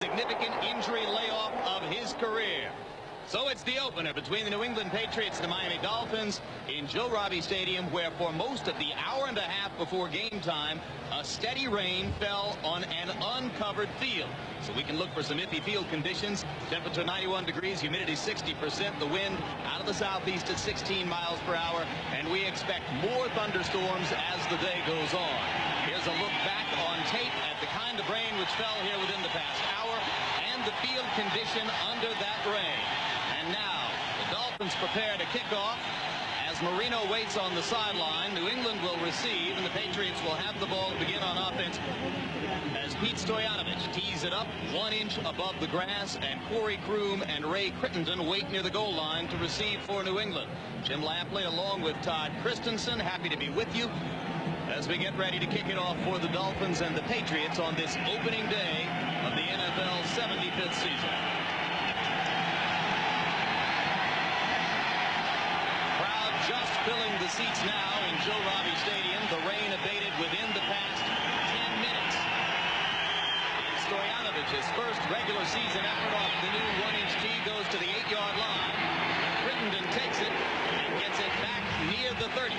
significant injury layoff of his career. So it's the opener between the New England Patriots and the Miami Dolphins in Joe Robbie Stadium, where for most of the hour and a half before game time, a steady rain fell on an uncovered field. So we can look for some iffy field conditions. Temperature 91 degrees, humidity 60%, the wind out of the southeast at 16 miles per hour, and we expect more thunderstorms as the day goes on. Here's a look back on tape at the kind of rain which fell here within the past hour and the field condition under that rain. And now the Dolphins prepare to kick off as Marino waits on the sideline. New England will receive, and the Patriots will have the ball to begin on offense as Pete Stoyanovich tees it up 1 inch above the grass, and Corey Kroom and Ray Crittenden wait near the goal line to receive for New England. Jim Lampley along with Todd Christensen, happy to be with you as we get ready to kick it off for the Dolphins and the Patriots on this opening day of the NFL 75th season. Crowd just filling the seats now in Joe Robbie Stadium. The rain abated within the past 10 minutes. Stojanovich's first regular season effort off the new 1-inch tee goes to the 8-yard line. Crittenden takes it and gets it back near the 30.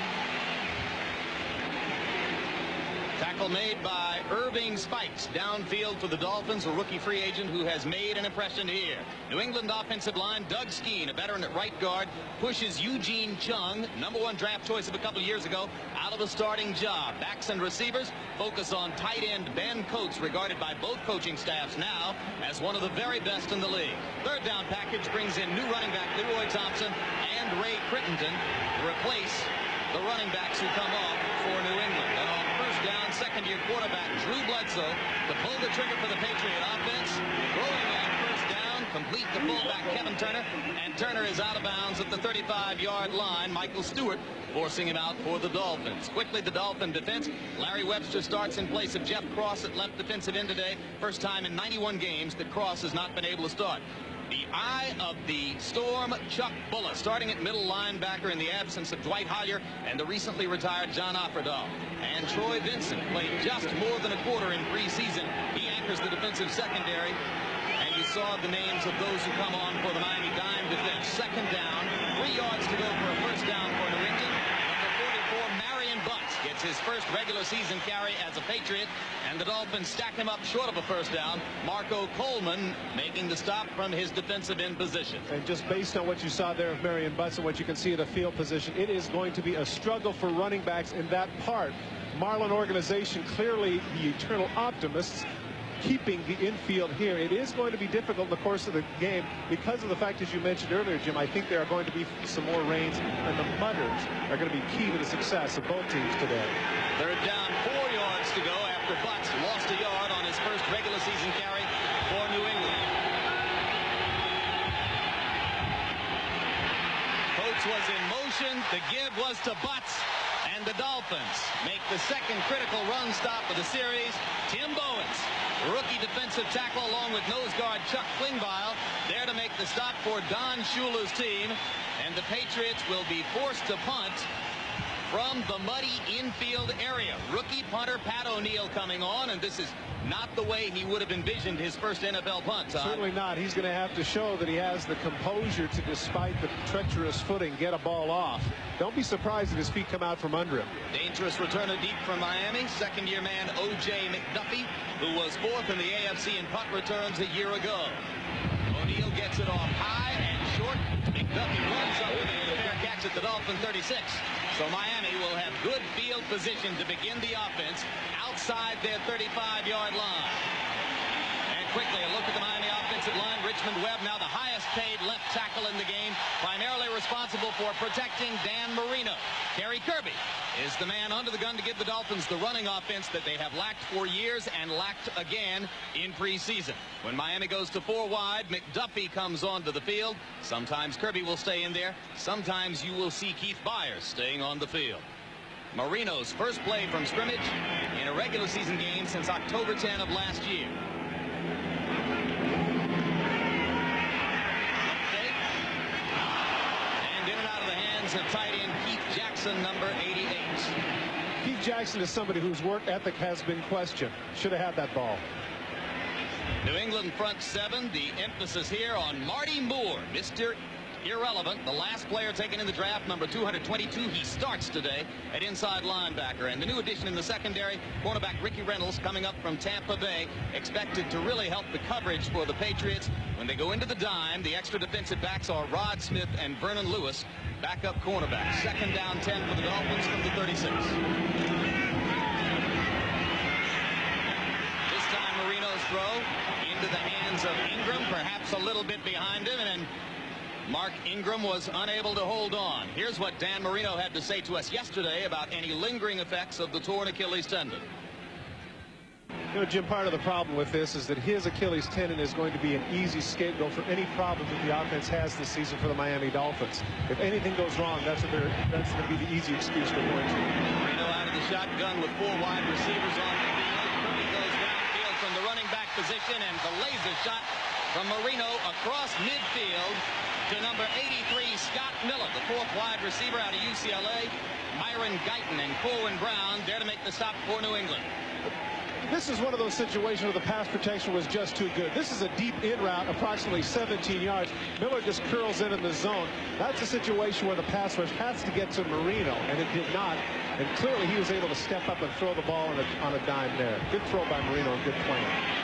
Tackle made by Irving Spikes downfield for the Dolphins, a rookie free agent who has made an impression here. New England offensive line, Doug Skeen, a veteran at right guard, pushes Eugene Chung, #1 draft choice of a couple years ago, out of a starting job. Backs and receivers focus on tight end Ben Coates, regarded by both coaching staffs now as one of the very best in the league. Third down package brings in new running back Leroy Thompson and Ray Crittenden to replace the running backs who come off for New England. And on first down, second-year quarterback Drew Bledsoe to pull the trigger for the Patriot offense. Throwing at first down, complete to fullback Kevin Turner, and Turner is out of bounds at the 35-yard line. Michael Stewart forcing him out for the Dolphins. Quickly, the Dolphin defense. Larry Webster starts in place of Jeff Cross at left defensive end today. First time in 91 games that Cross has not been able to start. The eye of the storm, Chuck Bullough, starting at middle linebacker in the absence of Dwight Hollier and the recently retired John Offerdahl. And Troy Vincent played just more than a quarter in preseason. He anchors the defensive secondary. And you saw the names of those who come on for the Miami dime defense. Second down, 3 yards to go for a first down for New England. Number 44, Marion Butts, gets his first regular season carry as a Patriot, and the Dolphins stack him up short of a first down. Marco Coleman making the stop from his defensive end position. And just based on what you saw there of Marion Butts and what you can see at the field position, it is going to be a struggle for running backs in that part. Marlin organization, clearly the eternal optimists, keeping the infield here. It is going to be difficult in the course of the game because of the fact, as you mentioned earlier, Jim, I think there are going to be some more rains, and the mudders are going to be key to the success of both teams today. Third down, 4 yards to go after Butts lost a yard on his first regular season carry for New England. Coates was in motion. The give was to Butts. And the Dolphins make the second critical run stop of the series. Tim Bowens, rookie defensive tackle, along with nose guard Chuck Klingbeil, there to make the stop for Don Shula's team. And the Patriots will be forced to punt from the muddy infield area. Rookie punter Pat O'Neill coming on, and this is not the way he would have envisioned his first NFL punt, Todd. Certainly not. He's going to have to show that he has the composure to, despite the treacherous footing, get a ball off. Don't be surprised if his feet come out from under him. Dangerous returner deep from Miami. Second-year man O.J. McDuffie, who was fourth in the AFC in punt returns a year ago. O'Neill gets it off high and short. McDuffie runs up with a fair catch at the Dolphin 36. So Miami will have good field position to begin the offense outside their 35-yard line. And quickly, a look at the Miami offensive line. Richmond Webb, now the highest paid left tackle in the game, primarily responsible for protecting Dan Marino. Kerry Kirby is the man under the gun to give the Dolphins the running offense that they have lacked for years and lacked again in preseason. When Miami goes to 4 wide, McDuffie comes onto the field. Sometimes Kirby will stay in there. Sometimes you will see Keith Byers staying on the field. Marino's first play from scrimmage in a regular season game since October 10 of last year. And in and out of the hands of tight end Keith Jackson, number 88. Keith Jackson is somebody whose work ethic has been questioned. Should have had that ball. New England front seven. The emphasis here on Marty Moore, Mr. Irrelevant, the last player taken in the draft, number 222. He starts today at inside linebacker. And the new addition in the secondary, cornerback Ricky Reynolds, coming up from Tampa Bay, expected to really help the coverage for the Patriots. When they go into the dime, the extra defensive backs are Rod Smith and Vernon Lewis, backup cornerback. Second down 10 for the Dolphins from the 36. This time Marino's throw into the hands of Ingram, perhaps a little bit behind him, and Mark Ingram was unable to hold on. Here's what Dan Marino had to say to us yesterday about any lingering effects of the torn Achilles tendon. You know, Jim, part of the problem with this is that his Achilles tendon is going to be an easy scapegoat for any problem that the offense has this season for the Miami Dolphins. If anything goes wrong, that's going to be the easy excuse they're going to. Marino out of the shotgun with 4 wide receivers on the field. Kirby goes downfield from the running back position, and the laser shot from Marino across midfield to number 83, Scott Miller, the 4th wide receiver out of UCLA. Myron Guyton and Corwin Brown there to make the stop for New England. This is one of those situations where the pass protection was just too good. This is a deep in route, approximately 17 yards. Miller just curls in the zone. That's a situation where the pass rush has to get to Marino, and it did not. And clearly he was able to step up and throw the ball on a dime there. Good throw by Marino and good plan.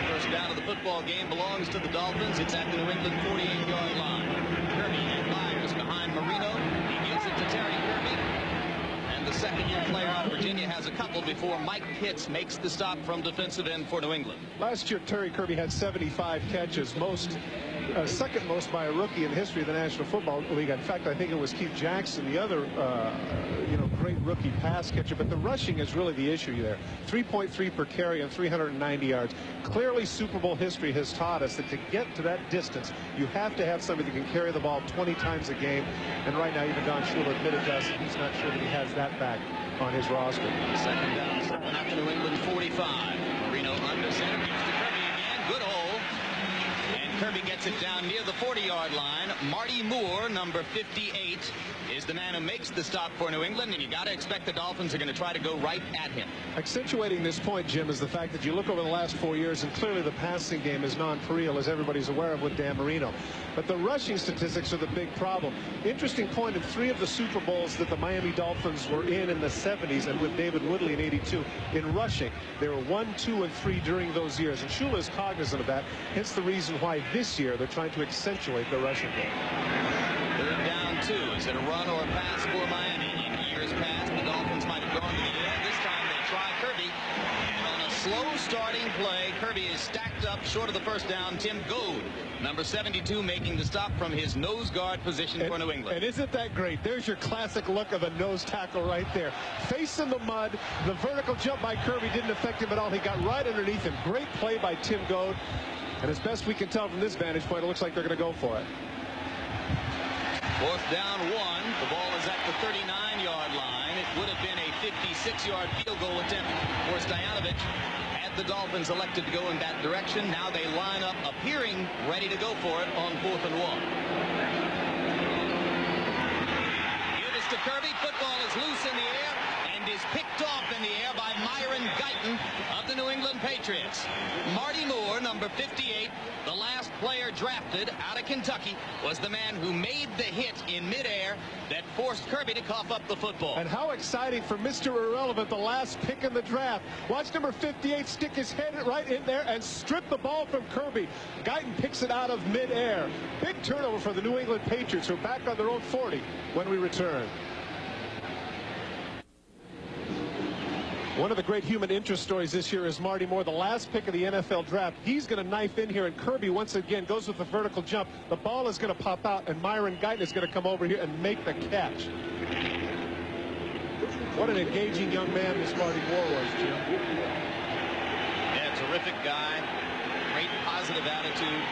First down of the football game belongs to the Dolphins. It's at the New England 48-yard line. Kirby and Myers behind Marino. He gives it to Terry Kirby. And the second-year player out of Virginia has a couple before Mike Pitts makes the stop from defensive end for New England. Last year, Terry Kirby had 75 catches, second most by a rookie in the history of the National Football League. In fact, I think it was Keith Jackson, the other great rookie pass catcher. But the rushing is really the issue there. 3.3 per carry and 390 yards. Clearly, Super Bowl history has taught us that to get to that distance, you have to have somebody that can carry the ball 20 times a game. And right now, even Don Shula admitted to us that he's not sure that he has that back on his roster. Second down, stepping up to New England 45. Marino under center, gives to Kirby again. Good hole. And Kirby gets it down near the 40-yard line. Marty Moore, number 58, is the man who makes the stop for New England, and you got to expect the Dolphins are going to try to go right at him. Accentuating this point, Jim, is the fact that you look over the last 4 years, and clearly the passing game is non-pareil, as everybody's aware of with Dan Marino. But the rushing statistics are the big problem. Interesting point, in 3 of the Super Bowls that the Miami Dolphins were in the 70s and with David Woodley in 82, in rushing, they were 1, 2, and 3 during those years. And Shula is cognizant of that, hence the reason why this year they're trying to accentuate the rushing game. Third down 2. Is it a run or a pass for Miami? In years past, the Dolphins might have gone to the air. This time they try Kirby. And on a slow starting play, Kirby is stacked up short of the first down. Tim Goad, number 72, making the stop from his nose guard position for New England. And isn't that great? There's your classic look of a nose tackle right there. Face in the mud. The vertical jump by Kirby didn't affect him at all. He got right underneath him. Great play by Tim Goad. And as best we can tell from this vantage point, it looks like they're going to go for it. Fourth down 1. The ball is at the 39-yard line. It would have been a 56-yard field goal attempt for Stoyanovich had the Dolphins elected to go in that direction. Now they line up, appearing ready to go for it on 4th and 1. Give this to Kirby. Football is loose in the air and is picked off in the air by Myron Guyton of the New England Patriots. Marty Moore, number 58, the last player drafted out of Kentucky, was the man who made the hit in midair that forced Kirby to cough up the football. And how exciting for Mr. Irrelevant, the last pick in the draft. Watch number 58 stick his head right in there and strip the ball from Kirby. Guyton picks it out of midair. Big turnover for the New England Patriots, who are back on their own 40 when we return. One of the great human interest stories this year is Marty Moore, the last pick of the NFL draft. He's going to knife in here, and Kirby once again goes with the vertical jump. The ball is going to pop out, and Myron Guyton is going to come over here and make the catch. What an engaging young man this Marty Moore was, Jim. Yeah, terrific guy. Great positive attitude.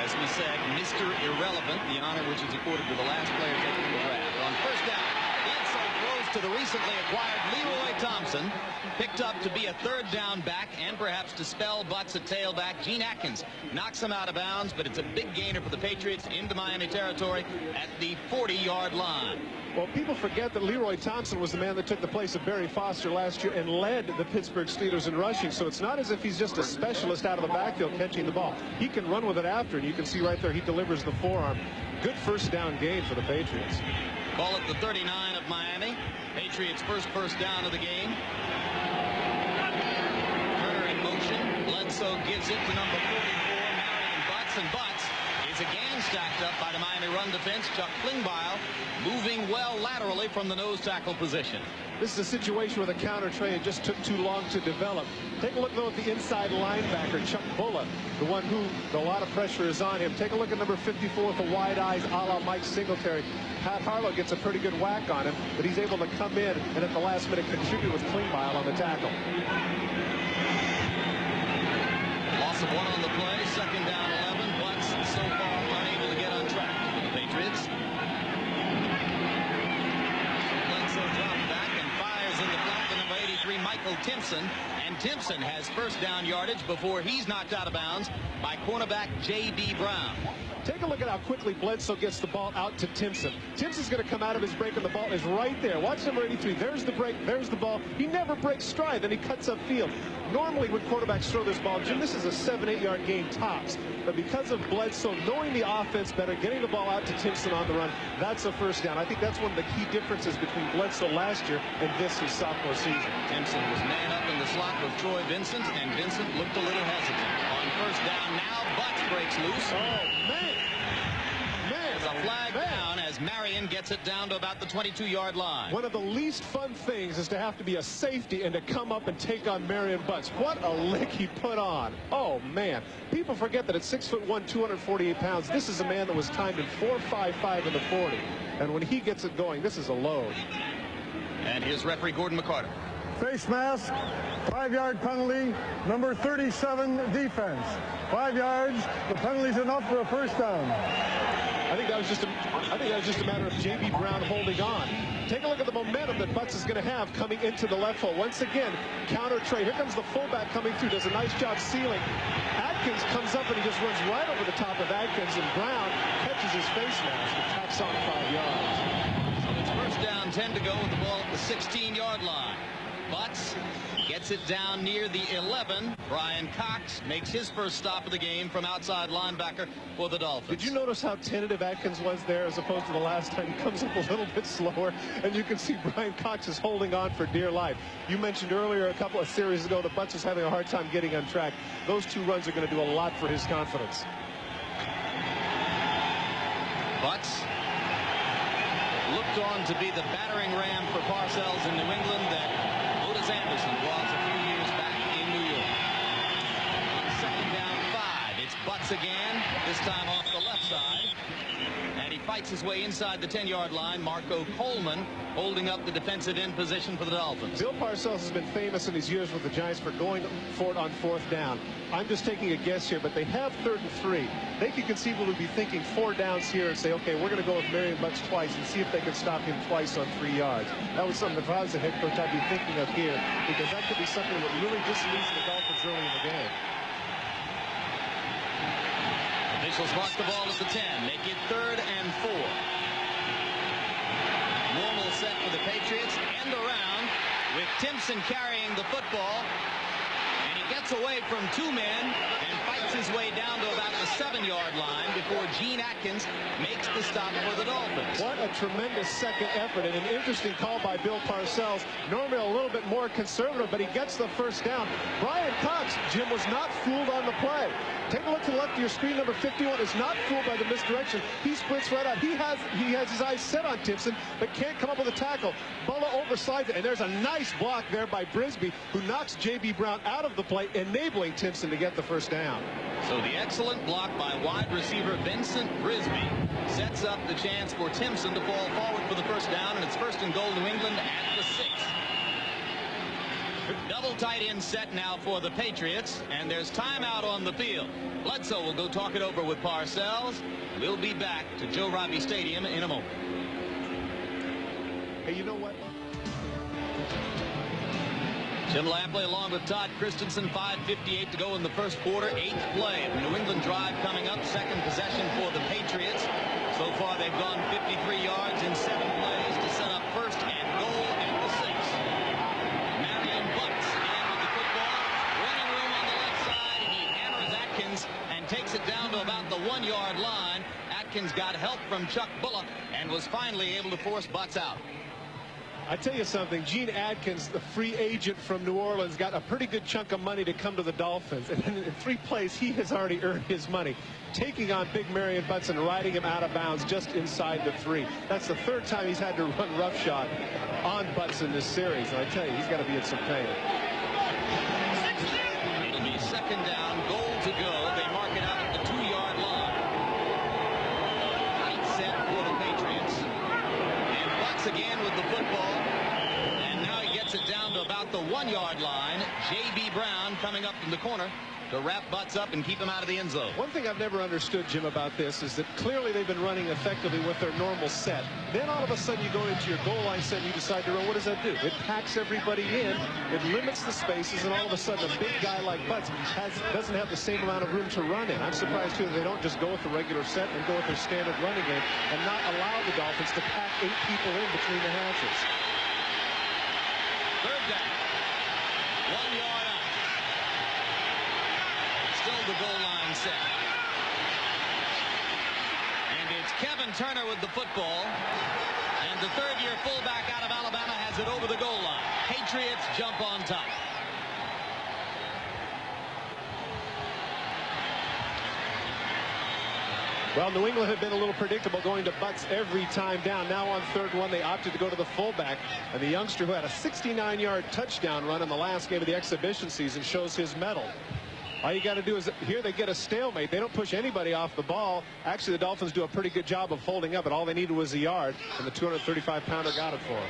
As we said, Mr. Irrelevant, the honor which is accorded to the last player taken in the draft. On first down, Bledsoe throws goes to the recently acquired Leroy Thompson, picked up to be a third down back and perhaps to spell Butts at tailback. Gene Atkins knocks him out of bounds, but it's a big gainer for the Patriots into Miami territory at the 40-yard line. Well, people forget that Leroy Thompson was the man that took the place of Barry Foster last year and led the Pittsburgh Steelers in rushing. So it's not as if he's just a specialist out of the backfield catching the ball. He can run with it after, and you can see right there he delivers the forearm. Good first down gain for the Patriots. Ball at the 39 of Miami. Patriots' first down of the game. Turner in motion. Bledsoe gives it to number 44, Marion Butts, and Butts is again stacked up by the Miami run defense. Chuck Klingbeil moving well laterally from the nose tackle position. This is a situation where the counter trade just took too long to develop. Take a look, though, at the inside linebacker, Chuck Bullock, the one who a lot of pressure is on him. Take a look at number 54 with the wide eyes, a la Mike Singletary. Pat Harlow gets a pretty good whack on him, but he's able to come in and at the last minute contribute with Klingbeil on the tackle. Loss of one on the play, second down 11. Butts so far unable to get on track for the Patriots. Bledsoe dropped back and fires in the flat to number 83, Michael Timpson. And Timpson has first down yardage before he's knocked out of bounds by cornerback J.B. Brown. Take a look at how quickly Bledsoe gets the ball out to Timpson. Timpson's going to come out of his break, and the ball is right there. Watch number 83. There's the break. There's the ball. He never breaks stride. Then he cuts upfield. Normally, when quarterbacks throw this ball, Jim, this is a 7-8-yard gain tops. But because of Bledsoe knowing the offense better, getting the ball out to Timpson on the run, that's a first down. I think that's one of the key differences between Bledsoe last year and this, his sophomore season. Timpson was man up in the slot with Troy Vincent, and Vincent looked a little hesitant. On first down now, Butts breaks loose. Oh, man. There's a flag down as Marion gets it down to about the 22-yard line. One of the least fun things is to have to be a safety and to come up and take on Marion Butts. What a lick he put on. Oh, man. People forget that at 6'1", 248 pounds, this is a man that was timed in 4.55 in the 40. And when he gets it going, this is a load. And here's referee Gordon McCarter. Face mask, 5-yard penalty, number 37 defense. 5 yards, the penalty's enough for a first down. I think that was just a matter of J.B. Brown holding on. Take a look at the momentum that Butts is going to have coming into the left hole. Once again, counter trade. Here comes the fullback coming through. Does a nice job sealing. Atkins comes up and he just runs right over the top of Atkins, and Brown catches his face mask and tacks on 5 yards. So it's first down, 10 to go with the ball at the 16-yard line. Butts gets it down near the 11. Brian Cox makes his first stop of the game from outside linebacker for the Dolphins. Did you notice how tentative Atkins was there as opposed to the last time? He comes up a little bit slower, and you can see Brian Cox is holding on for dear life. You mentioned earlier a couple of series ago that Butts is having a hard time getting on track. Those two runs are going to do a lot for his confidence. Butts looked on to be the battering ram for Parcells in New England that Anderson was a few years back in New York. On second down 5, it's Butts again, this time off the left side. And he fights his way inside the 10-yard line. Marco Coleman holding up the defensive end position for the Dolphins. Bill Parcells has been famous in his years with the Giants for going for it on fourth down. I'm just taking a guess here, but they have 3rd and 3. They could conceivably be thinking 4 downs here and say, okay, we're going to go with Marion Butts twice and see if they can stop him twice on 3 yards. That was something that if I was the head coach, I'd be thinking of here, because that could be something that really disillusions the Dolphins early in the game. Officials mark the ball at the 10. Make it 3rd and 4. Normal set for the Patriots. End around with Timpson carrying the football. And he gets away from 2 men and fights his way down to about the 7-yard line before Gene Atkins makes the stop for the Dolphins. What a tremendous second effort, and an interesting call by Bill Parcells. Normally a little bit more conservative, but he gets the first down. Brian Cox, Jim, was not fooled on the play. Take a look to the left of your screen. Number 51 is not fooled by the misdirection. He sprints right out. He has his eyes set on Timpson, but can't come up with a tackle. Bulla overslides it, and there's a nice block there by Brisby, who knocks J.B. Brown out of the play, enabling Timpson to get the first down. So the excellent block by wide receiver Vincent Brisby sets up the chance for Timpson to fall forward for the first down, and it's 1st and goal New England at the 6. Double tight end set now for the Patriots, and there's timeout on the field. Bledsoe will go talk it over with Parcells. We'll be back to Joe Robbie Stadium in a moment. Hey, you know what? Jim Lampley along with Todd Christensen. 5:58 to go in the first quarter. 8th play. The New England drive coming up. Second possession for the Patriots. So far they've gone 53 yards in 7 plays to set up first and goal at the 6. Marion Butts in with the football. Running room on the left side. He hammers Atkins and takes it down to about the 1-yard line. Atkins got help from Chuck Bullock and was finally able to force Butts out. I tell you something, Gene Atkins, the free agent from New Orleans, got a pretty good chunk of money to come to the Dolphins. And in 3 plays, he has already earned his money, taking on big Marion Butts and riding him out of bounds just inside the 3. That's the 3rd time he's had to run roughshod on Butts in this series. And I tell you, he's got to be in some pain. It'll be 2nd down, goal to go. They mark it out at the 2-yard line. Right set for the Patriots. And Butts again with the football. And now he gets it down to about the 1-yard line. J.B. Brown coming up from the corner to wrap Butts up and keep him out of the end zone. One thing I've never understood, Jim, about this is that clearly they've been running effectively with their normal set. Then all of a sudden you go into your goal line set and you decide to run. What does that do? It packs everybody in. It limits the spaces, and all of a sudden a big guy like Butts doesn't have the same amount of room to run in. I'm surprised, too, that they don't just go with the regular set and go with their standard running game and not allow the Dolphins to pack 8 people in between the hashes. 3rd down. 1 yard out. Still the goal line set. And it's Kevin Turner with the football. And the 3rd-year fullback out of Alabama has it over the goal line. Patriots jump on top. Well, New England had been a little predictable, going to Butts every time down. Now on 3rd one, they opted to go to the fullback. And the youngster who had a 69-yard touchdown run in the last game of the exhibition season shows his mettle. All you got to do is, here they get a stalemate. They don't push anybody off the ball. Actually, the Dolphins do a pretty good job of holding up, and all they needed was a yard, and the 235-pounder got it for them.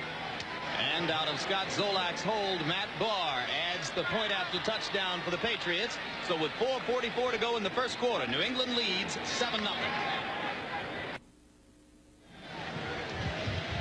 And out of Scott Zolak's hold, Matt Barr adds the point after touchdown for the Patriots. So with 4:44 to go in the first quarter, New England leads 7-0.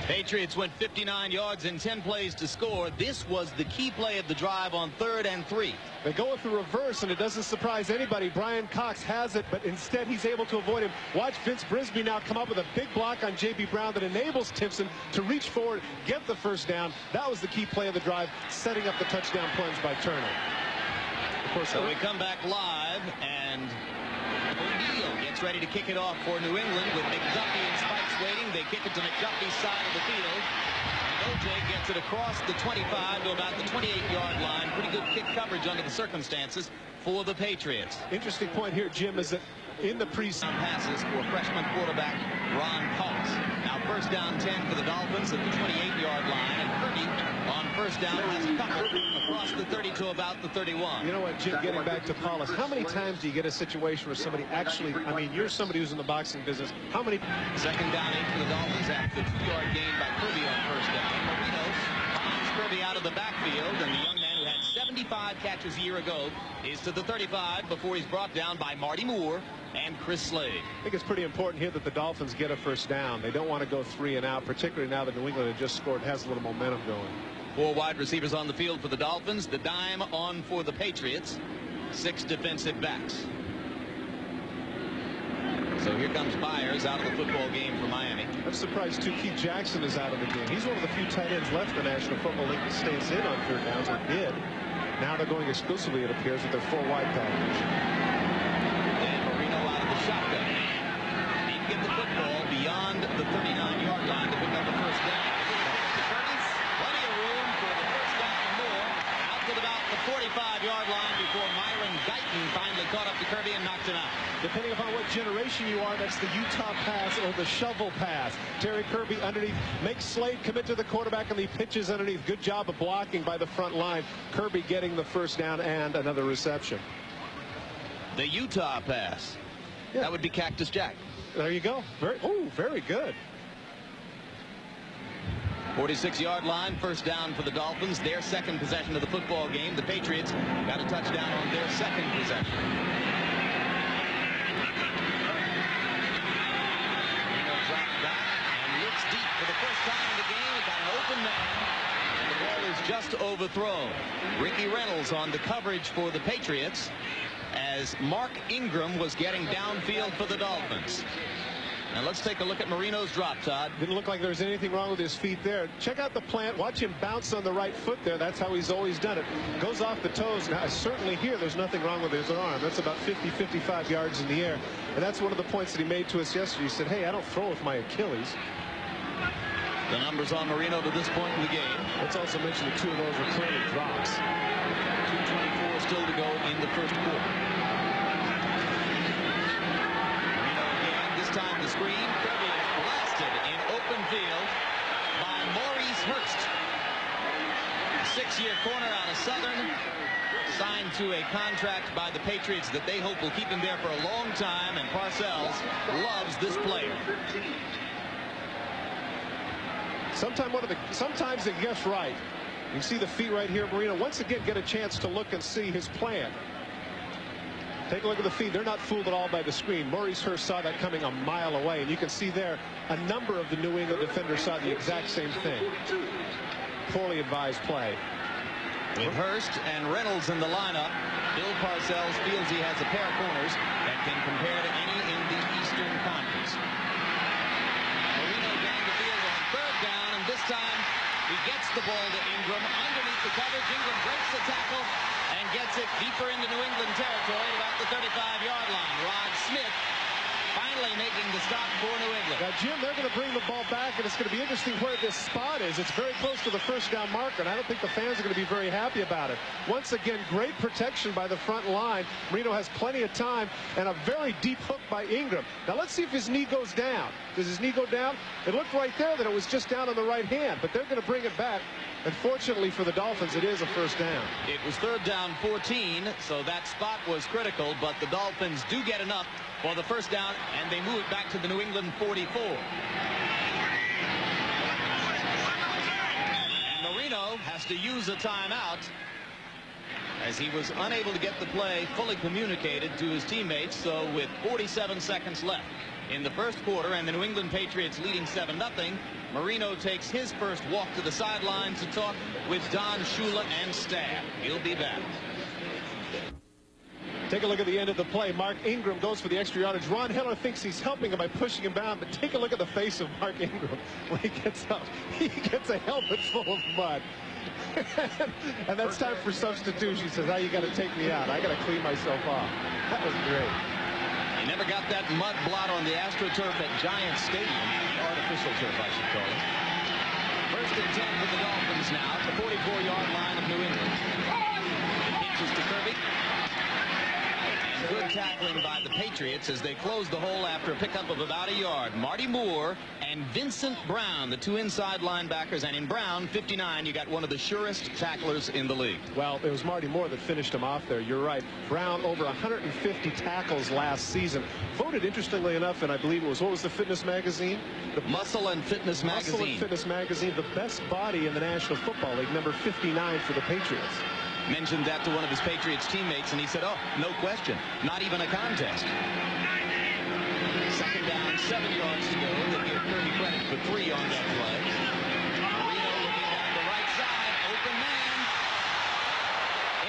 Patriots went 59 yards in 10 plays to score. This was the key play of the drive on 3rd and 3. They go with the reverse, and it doesn't surprise anybody. Brian Cox has it, but instead he's able to avoid him. Watch Vince Brisby now come up with a big block on J.B. Brown that enables Timpson to reach forward, get the first down. That was the key play of the drive, setting up the touchdown plunge by Turner. Of course, so we come back live, and O'Neal gets ready to kick it off for New England with McDuffie and Spikes waiting. They kick it to McDuffie's side of the field. O.J. gets it across the 25 to about the 28-yard line. Pretty good kick coverage under the circumstances for the Patriots. Interesting point here, Jim, is that in the preseason passes for freshman quarterback Ron Paulus. Now 1st down 10 for the Dolphins at the 28-yard line, and Kirby on 1st down has covered across the 30 to about the 31. You know what, Jim, getting back to Paulus, how many times do you get a situation where somebody actually, I mean, you're somebody who's in the boxing business, how many... 2nd down 8 for the Dolphins after the 2-yard gain by Kirby on 1st down. Marino finds Kirby out of the backfield, and the young man who had 75 catches a year ago is to the 35 before he's brought down by Marty Moore and Chris Slade. I think it's pretty important here that the Dolphins get a 1st down. They don't want to go 3 and out, particularly now that New England had just scored, has a little momentum going. 4 wide receivers on the field for the Dolphins. The dime on for the Patriots. 6 defensive backs. So here comes Byers out of the football game for Miami. I'm surprised, too, Keith Jackson is out of the game. He's one of the few tight ends left in the National Football League that stays in on 3rd downs, or did. Now they're going exclusively, it appears, with their 4-wide package. Dan Marino out of the shotgun. He can get the football beyond the 39-yard line to pick up the 1st down. Plenty of room for the 1st down and more. Out to about the 45-yard line before Myron Guyton finally caught up to Kirby and knocked him out. Depending upon what generation you are, that's the Utah pass or the shovel pass. Terry Kirby underneath makes Slade commit to the quarterback, and he pitches underneath. Good job of blocking by the front line. Kirby getting the 1st down and another reception. The Utah pass. Yeah. That would be Cactus Jack. There you go. Very good. 46-yard line, 1st down for the Dolphins. Their 2nd possession of the football game. The Patriots got a touchdown on their 2nd possession. Dropped back and looks deep for the 1st time in the game. It got an open man, and the ball is just overthrown. Ricky Reynolds on the coverage for the Patriots as Mark Ingram was getting downfield for the Dolphins. Now let's take a look at Marino's drop, Todd. Didn't look like there was anything wrong with his feet there. Check out the plant. Watch him bounce on the right foot there. That's how he's always done it. Goes off the toes. Now, certainly here, there's nothing wrong with his arm. That's about 50, 55 yards in the air. And that's one of the points that he made to us yesterday. He said, hey, I don't throw with my Achilles. The numbers on Marino to this point in the game. Let's also mention that 2 of those were clearly drops. 2:24 still to go in the first quarter. Marino again, this time the screen. Kirby is blasted in open field by Maurice Hurst. 6-year corner out of Southern, signed to a contract by the Patriots that they hope will keep him there for a long time, and Parcells loves this player. Sometimes it gets right. You see the feet right here. Marino once again get a chance to look and see his plan. Take a look at the feet. They're not fooled at all by the screen. Maurice Hurst saw that coming a mile away, and you can see there a number of the New England defenders saw the exact same thing. Poorly advised play. With Hurst and Reynolds in the lineup, Bill Parcells feels he has a pair of corners that can compare to any in the Eastern Conference. Marino down the field on third down, and this time he gets the ball to Ingram underneath the coverage. Ingram breaks the tackle and gets it deeper into New England territory about the 35-yard line. Rod Smith finally making the stop for New England. Now, Jim, they're going to bring the ball back, and it's going to be interesting where this spot is. It's very close to the first down marker, and I don't think the fans are going to be very happy about it. Once again, great protection by the front line. Marino has plenty of time, and a very deep hook by Ingram. Now, let's see if his knee goes down. Does his knee go down? It looked right there that it was just down on the right hand, but they're going to bring it back. And fortunately for the Dolphins, it is a first down. It was third down 14, so that spot was critical, but the Dolphins do get enough for the first down, and they move it back to the New England 44. And Marino has to use a timeout as he was unable to get the play fully communicated to his teammates. So with 47 seconds left in the first quarter and the New England Patriots leading 7-0, Marino takes his first walk to the sideline to talk with Don Shula and staff. He'll be back. Take a look at the end of the play. Mark Ingram goes for the extra yardage. Ron Heller thinks he's helping him by pushing him down, but take a look at the face of Mark Ingram when he gets up. He gets a helmet full of mud. And that's time for substitution. He says, "Now you got to take me out. I got to clean myself off." That was great. He never got that mud blot on the AstroTurf at Giants Stadium. Artificial turf, I should call it. First and 10 for the Dolphins now at the 44-yard line of New England. It pitches to Kirby. And good tackling by the Patriots as they close the hole after a pickup of about a yard. Marty Moore and Vincent Brown, the 2 inside linebackers. And in Brown, 59, you got one of the surest tacklers in the league. Well, it was Marty Moore that finished him off there. You're right. Brown over 150 tackles last season. Voted, interestingly enough, and I believe it was, what was the fitness magazine? The Muscle and Fitness magazine. Muscle and Fitness magazine, the best body in the National Football League, number 59 for the Patriots. Mentioned that to one of his Patriots teammates, and he said, "Oh, no question. Not even a contest." Second down, 7 yards to go. They give Kirby credit for 3 on that play. Marino looking down the right side. Open man.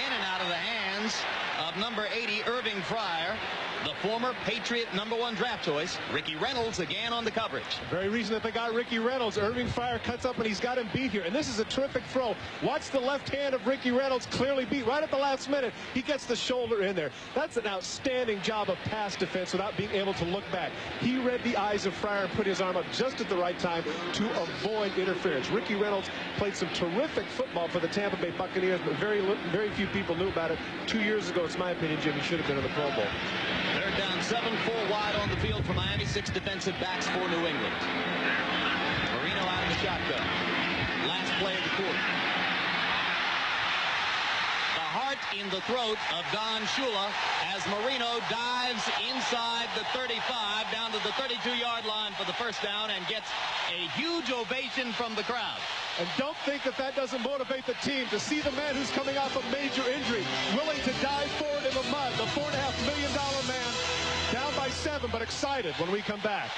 In and out of the hands of number 80, Irving Fryer. The former Patriot #1 draft choice, Ricky Reynolds, again on the coverage. The very reason that they got Ricky Reynolds. Irving Fryer cuts up, and he's got him beat here. And this is a terrific throw. Watch the left hand of Ricky Reynolds clearly beat right at the last minute. He gets the shoulder in there. That's an outstanding job of pass defense without being able to look back. He read the eyes of Fryer and put his arm up just at the right time to avoid interference. Ricky Reynolds played some terrific football for the Tampa Bay Buccaneers, but very few people knew about it. 2 years ago, it's my opinion, Jim, he should have been in the Pro Bowl. Third down, 7-4 wide on the field for Miami. 6 defensive backs for New England. Marino out of the shotgun. Last play of the quarter. The heart in the throat of Don Shula as Marino dives inside the 35 down to the 32-yard line for the first down and gets a huge ovation from the crowd. And don't think that that doesn't motivate the team to see the man who's coming off a major injury willing to dive forward in the mud. The $4.5 million man down by 7, but excited when we come back.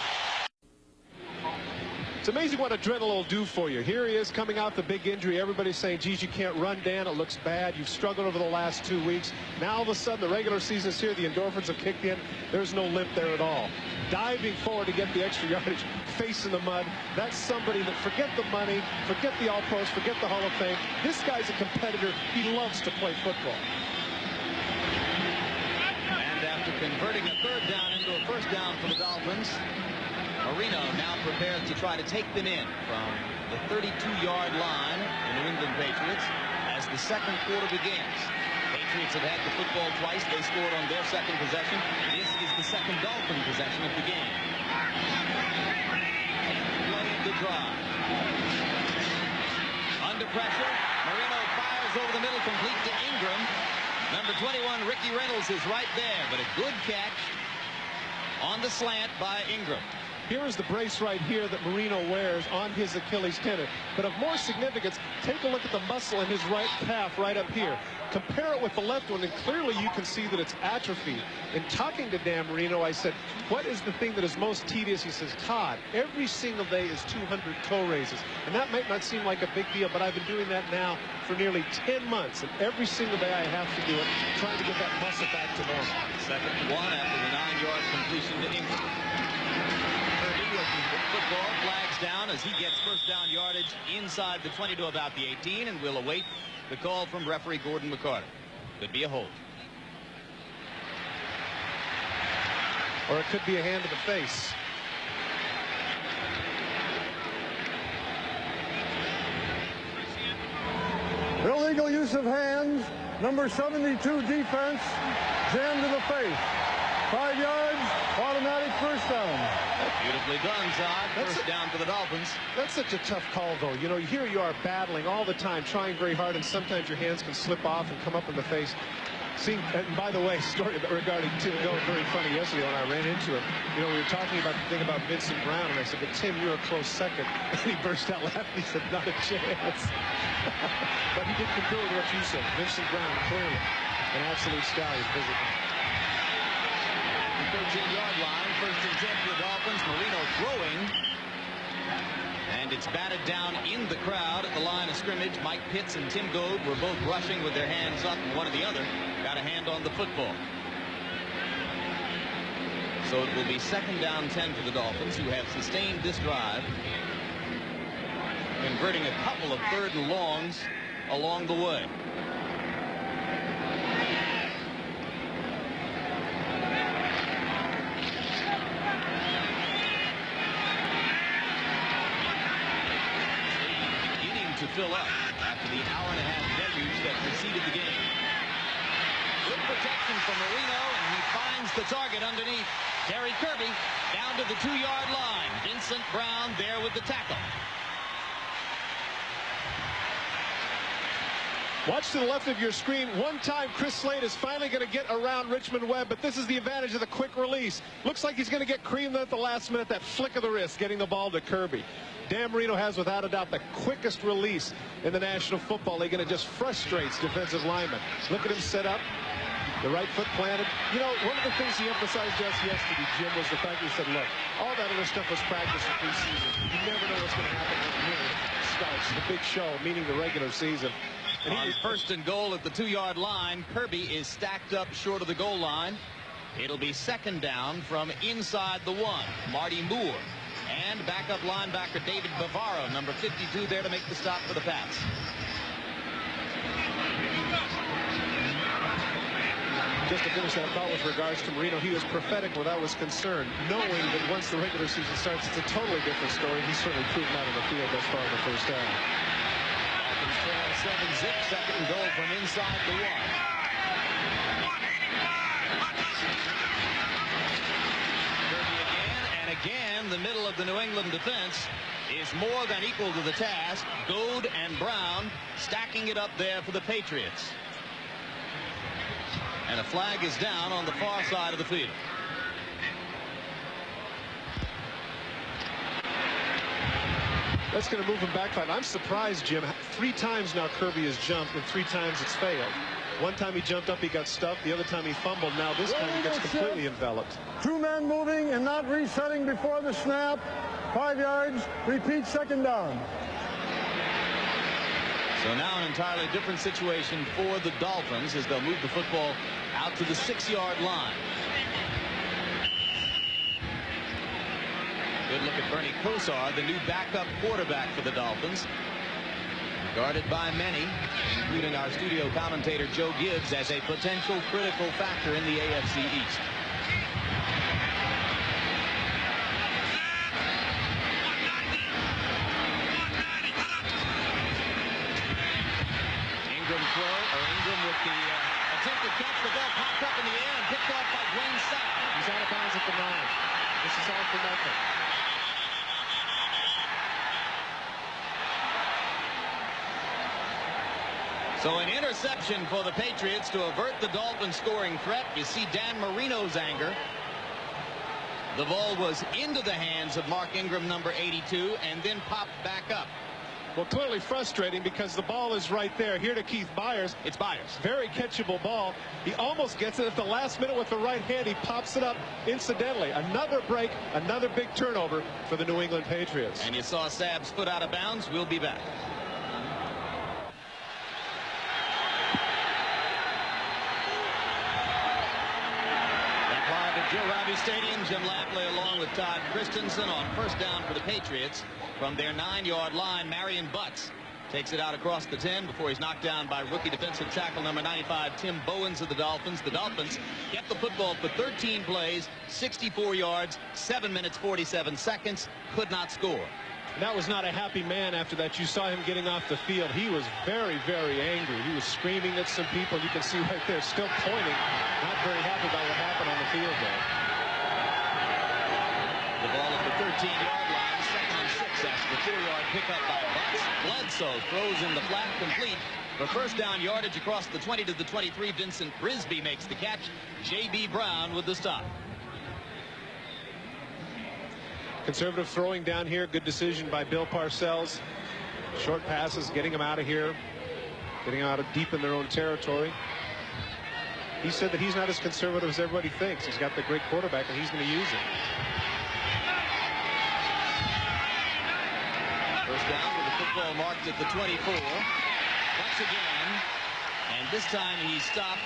It's amazing what adrenaline will do for you. Here he is coming out the big injury. Everybody's saying, geez, you can't run, Dan. It looks bad. You've struggled over the last 2 weeks. Now all of a sudden the regular season's here. The endorphins have kicked in. There's no limp there at all. Diving forward to get the extra yardage, face in the mud. That's somebody that, forget the money, forget the All-Pros, forget the Hall of Fame. This guy's a competitor. He loves to play football. And after converting a third down into a first down for the Dolphins, Marino now prepares to try to take them in from the 32-yard line, the New England Patriots, as the second quarter begins. Patriots have had the football twice. They scored on their second possession. This is the second Dolphin possession of the game. Play of the drive. Under pressure, Marino fires over the middle, complete to Ingram. Number 21, Ricky Reynolds, is right there, but a good catch on the slant by Ingram. Here is the brace right here that Marino wears on his Achilles tendon. But of more significance, take a look at the muscle in his right calf right up here. Compare it with the left one, and clearly you can see that it's atrophied. In talking to Dan Marino, I said, what is the thing that is most tedious? He says, Todd, every single day is 200 toe raises. And that might not seem like a big deal, but I've been doing that now for nearly 10 months. And every single day I have to do it, trying to get that muscle back to normal. Second and 1 after the 9-yard completion to Ingram. Football flags down as he gets first down yardage inside the 20 to about the 18, and we'll await the call from referee Gordon McCarter. Could be a hold. Or it could be a hand to the face. Illegal use of hands. Number 72 defense jammed to the face. 5 yards, automatic first down. Beautifully done, Todd. First down for the Dolphins. That's such a tough call, though. You know, here you are battling all the time, trying very hard, and sometimes your hands can slip off and come up in the face. And by the way, story regarding Tim Goad, very funny yesterday when I ran into him. You know, we were talking about the thing about Vincent Brown, and I said, but Tim, you're a close second. And he burst out laughing. He said, not a chance. But he did concur with what you said. Vincent Brown, clearly an absolute stallion physically. 13-yard line, first and 10 for the Dolphins. Marino throwing, and it's batted down in the crowd at the line of scrimmage. Mike Pitts and Tim Goad were both rushing with their hands up, and one or the other got a hand on the football. So it will be second down 10 for the Dolphins, who have sustained this drive, converting a couple of third and longs along the way. To fill up after the hour-and-a-half deluge that preceded the game. Good protection from Marino, and he finds the target underneath. Terry Kirby down to the 2-yard line. Vincent Brown there with the tackle. Watch to the left of your screen. One time Chris Slade is finally going to get around Richmond Webb, but this is the advantage of the quick release. Looks like he's going to get creamed at the last minute. That flick of the wrist getting the ball to Kirby. Dan Marino has, without a doubt, the quickest release in the National Football League, and it just frustrates defensive linemen. Look at him set up, the right foot planted. You know, one of the things he emphasized to us yesterday, Jim, was the fact that he said, look, all that other stuff was practice in preseason. You never know what's going to happen when it starts. The big show, meaning the regular season. And on first and goal at the 2-yard line, Kirby is stacked up short of the goal line. It'll be second down from inside the 1. Marty Moore and backup linebacker David Bavaro, number 52, there to make the stop for the pass. Just to finish that thought with regards to Marino, he was prophetic where that was concerned, knowing that once the regular season starts, it's a totally different story. He's certainly proven that on the field thus far in the first half. Dolphins trail 7-zip, second and goal from inside the 1. Again, the middle of the New England defense is more than equal to the task. Goad and Brown stacking it up there for the Patriots. And a flag is down on the far side of the field. That's going to move him back 5. I'm surprised, Jim. 3 times now Kirby has jumped, and 3 times it's failed. One time he jumped up, he got stuffed. The other time he fumbled. Now this time he gets completely enveloped. 2 men moving and not resetting before the snap. 5 yards. Repeat, second down. So now an entirely different situation for the Dolphins as they'll move the football out to the 6-yard line. Good look at Bernie Kosar, the new backup quarterback for the Dolphins. Regarded by many, including our studio commentator Joe Gibbs, as a potential critical factor in the AFC East. Ingram with the attempt to catch the ball, popped up in the air and picked off by Dwayne Sapp. He's out of bounds at the 9. This is all for nothing. So an interception for the Patriots to avert the Dolphins scoring threat. You see Dan Marino's anger. The ball was into the hands of Mark Ingram, number 82, and then popped back up. Well, clearly frustrating because the ball is right there. Here to Keith Byers. It's Byers. Very catchable ball. He almost gets it at the last minute with the right hand. He pops it up incidentally. Another break, another big turnover for the New England Patriots. And you saw Sabb's foot out of bounds. We'll be back. Joe Robbie Stadium, Jim Lampley along with Todd Christensen on first down for the Patriots from their 9-yard line. Marion Butts takes it out across the 10 before he's knocked down by rookie defensive tackle number 95 Tim Bowens of the Dolphins. The Dolphins get the football for 13 plays, 64 yards, 7 minutes 47 seconds, could not score. That was not a happy man after that. You saw him getting off the field. He was very, very angry. He was screaming at some people. You can see right there, still pointing. Not very happy about what happened on the field there. The ball at the 13-yard line, 2nd and 6 after the 4-yard pickup by Butts. Bledsoe throws in the flat, complete. For first down yardage across the 20 to the 23, Vincent Brisby makes the catch. J.B. Brown with the stop. Conservative throwing down here. Good decision by Bill Parcells. Short passes, getting them out of here. Getting out of deep in their own territory. He said that he's not as conservative as everybody thinks. He's got the great quarterback and he's going to use it. First down with the football marked at the 24. Once again. And this time he stopped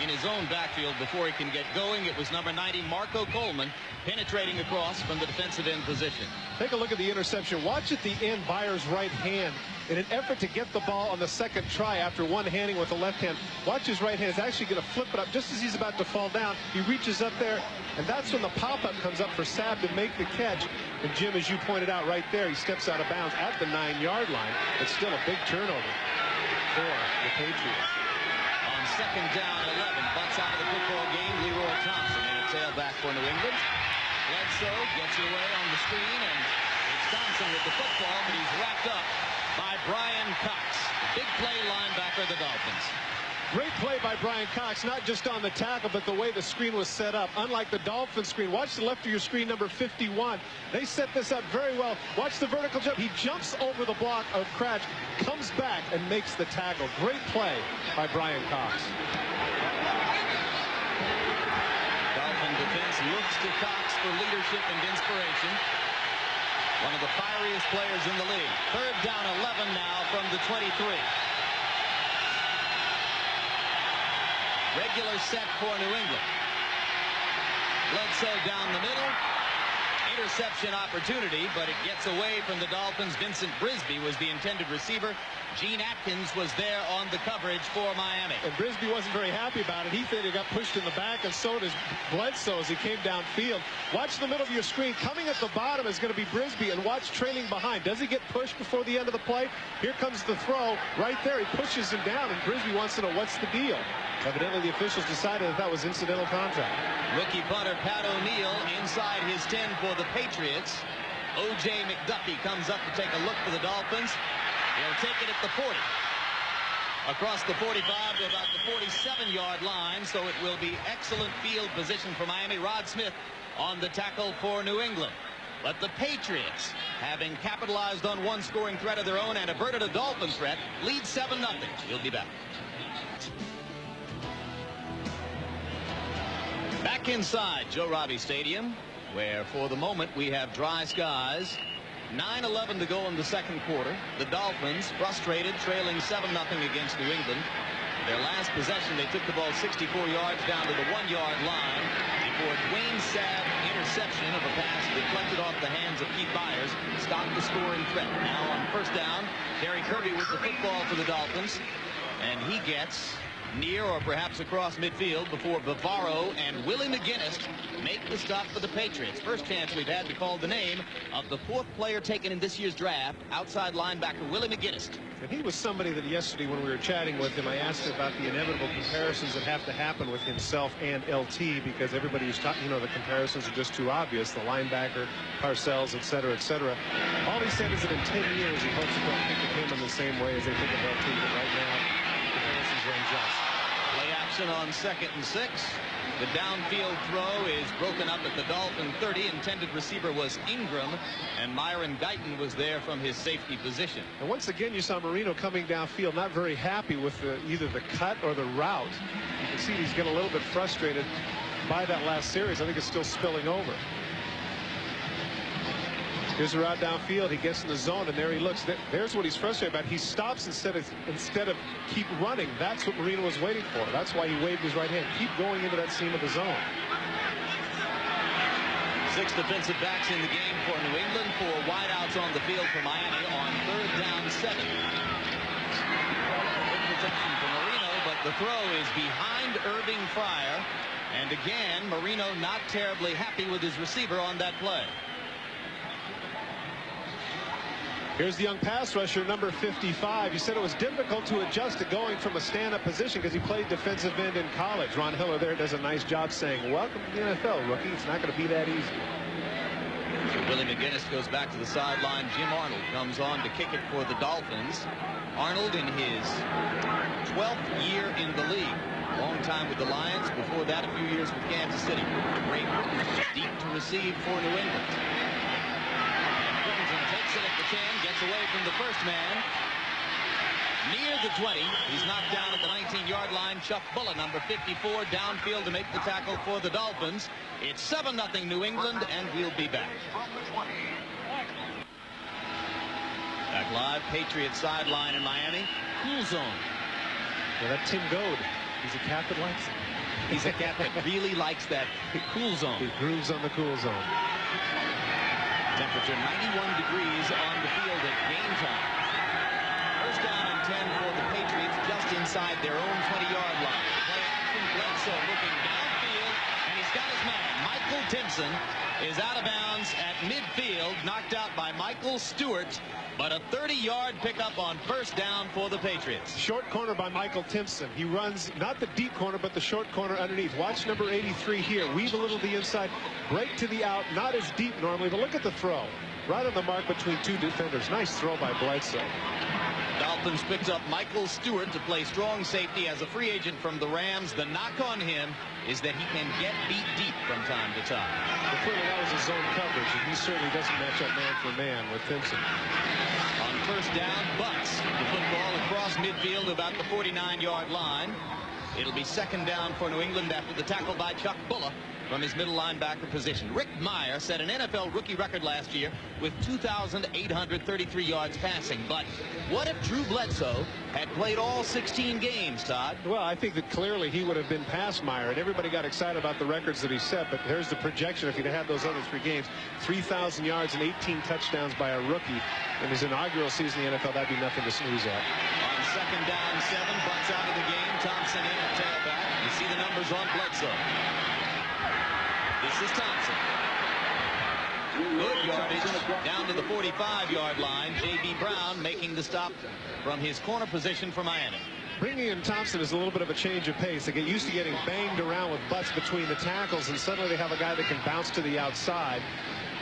in his own backfield before he can get going. It was number 90 Marco Coleman penetrating across from the defensive end position. Take a look at the interception. Watch at the end Byers' right hand in an effort to get the ball on the second try after one handing with the left hand. Watch his right hand is actually going to flip it up just as he's about to fall down. He reaches up there, and that's when the pop-up comes up for Sapp to make the catch. And Jim, as you pointed out right there, he steps out of bounds at the 9-yard line. It's still a big turnover for the Patriots. On second down 11, Butts out of the football game. Leroy Thompson in a tailback for New England. Bledsoe gets it away on the screen, and it's Thompson with the football, but he's wrapped up by Brian Cox, the big play linebacker of the Dolphins. Great play by Brian Cox, not just on the tackle, but the way the screen was set up. Unlike the Dolphins screen, watch the left of your screen, number 51. They set this up very well. Watch the vertical jump. He jumps over the block of Cratch, comes back, and makes the tackle. Great play by Brian Cox. Dolphin defense looks to Cox for leadership and inspiration. One of the fieriest players in the league. Third down 11 now from the 23. Regular set for New England. Bledsoe down the middle. Interception opportunity, but it gets away from the Dolphins. Vincent Brisby was the intended receiver. Gene Atkins was there on the coverage for Miami. And Brisby wasn't very happy about it. He said he got pushed in the back, and so does Bledsoe as he came downfield. Watch the middle of your screen. Coming at the bottom is going to be Brisby, and watch trailing behind. Does he get pushed before the end of the play? Here comes the throw. Right there, he pushes him down, and Brisby wants to know what's the deal. Evidently, the officials decided that was incidental contact. Rookie punter Pat O'Neill inside his 10 for the Patriots. O.J. McDuffie comes up to take a look for the Dolphins. He'll take it at the 40. Across the 45 to about the 47-yard line, so it will be excellent field position for Miami. Rod Smith on the tackle for New England. But the Patriots, having capitalized on one scoring threat of their own and averted a Dolphin threat, lead 7-0. We'll be back. Back inside Joe Robbie Stadium. where for the moment we have dry skies. 9:11 to go in the second quarter. The Dolphins, frustrated, trailing 7-0 against New England. Their last possession, they took the ball 64 yards down to the 1-yard line before Dwayne Sabb interception of a pass deflected off the hands of Keith Byers stopped the scoring threat. Now on first down, Terry Kirby with the football for the Dolphins, and he gets near or perhaps across midfield before Bavaro and Willie McGinnis make the stop for the Patriots. First chance we've had to call the name of the 4th player taken in this year's draft, outside linebacker Willie McGinnis. And he was somebody that yesterday when we were chatting with him, I asked him about the inevitable comparisons that have to happen with himself and LT, because everybody was talking, the comparisons are just too obvious. The linebacker, Parcells, et cetera, et cetera. All he said is that in 10 years he hopes they don't think of him in the same way as they think of LT, but right now comparisons are unjust. Play action on 2nd and 6. The downfield throw is broken up at the Dolphin 30. Intended receiver was Ingram, and Myron Guyton was there from his safety position. And once again, you saw Marino coming downfield, not very happy with either the cut or the route. You can see he's getting a little bit frustrated by that last series. I think it's still spilling over. Here's the route downfield. He gets in the zone, and there he looks. There's what he's frustrated about. He stops instead of keep running. That's what Marino was waiting for. That's why he waved his right hand. Keep going into that seam of the zone. 6 defensive backs in the game for New England. 4 wideouts on the field for Miami on 3rd down 7. Good protection for Marino, but the throw is behind Irving Fryer. And again, Marino not terribly happy with his receiver on that play. Here's the young pass rusher, number 55. You said it was difficult to adjust to going from a stand-up position because he played defensive end in college. Ron Hiller there does a nice job saying, welcome to the NFL, rookie. It's not going to be that easy. So Willie McGinnis goes back to the sideline. Jim Arnold comes on to kick it for the Dolphins. Arnold in his 12th year in the league. Long time with the Lions. Before that, a few years with Kansas City. Great deep to receive for New England. Takes it at the 10, gets away from the first man. Near the 20, he's knocked down at the 19-yard line. Chuck Bullough, number 54, downfield to make the tackle for the Dolphins. It's 7-0 New England, and we'll be back. Back live, Patriots sideline in Miami. Cool zone. Yeah, that Tim Goad, he's a cat that likes it. He's a cat that really likes that cool zone. He grooves on the cool zone. Temperature 91 degrees on the field at game time. First down and 10 for the Patriots just inside their own 20-yard line. Play action, Bledsoe looking downfield, and he's got his man. Michael Timpson is out of bounds at midfield, knocked out by Michael Stewart, but a 30-yard pickup on first down for the Patriots. Short corner by Michael Timpson. He runs not the deep corner, but the short corner underneath. Watch number 83 here. Weave a little to the inside, break to the out. Not as deep normally, but look at the throw. Right on the mark between 2 defenders. Nice throw by Bledsoe. Dolphins picked up Michael Stewart to play strong safety as a free agent from the Rams. The knock on him is that he can get beat deep from time to time. Well, clearly that was a zone coverage, and he certainly doesn't match up man for man with Timpson. On first down, butts the football across midfield about the 49-yard line. It'll be 2nd down for New England after the tackle by Chuck Bullough from his middle linebacker position. Rick Meyer set an NFL rookie record last year with 2,833 yards passing. But what if Drew Bledsoe had played all 16 games, Todd? Well, I think that clearly he would have been past Meyer, and everybody got excited about the records that he set. But here's the projection if he'd had those other 3 games. 3,000 yards and 18 touchdowns by a rookie in his inaugural season in the NFL. That'd be nothing to sneeze at. On 2nd down, 7, butts out of the game. Thompson in at tailback. You see the numbers on Bledsoe. This is Thompson. Good yardage down to the 45-yard line. J.B. Brown making the stop from his corner position for Miami. Bringing in Thompson is a little bit of a change of pace. They get used to getting banged around with butts between the tackles, and suddenly they have a guy that can bounce to the outside.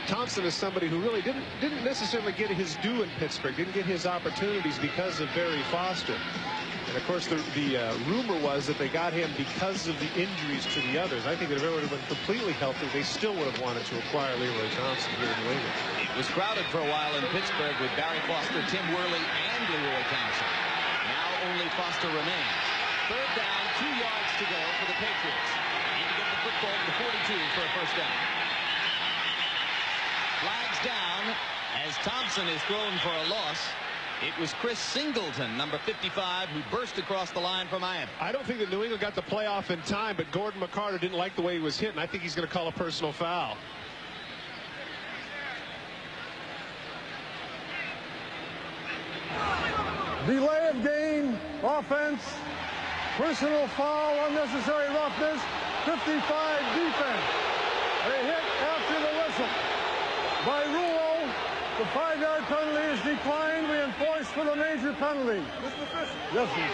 Thompson is somebody who really didn't necessarily get his due in Pittsburgh, didn't get his opportunities because of Barry Foster. And of course, the rumor was that they got him because of the injuries to the others. I think that if everyone would have been completely healthy, they still would have wanted to acquire Leroy Thompson here in New England. It was crowded for a while in Pittsburgh with Barry Foster, Tim Worley, and Leroy Thompson. Now only Foster remains. 3rd down, 2 yards to go for the Patriots. Need to get the football to the 42 for a first down. As Thompson is thrown for a loss, it was Chris Singleton, number 55, who burst across the line for Miami. I don't think that New England got the playoff in time, but Gordon McCarter didn't like the way he was hit, and I think he's going to call a personal foul. Delay of game, offense, personal foul, unnecessary roughness, 55 defense. A hit after the whistle. By rule, the 5-yard penalty is declined. We enforce for the major penalty. Yes, sir.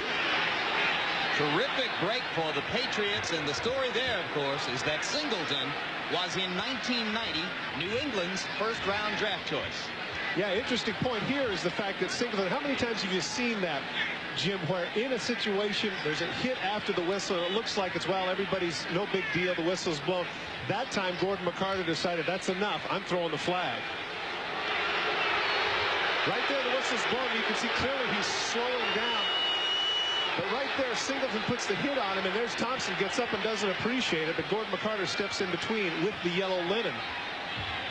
Terrific break for the Patriots, and the story there, of course, is that Singleton was in 1990 New England's first-round draft choice. Yeah, interesting point here is the fact that Singleton, how many times have you seen that, Jim, where in a situation there's a hit after the whistle, and it looks like it's, well, everybody's no big deal, the whistle's blown. That time Gordon McCarter decided that's enough, I'm throwing the flag. Right there the whistle's blown, you can see clearly he's slowing down. But right there Singleton puts the hit on him, and there's Thompson, gets up and doesn't appreciate it, but Gordon McCarter steps in between with the yellow linen.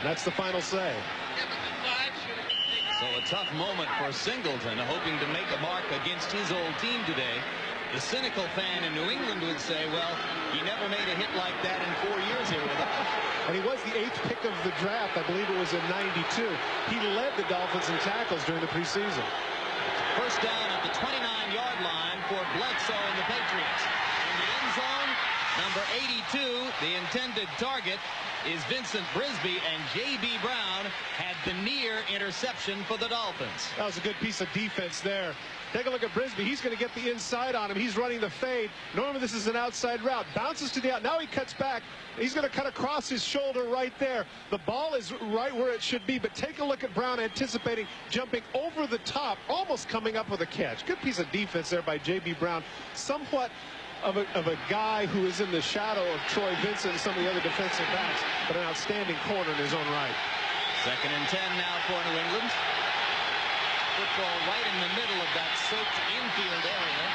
That's the final say. So a tough moment for Singleton, hoping to make a mark against his old team today. The cynical fan in New England would say, well, he never made a hit like that in 4 years here with us. And he was the 8th pick of the draft. I believe it was in '92. He led the Dolphins in tackles during the preseason. First down at the 29-yard line for Bledsoe and the Patriots. In the end zone, number 82, the intended target, is Vincent Brisby, and J.B. Brown had the near interception for the Dolphins. That was a good piece of defense there. Take a look at Brisby. He's going to get the inside on him. He's running the fade. Normally this is an outside route. Bounces to the out. Now he cuts back. He's going to cut across his shoulder right there. The ball is right where it should be, but take a look at Brown anticipating, jumping over the top, almost coming up with a catch. Good piece of defense there by J.B. Brown. Somewhat of a guy who is in the shadow of Troy Vincent and some of the other defensive backs, but an outstanding corner in his own right. 2nd and 10 now for New England. Football right in the middle of that soaked infield area.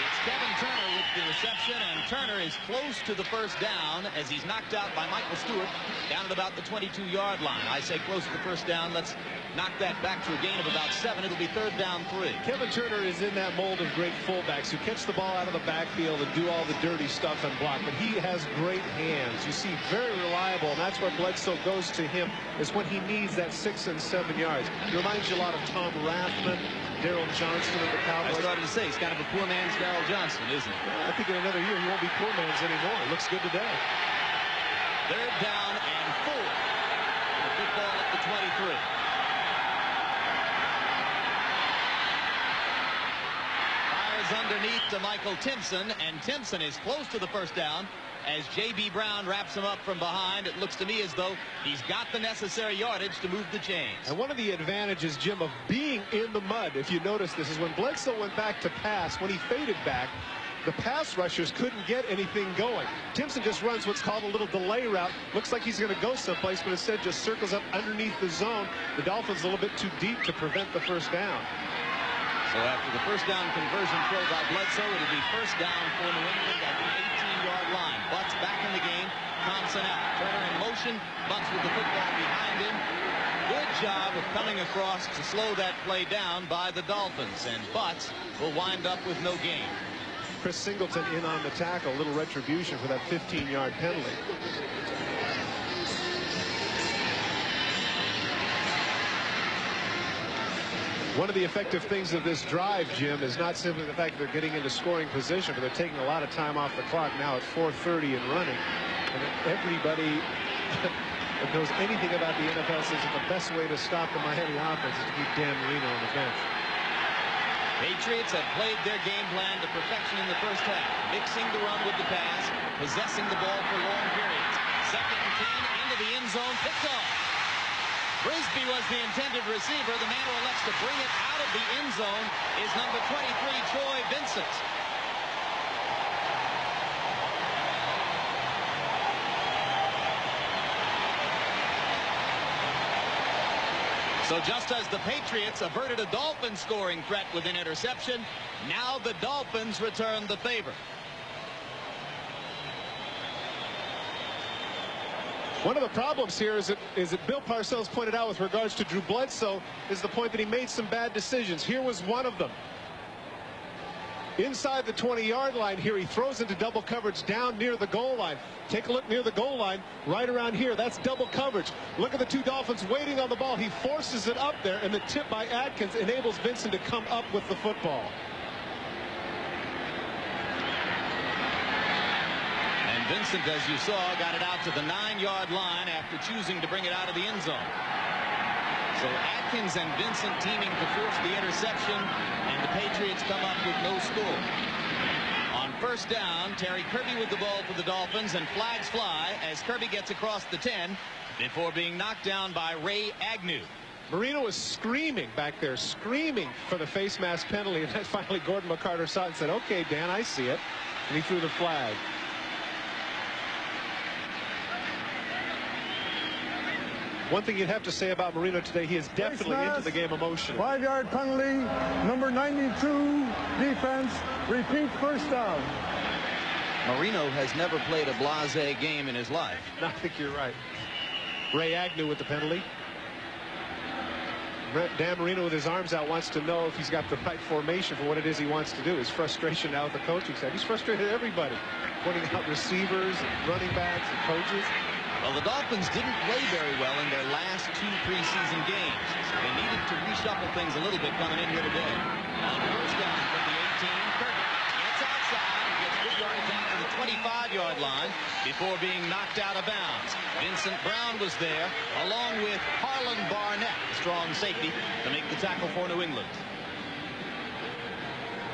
It's Kevin Turner with the reception, and Turner is close to the first down as he's knocked out by Michael Stewart down at about the 22-yard line. I say close to the first down. Let's knock that back to a gain of about 7. It'll be 3rd down 3. Kevin Turner is in that mold of great fullbacks who catch the ball out of the backfield and do all the dirty stuff and block, but he has great hands. You see, very reliable, and that's where Bledsoe goes to him, is when he needs that 6 and 7 yards. It reminds you a lot of Tom Rathman, Daryl Johnston of the Cowboys. I started to say, he's kind of a poor man's Daryl Johnston, isn't he? I think in another year he won't be poor man's anymore. It looks good today. 3rd down and 4. The football at the 23. Underneath to Michael Timpson, and Timpson is close to the first down as J.B. Brown wraps him up from behind. It looks to me as though he's got the necessary yardage to move the chains. And one of the advantages, Jim, of being in the mud, if you notice this, is when Bledsoe went back to pass, when he faded back, the pass rushers couldn't get anything going. Timpson just runs what's called a little delay route. Looks like he's going to go someplace, but instead just circles up underneath the zone. The Dolphins a little bit too deep to prevent the first down. So after the first down conversion throw by Bledsoe, it'll be first down for New England at the 18-yard line. Butts back in the game. Thompson out. Turner in motion. Butts with the football behind him. Good job of coming across to slow that play down by the Dolphins. And Butts will wind up with no gain. Chris Singleton in on the tackle. A little retribution for that 15-yard penalty. One of the effective things of this drive, Jim, is not simply the fact that they're getting into scoring position, but they're taking a lot of time off the clock now at 4:30 and running. And everybody that knows anything about the NFL says that the best way to stop the Miami offense is to keep Dan Marino on the bench. Patriots have played their game plan to perfection in the first half, mixing the run with the pass, possessing the ball for long periods. 2nd and 10 into the end zone, picked off. Brisby was the intended receiver. The man who elects to bring it out of the end zone is number 23, Troy Vincent. So just as the Patriots averted a Dolphin scoring threat with an interception, now the Dolphins return the favor. One of the problems here is that Bill Parcells pointed out with regards to Drew Bledsoe is the point that he made some bad decisions. Here was one of them. Inside the 20-yard line here, he throws into double coverage down near the goal line. Take a look near the goal line, right around here. That's double coverage. Look at the two Dolphins waiting on the ball. He forces it up there, and the tip by Atkins enables Vincent to come up with the football. And Vincent, as you saw, got it out to the 9-yard line after choosing to bring it out of the end zone. So Atkins and Vincent teaming to force the interception, and the Patriots come up with no score. On first down, Terry Kirby with the ball for the Dolphins, and flags fly as Kirby gets across the 10 before being knocked down by Ray Agnew. Marino was screaming back there, screaming for the face mask penalty, and then finally Gordon McCarter saw it and said, "Okay, Dan, I see it," and he threw the flag. One thing you'd have to say about Marino today, he is definitely into the game emotionally. 5-yard penalty, number 92, defense, repeat first down. Marino has never played a blasé game in his life. I think you're right. Ray Agnew with the penalty. Dan Marino with his arms out wants to know if he's got the right formation for what it is he wants to do. His frustration now with the coaching staff. He's frustrated at everybody, pointing out receivers and running backs and coaches. Well, the Dolphins didn't play very well in their last 2 preseason games, so they needed to reshuffle things a little bit coming in here today. On first down from the 18, Kirby gets outside and gets good yardage out to the 25-yard line before being knocked out of bounds. Vincent Brown was there, along with Harlan Barnett, strong safety, to make the tackle for New England.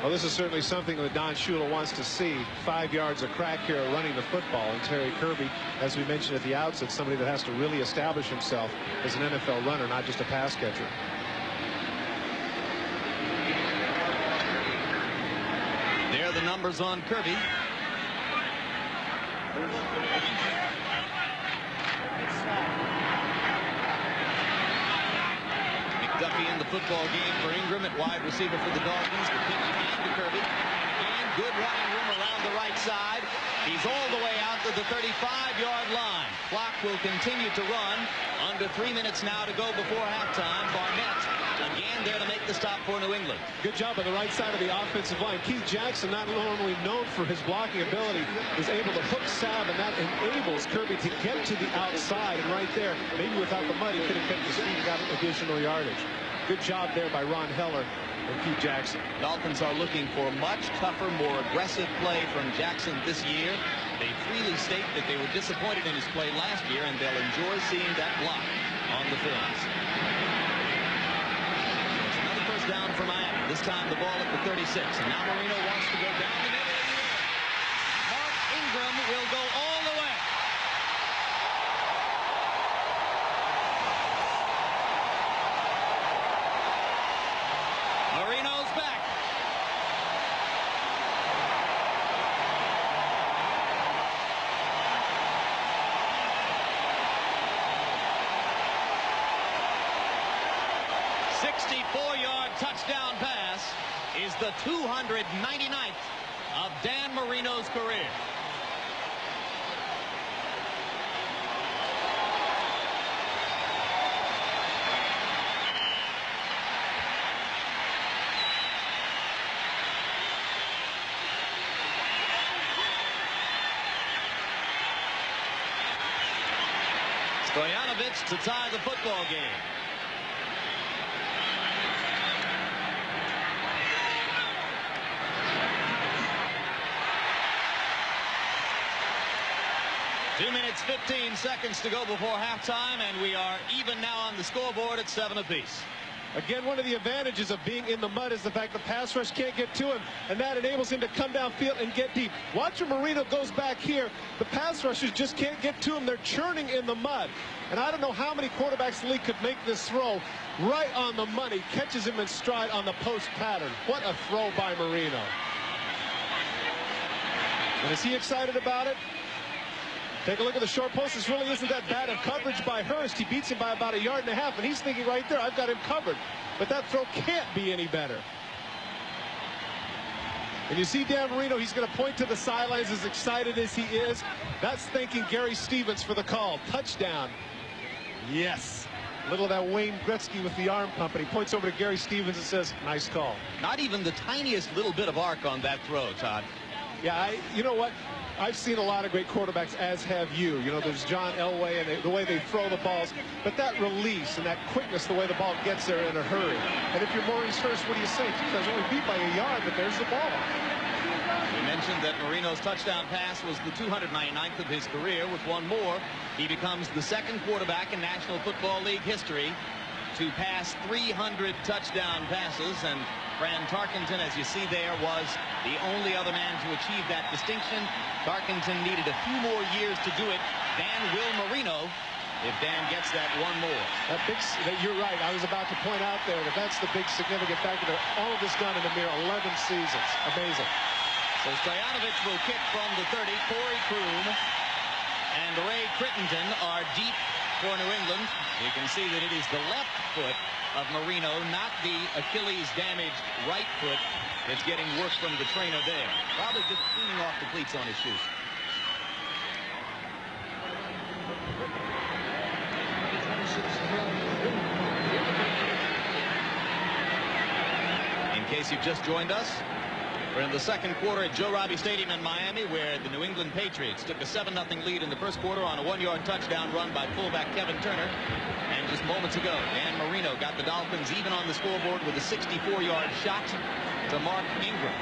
Well, this is certainly something that Don Shula wants to see. 5 yards of crack here running the football. And Terry Kirby, as we mentioned at the outset, somebody that has to really establish himself as an NFL runner, not just a pass catcher. There are the numbers on Kirby. McDuffie in the football game for Ingram at wide receiver for the Dolphins. The pitch hand to Kirby. And good running room around the right side. He's all the way out to the 35-yard line. Clock will continue to run. Under 3 minutes now to go before halftime. Barnett again there to make the stop for New England. Good job on the right side of the offensive line. Keith Jackson, not normally known for his blocking ability, is able to hook Saab, and that enables Kirby to get to the outside. And right there, maybe without the mud, he could have kept his feet and got additional yardage. Good job there by Ron Heller and Keith Jackson. Dolphins are looking for much tougher, more aggressive play from Jackson this year. They freely state that they were disappointed in his play last year, and they'll enjoy seeing that block on the films. So it's another first down for Miami. This time the ball at the 36, and now Marino wants to go down the middle of the air. Mark Ingram will go all the way. Marino's back. .64-yard touchdown pass is the 299th of Dan Marino's career. Stoyanovich to tie the football game. Two minutes, 15 seconds to go before halftime, and we are even now on the scoreboard at 7 apiece. Again, one of the advantages of being in the mud is the fact the pass rush can't get to him, and that enables him to come downfield and get deep. Watch when Marino goes back here. The pass rushers just can't get to him. They're churning in the mud. And I don't know how many quarterbacks in the league could make this throw right on the money. Catches him in stride on the post pattern. What a throw by Marino. And is he excited about it? Take a look at the short post. This really isn't that bad of coverage by Hurst. He beats him by about 1.5 yards, and he's thinking right there, I've got him covered. But that throw can't be any better. And you see Dan Marino, he's going to point to the sidelines as excited as he is. That's thanking Gary Stevens for the call. Touchdown. Yes. Little of that Wayne Gretzky with the arm pump. And he points over to Gary Stevens and says, nice call. Not even the tiniest little bit of arc on that throw, Todd. Yeah, you know what? I've seen a lot of great quarterbacks, as have you. You know, there's John Elway and the way they throw the balls. But that release and that quickness, the way the ball gets there in a hurry. And if you're Maurice Hurst, what do you say? I was only beat by a yard, but there's the ball. We mentioned that Marino's touchdown pass was the 299th of his career. With one more, he becomes the second quarterback in National Football League history to pass 300 touchdown passes. And Fran Tarkenton, as you see there, was the only other man to achieve that distinction. Tarkenton needed a few more years to do it. Dan will Marino if Dan gets that one more. You're right. I was about to point out there that that's the big significant factor there. All of this done in a mere 11 seasons. Amazing. So Stoyanovich will kick from the 30. Corey Kroom and Ray Crittenden are deep for New England. You can see that it is the left foot of Marino, not the Achilles damaged right foot, that's getting work from the trainer there. Probably just cleaning off the cleats on his shoes. In case you've just joined us, we're in the second quarter at Joe Robbie Stadium in Miami, where the New England Patriots took a 7-0 lead in the first quarter on a 1-yard touchdown run by fullback Kevin Turner. And just moments ago, Dan Marino got the Dolphins even on the scoreboard with a 64-yard shot to Mark Ingram.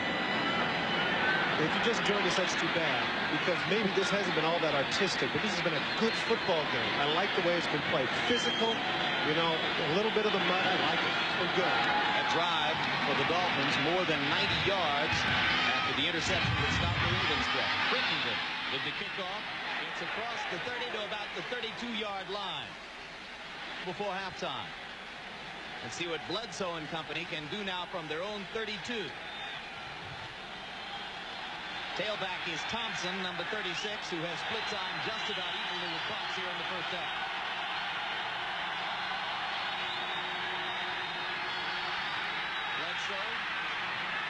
If you just joined us, that's too bad, because maybe this hasn't been all that artistic, but this has been a good football game. I like the way it's been played. Physical, you know, a little bit of the mud. I like it. It's been good. That drive for the Dolphins, more than 90 yards after the interception that stopped New England's threat. Crittenden with the kickoff. It's across the 30 to about the 32-yard line before halftime. Let's see what Bledsoe and company can do now from their own 32. Tailback is Thompson, number 36, who has split time just about evenly with Fox here in the first half. Bledsoe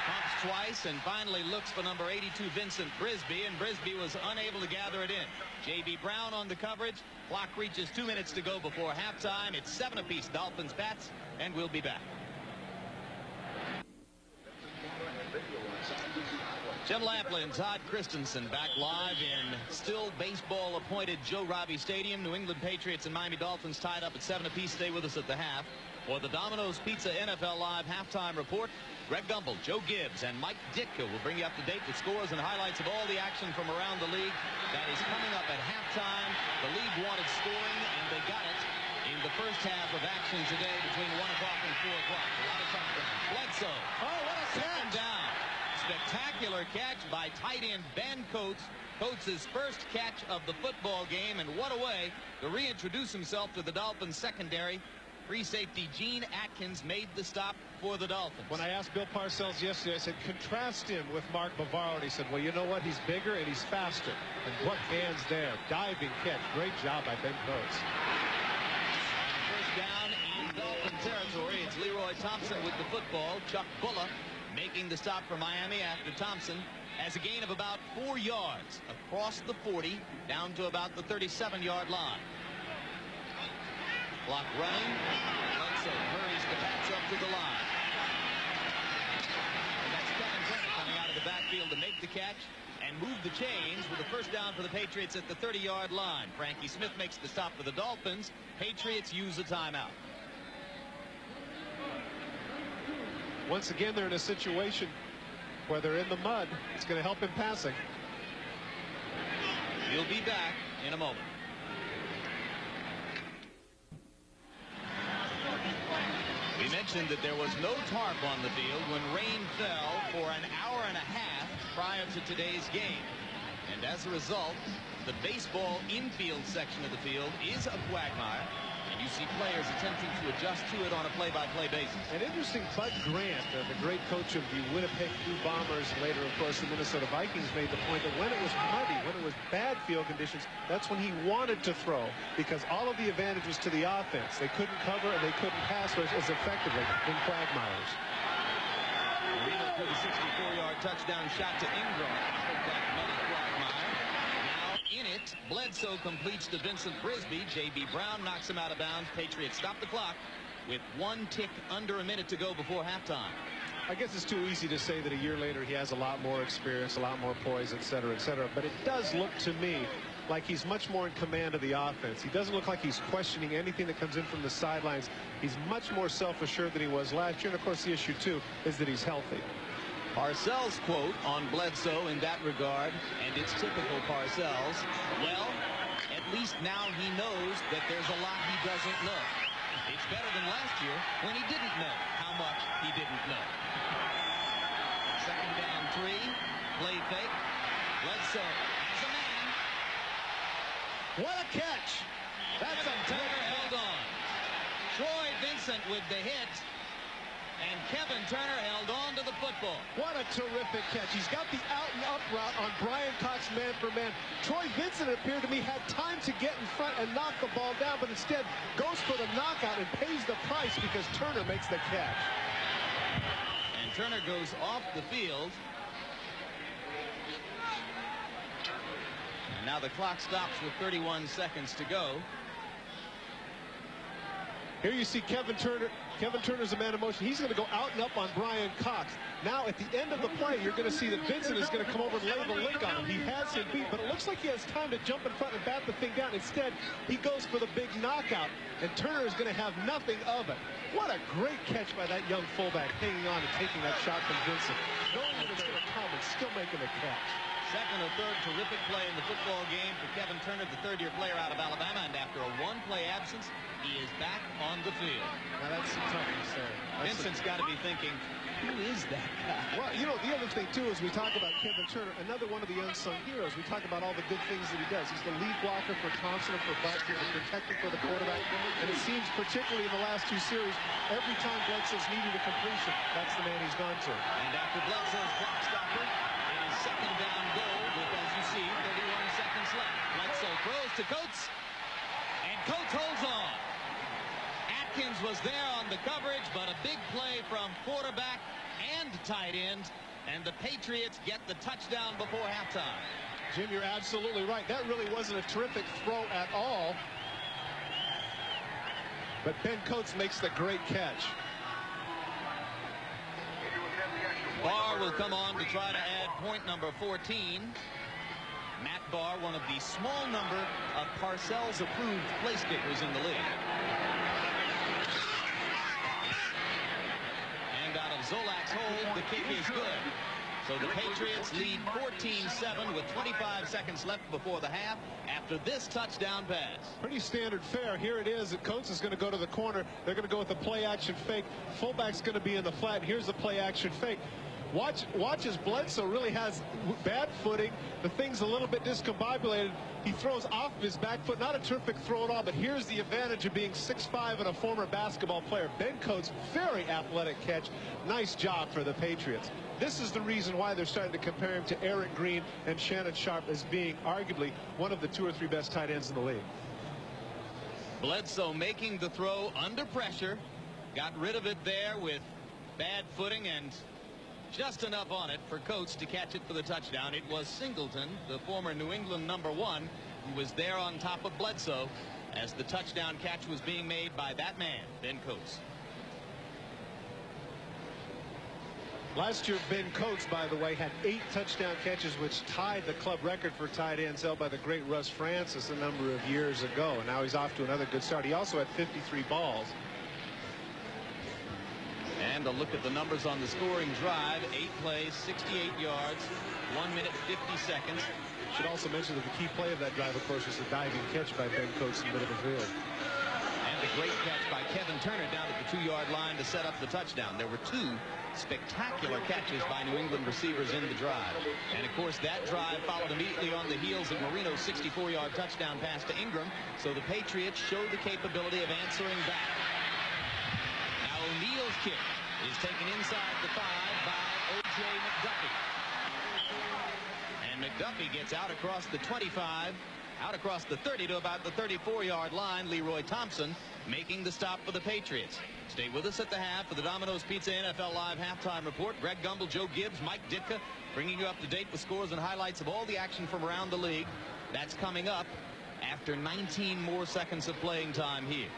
pumps twice and finally looks for number 82, Vincent Brisby, and Brisby was unable to gather it in. J.B. Brown on the coverage. Clock reaches 2 minutes to go before halftime. It's 7 apiece, Dolphins bats, and we'll be back. Jim Lamplin, Todd Christensen back live in still baseball appointed Joe Robbie Stadium. New England Patriots and Miami Dolphins tied up at 7 apiece. Stay with us at the half. For the Domino's Pizza NFL Live halftime report, Greg Gumbel, Joe Gibbs, and Mike Ditka will bring you up to date with scores and highlights of all the action from around the league that is coming up at halftime. The league wanted scoring, and they got it in the first half of action today between 1 o'clock and 4 o'clock. A lot of touchdowns. Bledsoe. Oh, what a catch! Down. Spectacular catch by tight end Ben Coates. Coates' first catch of the football game, and what a way to reintroduce himself to the Dolphins secondary. Free safety Gene Atkins made the stop for the Dolphins. When I asked Bill Parcells yesterday, I said, contrast him with Mark Bavaro. And he said, well, you know what? He's bigger and he's faster. And what hands there. Diving catch. Great job by Ben Coates. First down in Dolphin territory. It's Leroy Thompson with the football. Chuck Bulla making the stop for Miami after Thompson has a gain of about 4 yards across the 40 down to about the 37-yard line. Clock running. Bledsoe hurries the bats up to the line. And that's Kevin Turner coming out of the backfield to make the catch and move the chains with a first down for the Patriots at the 30-yard line. Frankie Smith makes the stop for the Dolphins. Patriots use a timeout. Once again, they're in a situation where they're in the mud. It's going to help in passing. We'll be back in a moment. We mentioned that there was no tarp on the field when rain fell for an hour and a half prior to today's game. And as a result, the baseball infield section of the field is a quagmire. And you see players attempting to adjust to it on a play-by-play basis. An interesting Bud Grant, the great coach of the Winnipeg Blue Bombers, later, of course, the Minnesota Vikings, made the point that when it was muddy, when it was bad field conditions, that's when he wanted to throw, because all of the advantage was to the offense. They couldn't cover and they couldn't pass as effectively in quagmires. Marino for the 64-yard touchdown shot to Ingram. That money quagmire. Now in it, Bledsoe completes to Vincent Brisby. J.B. Brown knocks him out of bounds. Patriots stop the clock with 1 tick under a minute to go before halftime. I guess it's too easy to say that a year later he has a lot more experience, a lot more poise, et cetera, but it does look to me like he's much more in command of the offense. He doesn't look like he's questioning anything that comes in from the sidelines. He's much more self-assured than he was last year. And of course the issue too is that he's healthy. Parcells' quote on Bledsoe in that regard, and it's typical Parcells. Well, at least now he knows that there's a lot he doesn't know. It's better than last year when he didn't know how much he didn't know. Second down 3, play fake. Bledsoe has a man. What a catch! That's Kevin Turner held on. Troy Vincent with the hit. And Kevin Turner held on to the football. What a terrific catch. He's got the out and up route on Brian Cox man for man. Troy Vincent, it appeared to me, had time to get in front and knock the ball down, but instead goes for the knockout and pays the price because Turner makes the catch. And Turner goes off the field. And now the clock stops with 31 seconds to go. Here you see Kevin Turner. Kevin Turner's a man of motion. He's going to go out and up on Brian Cox. Now at the end of the play, you're going to see that Vincent is going to come over and lay the lick on him. He has him beat, but it looks like he has time to jump in front and bat the thing down. Instead, he goes for the big knockout, and Turner is going to have nothing of it. What a great catch by that young fullback, hanging on and taking that shot from Vincent. Knowing that it's going to come and still making a catch. Second or third terrific play in the football game for Kevin Turner, the third-year player out of Alabama, and after a 1-play absence, he is back on the field. Now that's some toughness there. Vincent's got to be thinking, who is that guy? Well, you know, the other thing, too, is we talk about Kevin Turner, another one of the unsung heroes. We talk about all the good things that he does. He's the lead blocker for Thompson and for Butker, the protector for the quarterback. And it seems, particularly in the last 2 series, every time Bledsoe's needed a completion, that's the man he's gone to. And after Bledsoe's clock stopper, it is second down goal with, as you see, 31 seconds left. Bledsoe throws to Coates, and Coates holds on. Atkins was there on the coverage, but a big play from quarterback and tight end, and the Patriots get the touchdown before halftime. Jim, you're absolutely right. That really wasn't a terrific throw at all. But Ben Coates makes the great catch. Barr will come on to try to add point number 14. Matt Barr, one of the small number of Parcells-approved place kickers in the league. And out of Zolak's hold, the kick is good. So the Patriots lead 14-7 with 25 seconds left before the half after this touchdown pass. Pretty standard fare. Here it is. Coates is going to go to the corner. They're going to go with the play-action fake. Fullback's going to be in the flat. Here's the play-action fake. Watch as Bledsoe really has bad footing. The thing's a little bit discombobulated. He throws off his back foot. Not a terrific throw at all, but here's the advantage of being 6'5" and a former basketball player. Ben Coates, very athletic catch. Nice job for the Patriots. This is the reason why they're starting to compare him to Eric Green and Shannon Sharp as being arguably one of the 2 or 3 best tight ends in the league. Bledsoe making the throw under pressure. Got rid of it there with bad footing and just enough on it for Coates to catch it for the touchdown. It was Singleton, the former New England #1, who was there on top of Bledsoe as the touchdown catch was being made by that man, Ben Coates. Last year, Ben Coates, by the way, had 8 touchdown catches, which tied the club record for tight ends held by the great Russ Francis a number of years ago. And now he's off to another good start. He also had 53 balls. And a look at the numbers on the scoring drive. 8 plays, 68 yards, 1 minute, 50 seconds. Should also mention that the key play of that drive, of course, was the diving catch by Ben Coates in the middle of the field. And the great catch by Kevin Turner down at the 2-yard line to set up the touchdown. There were 2 spectacular catches by New England receivers in the drive. And, of course, that drive followed immediately on the heels of Marino's 64-yard touchdown pass to Ingram. So the Patriots showed the capability of answering back. Now O'Neal's kick is taken inside the 5 by O.J. McDuffie. And McDuffie gets out across the 25 Out across the 30 to about the 34-yard line, Leroy Thompson making the stop for the Patriots. Stay with us at the half for the Domino's Pizza NFL Live halftime report. Greg Gumbel, Joe Gibbs, Mike Ditka bringing you up to date with scores and highlights of all the action from around the league. That's coming up after 19 more seconds of playing time here.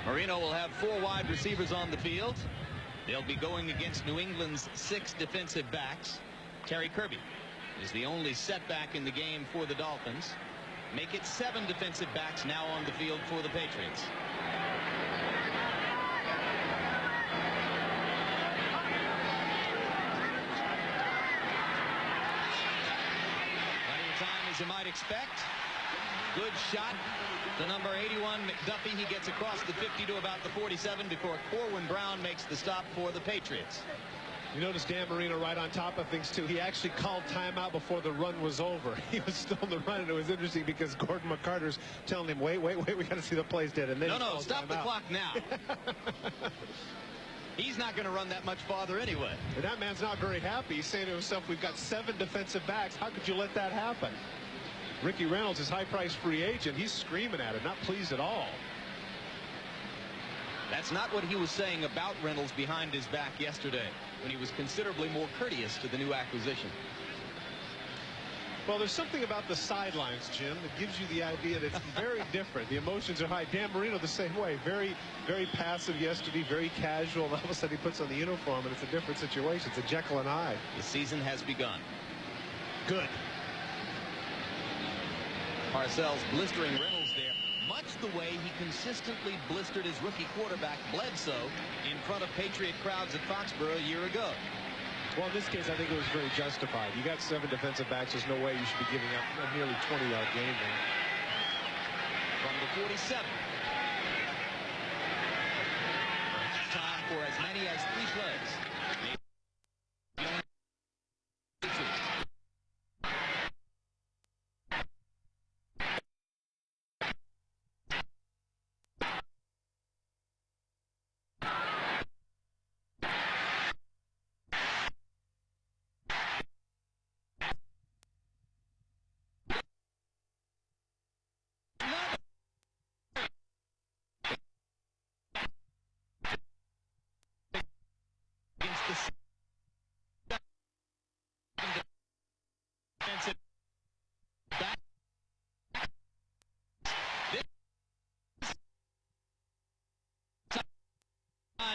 Marino will have 4 wide receivers on the field. They'll be going against New England's 6 defensive backs. Terry Kirby is the only setback in the game for the Dolphins. Make it 7 defensive backs now on the field for the Patriots. Plenty of time, as you might expect. Good shot to number 81, McDuffie. He gets across the 50 to about the 47 before Corwin Brown makes the stop for the Patriots. You notice Dan Marino right on top of things, too. He actually called timeout before the run was over. He was still on the run, and it was interesting because Gordon McCarter's telling him, wait, we got to see the plays dead. And then no, stop the clock now. He's not going to run that much farther anyway. And that man's not very happy. He's saying to himself, we've got 7 defensive backs. How could you let that happen? Ricky Reynolds is high-priced free agent. He's screaming at it, not pleased at all. That's not what he was saying about Reynolds behind his back yesterday, when he was considerably more courteous to the new acquisition. Well, there's something about the sidelines, Jim, that gives you the idea that it's very different. The emotions are high. Dan Marino the same way. Very, very passive yesterday, very casual. And all of a sudden he puts on the uniform, and it's a different situation. It's a Jekyll and Hyde. The season has begun. Good. Parcells blistering Reynolds there, much the way he consistently blistered his rookie quarterback Bledsoe in front of Patriot crowds at Foxborough a year ago. Well, in this case, I think it was very justified. You got 7 defensive backs. There's no way you should be giving up a nearly 20-yard gain there. From the 47. Time for as many as 3 plays.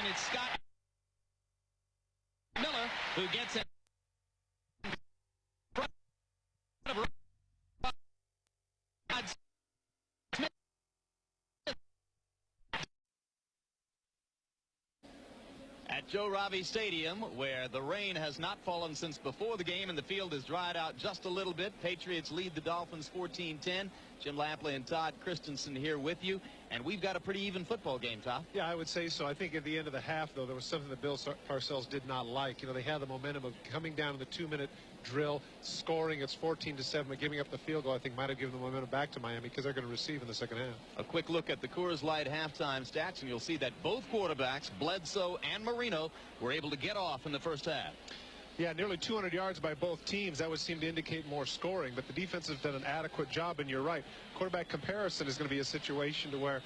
It's Scott Miller who gets it. At Joe Robbie Stadium, where the rain has not fallen since before the game and the field has dried out just a little bit. Patriots lead the Dolphins 14-10. Jim Lampley and Todd Christensen here with you. And we've got a pretty even football game, Todd. Yeah, I would say so. I think at the end of the half, though, there was something that Bill Parcells did not like. You know, they had the momentum of coming down to the 2-minute drill, scoring. It's 14-7, but giving up the field goal, I think, might have given the momentum back to Miami because they're going to receive in the second half. A quick look at the Coors Light halftime stats, and you'll see that both quarterbacks, Bledsoe and Marino, were able to get off in the first half. Yeah, nearly 200 yards by both teams. That would seem to indicate more scoring, but the defense has done an adequate job, and you're right. Quarterback comparison is going to be a situation to where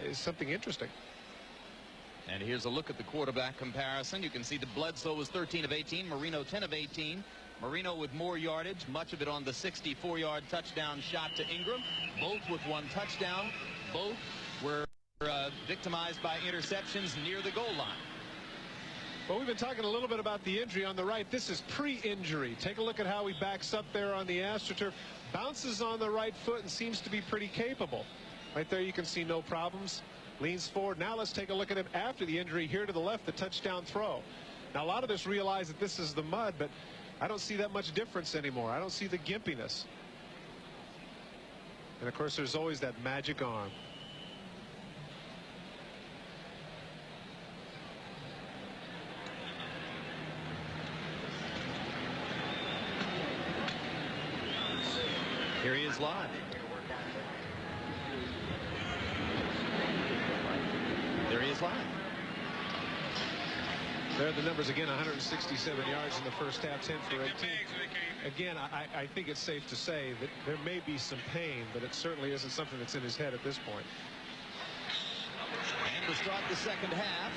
is something interesting. And here's a look at the quarterback comparison. You can see that Bledsoe was 13 of 18, Marino 10 of 18. Marino with more yardage, much of it on the 64-yard touchdown shot to Ingram. Both with 1 touchdown. Both were victimized by interceptions near the goal line. Well, we've been talking a little bit about the injury on the right. This is pre-injury. Take a look at how he backs up there on the AstroTurf. Bounces on the right foot and seems to be pretty capable. Right there you can see no problems. Leans forward. Now let's take a look at him after the injury here to the left, the touchdown throw. Now a lot of us realize that this is the mud, but I don't see that much difference anymore. I don't see the gimpiness. And of course there's always that magic arm. Here he is live. There he is live. There are the numbers again. 167 yards in the first half, 10 for 18. Again, I think it's safe to say that there may be some pain, but it certainly isn't something that's in his head at this point. And to start the second half,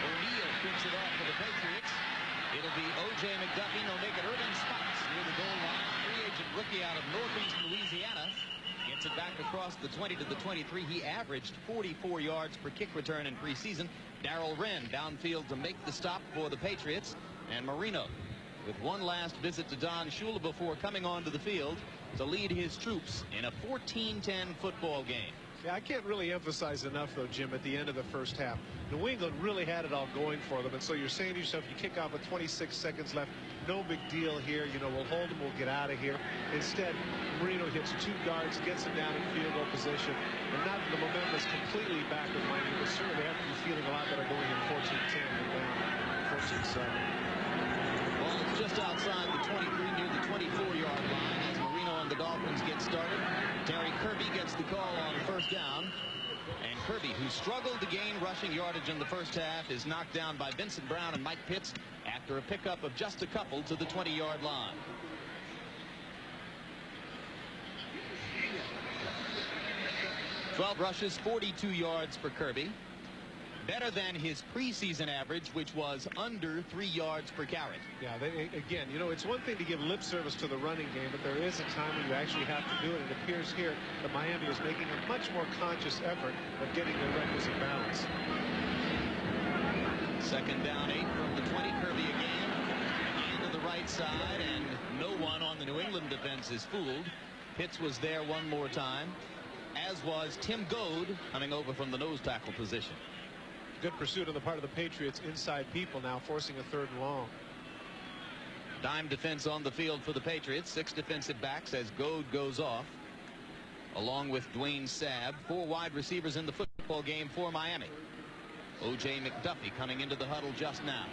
O'Neal picks it off for the Patriots. It'll be O.J. McDuffie. He'll make it Irving Spikes near the goal line. Free agent rookie out of Northeast Louisiana. Gets it back across the 20 to the 23. He averaged 44 yards per kick return in preseason. Darrell Wren downfield to make the stop for the Patriots. And Marino with one last visit to Don Shula before coming onto the field to lead his troops in a 14-10 football game. Yeah, I can't really emphasize enough, though, Jim, at the end of the first half. New England really had it all going for them. And so you're saying to yourself, you kick off with 26 seconds left. No big deal here. You know, we'll hold them. We'll get out of here. Instead, Marino hits 2 guards, gets them down in field goal position. And now that the momentum is completely back with Miami, but certainly have to be feeling a lot better going in 14-10 and down 14-7. Well, it's just outside the 23 near the 24-yard line as Marino and the Dolphins get started. Terry Kirby gets the call on first down. And Kirby, who struggled to gain rushing yardage in the first half, is knocked down by Vincent Brown and Mike Pitts after a pickup of just a couple to the 20-yard line. Twelve rushes, 42 yards for Kirby. Better than his preseason average, which was under 3 yards per carry. Yeah, again, you know, it's one thing to give lip service to the running game, but there is a time when you actually have to do it. And it appears here that Miami is making a much more conscious effort of getting the requisite balance. Second down 8 from the 20. Kirby again. Again to the right side, and no one on the New England defense is fooled. Pitts was there one more time, as was Tim Goad coming over from the nose tackle position. Good pursuit on the part of the Patriots inside people now, forcing a 3rd and long. Dime defense on the field for the Patriots. 6 defensive backs as Goad goes off, along with Dwayne Sabb. 4 wide receivers in the football game for Miami. O.J. McDuffie coming into the huddle just now.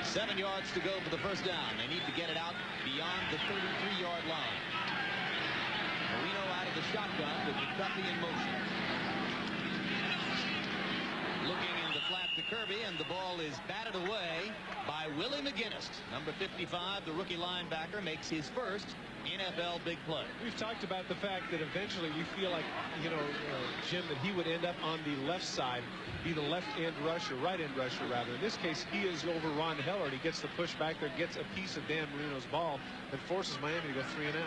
7 yards to go for the first down. They need to get it out beyond the 33-yard line. Marino out of the shotgun with McDuffie in motion. Looking in the flat to Kirby, and the ball is batted away by Willie McGinnis. Number 55, the rookie linebacker, makes his first NFL big play. We've talked about the fact that eventually we feel like, you know, Jim, that he would end up on the left side, be the left end rusher, right end rusher rather. In this case, he is over Ron Heller. He gets the push back there, gets a piece of Dan Marino's ball, and forces Miami to go 3 and out.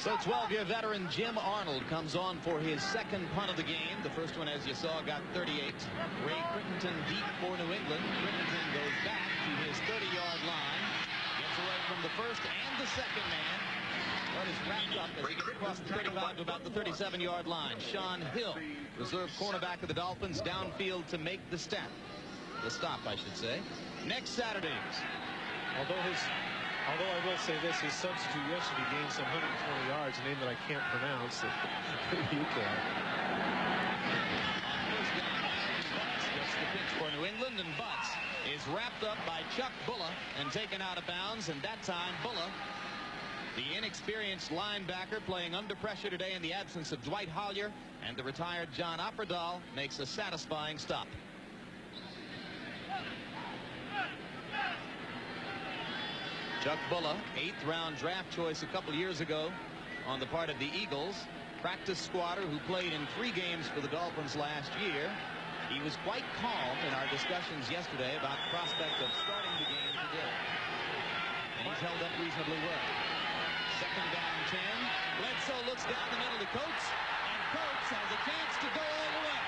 So 12-year veteran Jim Arnold comes on for his second punt of the game. The first one, as you saw, got 38. Ray Crittenton deep for New England. Crittenton goes back to his 30-yard line. Gets away from the first and the second man. But is wrapped up as he gets across the 35 to about the 37-yard line. Sean Hill, reserve cornerback of the Dolphins, downfield to make the stop. The stop, I should say. Next Saturday. Although I will say this, his substitute yesterday gained some 120 yards, a name that I can't pronounce. You can. On first down, Butts gets the pitch for New England, and Butts is wrapped up by Chuck Bulla and taken out of bounds. And that time, Bulla, the inexperienced linebacker playing under pressure today in the absence of Dwight Hollier and the retired John Opperdahl, makes a satisfying stop. Chuck Bulla, 8th round draft choice a couple years ago on the part of the Eagles. Practice squatter who played in 3 games for the Dolphins last year. He was quite calm in our discussions yesterday about the prospect of starting the game today. And he's held up reasonably well. Second down 10. Bledsoe looks down the middle to Coates, and Coates has a chance to go all the way.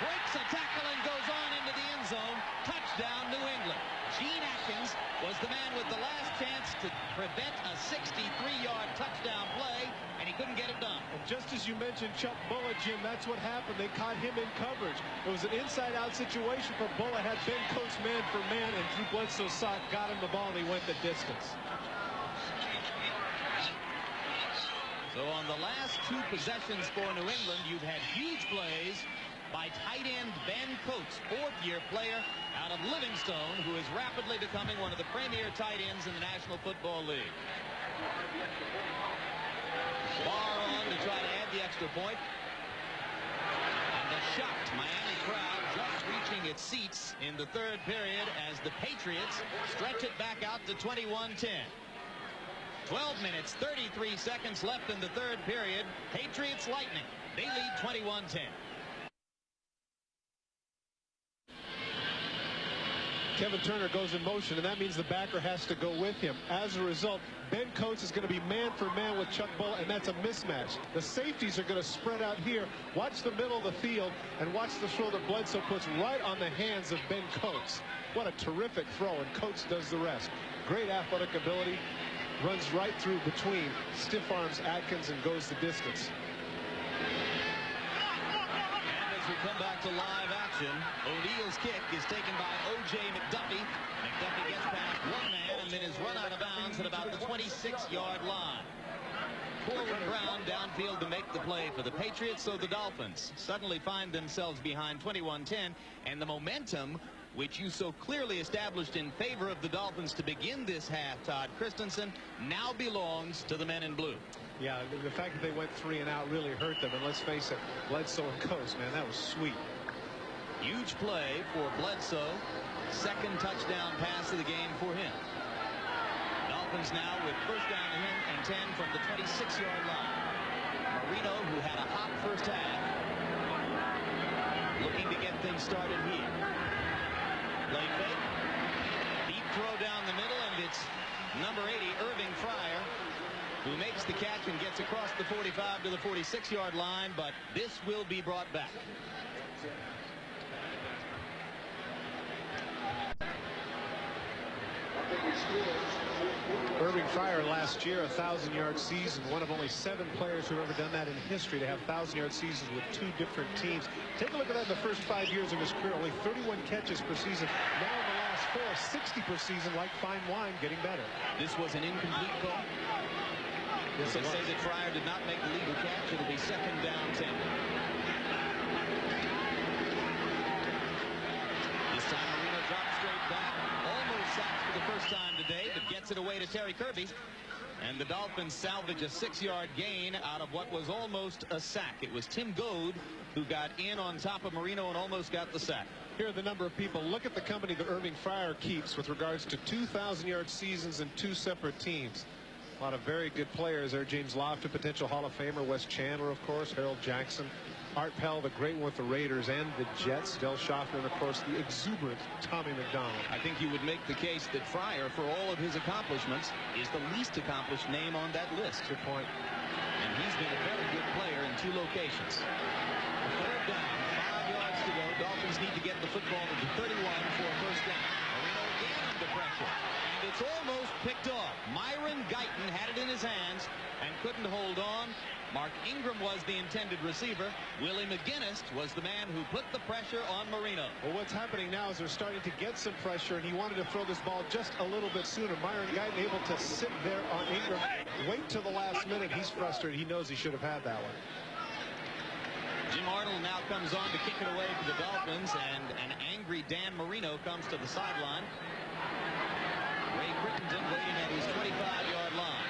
Breaks a tackle and goes on into the end zone. Touchdown, New England. Gene Atkins was the man with the last chance to prevent a 63-yard touchdown play, and he couldn't get it done. And just as you mentioned Chuck Bulla, Jim, that's what happened. They caught him in coverage. It was an inside-out situation for Bulla. Had been coached man for man, and through Bledsoe's sock, got him the ball, and he went the distance. So on the last 2 possessions for New England, you've had huge plays by tight end Ben Coates, 4th-year player out of Livingstone, who is rapidly becoming one of the premier tight ends in the National Football League. Barr on to try to add the extra point. shocked Miami crowd just reaching its seats in the third period as the Patriots stretch it back out to 21-10. 12 minutes, 33 seconds left in the third period. Patriots Lightning. They lead 21-10. Kevin Turner goes in motion, and that means the backer has to go with him. As a result, Ben Coates is going to be man for man with Chuck Bull, and that's a mismatch. The safeties are going to spread out here. Watch the middle of the field, and watch the throw that Bledsoe puts right on the hands of Ben Coates. What a terrific throw, and Coates does the rest. Great athletic ability. Runs right through between stiff arms Atkins and goes the distance. And as we come back to live action, O'Neill's kick is taken by O.J. McDuffie. McDuffie gets past one man and then is run out of bounds at about the 26-yard line. Corwin Brown downfield to make the play for the Patriots, so the Dolphins suddenly find themselves behind 21-10, and the momentum which you so clearly established in favor of the Dolphins to begin this half, Todd Christensen, now belongs to the men in blue. Yeah, the fact that they went 3 and out really hurt them, and let's face it, Bledsoe and Coates, man, that was sweet. Huge play for Bledsoe. Second touchdown pass of the game for him. Dolphins now with first down and 10 from the 26-yard line. Marino, who had a hot first half, looking to get things started here. Play fake. Deep throw down the middle, and it's number 80, Irving Fryer, who makes the catch and gets across the 45 to the 46-yard line, but this will be brought back. Irving Fryer last year, a 1,000-yard season, one of only 7 players who have ever done that in history to have 1,000-yard seasons with 2 different teams. Take a look at that in the first 5 years of his career, only 31 catches per season. Now in the last 4, 60 per season, like fine wine, getting better. This was an incomplete call. Yes, they say that Fryer did not make the legal catch. It'll be second down 10. This time Marino drops straight back. Almost sacked for the first time today, but gets it away to Terry Kirby. And the Dolphins salvage a 6-yard gain out of what was almost a sack. It was Tim Goad who got in on top of Marino and almost got the sack. Here are the number of people. Look at the company that Irving Fryer keeps with regards to 2,000-yard seasons and 2 separate teams. A lot of very good players there. James Lofton, potential Hall of Famer. Wes Chandler, of course. Harold Jackson. Art Pell, the great one with the Raiders and the Jets. Del Schaffner, and of course the exuberant Tommy McDonald. I think you would make the case that Fryer, for all of his accomplishments, is the least accomplished name on that list. Good point. And he's been a very good player in 2 locations. Third down, 5 yards to go. Dolphins need to get the football to the 31 for a first down. Marino again under pressure. And it's almost picked off. Myron Guyton had it in his hands and couldn't hold on. Mark Ingram was the intended receiver. Willie McGinnis was the man who put the pressure on Marino. Well, what's happening now is they're starting to get some pressure, and he wanted to throw this ball just a little bit sooner. Myron Guyton able to sit there on Ingram, wait till the last minute. He's frustrated. He knows he should have had that one. Jim Arnold now comes on to kick it away for the Dolphins, and an angry Dan Marino comes to the sideline. Ray Crittenden waiting at his 25-yard line.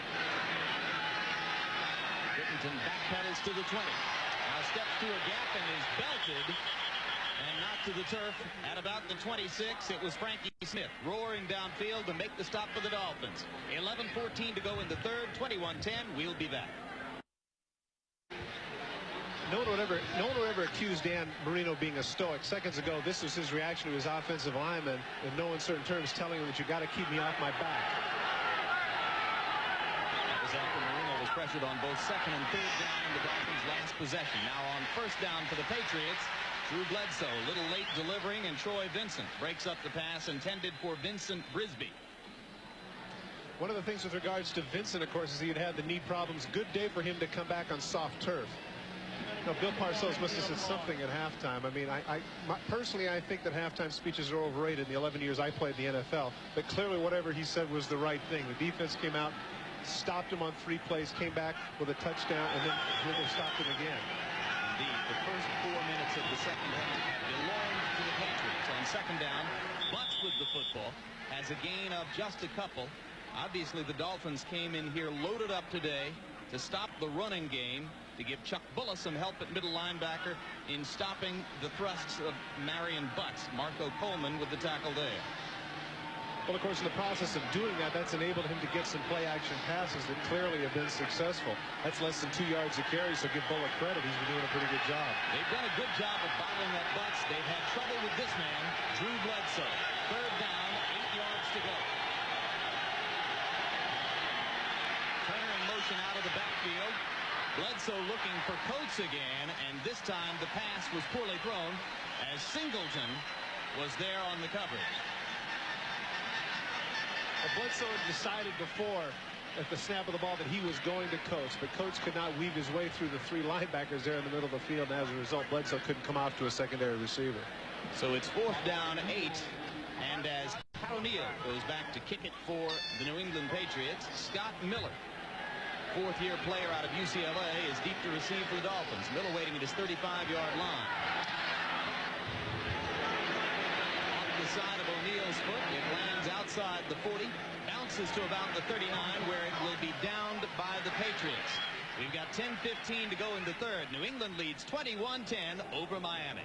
Crittenden backpedals to the 20. Now steps through a gap and is belted and knocked to the turf at about the 26. It was Frankie Smith roaring downfield to make the stop for the Dolphins. 11:14 to go in the third. 21-10. We'll be back. No one would ever accuse Dan Marino being a stoic. Seconds ago, this was his reaction to his offensive lineman in no uncertain terms, telling him that you got to keep me off my back. That was after Marino was pressured on both second and third down in the Dolphins' last possession. Now on first down for the Patriots, Drew Bledsoe, a little late delivering, and Troy Vincent breaks up the pass intended for Vincent Brisby. One of the things with regards to Vincent, of course, is he had the knee problems. Good day for him to come back on soft turf. No, Bill Parcells must have said something at halftime. I mean, personally, I think that halftime speeches are overrated in the 11 years I played in the NFL. But clearly, whatever he said was the right thing. The defense came out, stopped him on 3 plays, came back with a touchdown, and then they stopped him again. Indeed, the first 4 minutes of the second half belonged to the Patriots. On second down, Butts with the football has a gain of just a couple. Obviously, the Dolphins came in here loaded up today to stop the running game. to give Chuck Bullis some help at middle linebacker in stopping the thrusts of Marion Butts. Marco Coleman with the tackle there. Well, of course, in the process of doing that, that's enabled him to get some play-action passes that clearly have been successful. That's less than 2 yards of carry, so give Bullock credit. He's been doing a pretty good job. They've done a good job of bottling up Butts. They've had trouble with this man, Drew Bledsoe. Third down, 8 yards to go. Turner in motion out of the backfield. Bledsoe looking for Coates again, and this time the pass was poorly thrown as Singleton was there on the coverage. Well, Bledsoe had decided before at the snap of the ball that he was going to Coates, but Coates could not weave his way through the 3 linebackers there in the middle of the field, and as a result, Bledsoe couldn't come off to a secondary receiver. So it's 4th down 8, and as Pat O'Neill goes back to kick it for the New England Patriots, Scott Miller, 4th-year player out of UCLA, is deep to receive for the Dolphins. Miller waiting at his 35-yard line. Side of O'Neill's foot, it lands outside the 40, bounces to about the 39, where it will be downed by the Patriots. We've got 10:15 to go in the third. New England leads 21-10 over Miami.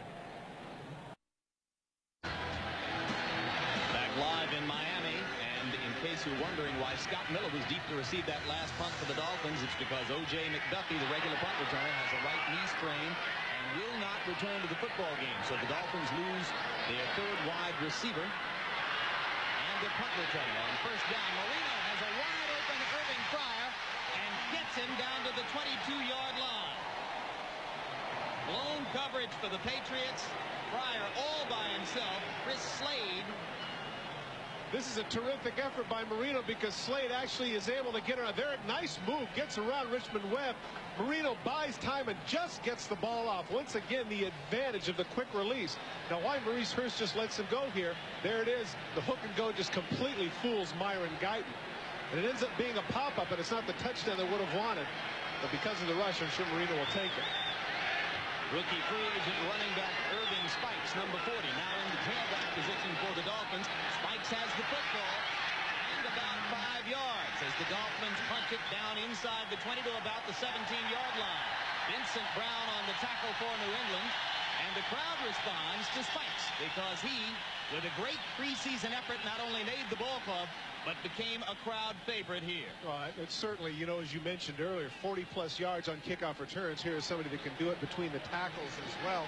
Back live in Miami, and in case you're wondering why Scott Miller was deep to receive that last punt for the Dolphins, it's because O.J. McDuffie, the regular punt returner, has a right knee sprain and will not return to the football game. So the Dolphins lose their 3rd wide receiver and their punt returner. On first down, Marino has a wide open Irving Fryer and gets him down to the 22-yard line. Blown coverage for the Patriots. Fryer all by himself. Chris Slade. This is a terrific effort by Marino because Slade actually is able to get around. There, nice move, gets around Richmond Webb. Marino buys time and just gets the ball off. Once again, the advantage of the quick release. Now, why Maurice Hurst just lets him go here? There it is. The hook and go just completely fools Myron Guyton. And it ends up being a pop-up, and it's not the touchdown they would have wanted. But because of the rush, I'm sure Marino will take it. Rookie free agent running back Irving Spikes, number 40, now in the tailback position for the Dolphins. Spikes has the football and about 5 yards as the Dolphins punch it down inside the 20 to about the 17-yard line. Vincent Brown on the tackle for New England, and the crowd responds to Spikes because he, with a great preseason effort, not only made the ball club, but became a crowd favorite here. Well, it's certainly, you know, as you mentioned earlier, 40-plus yards on kickoff returns. Here is somebody that can do it between the tackles as well.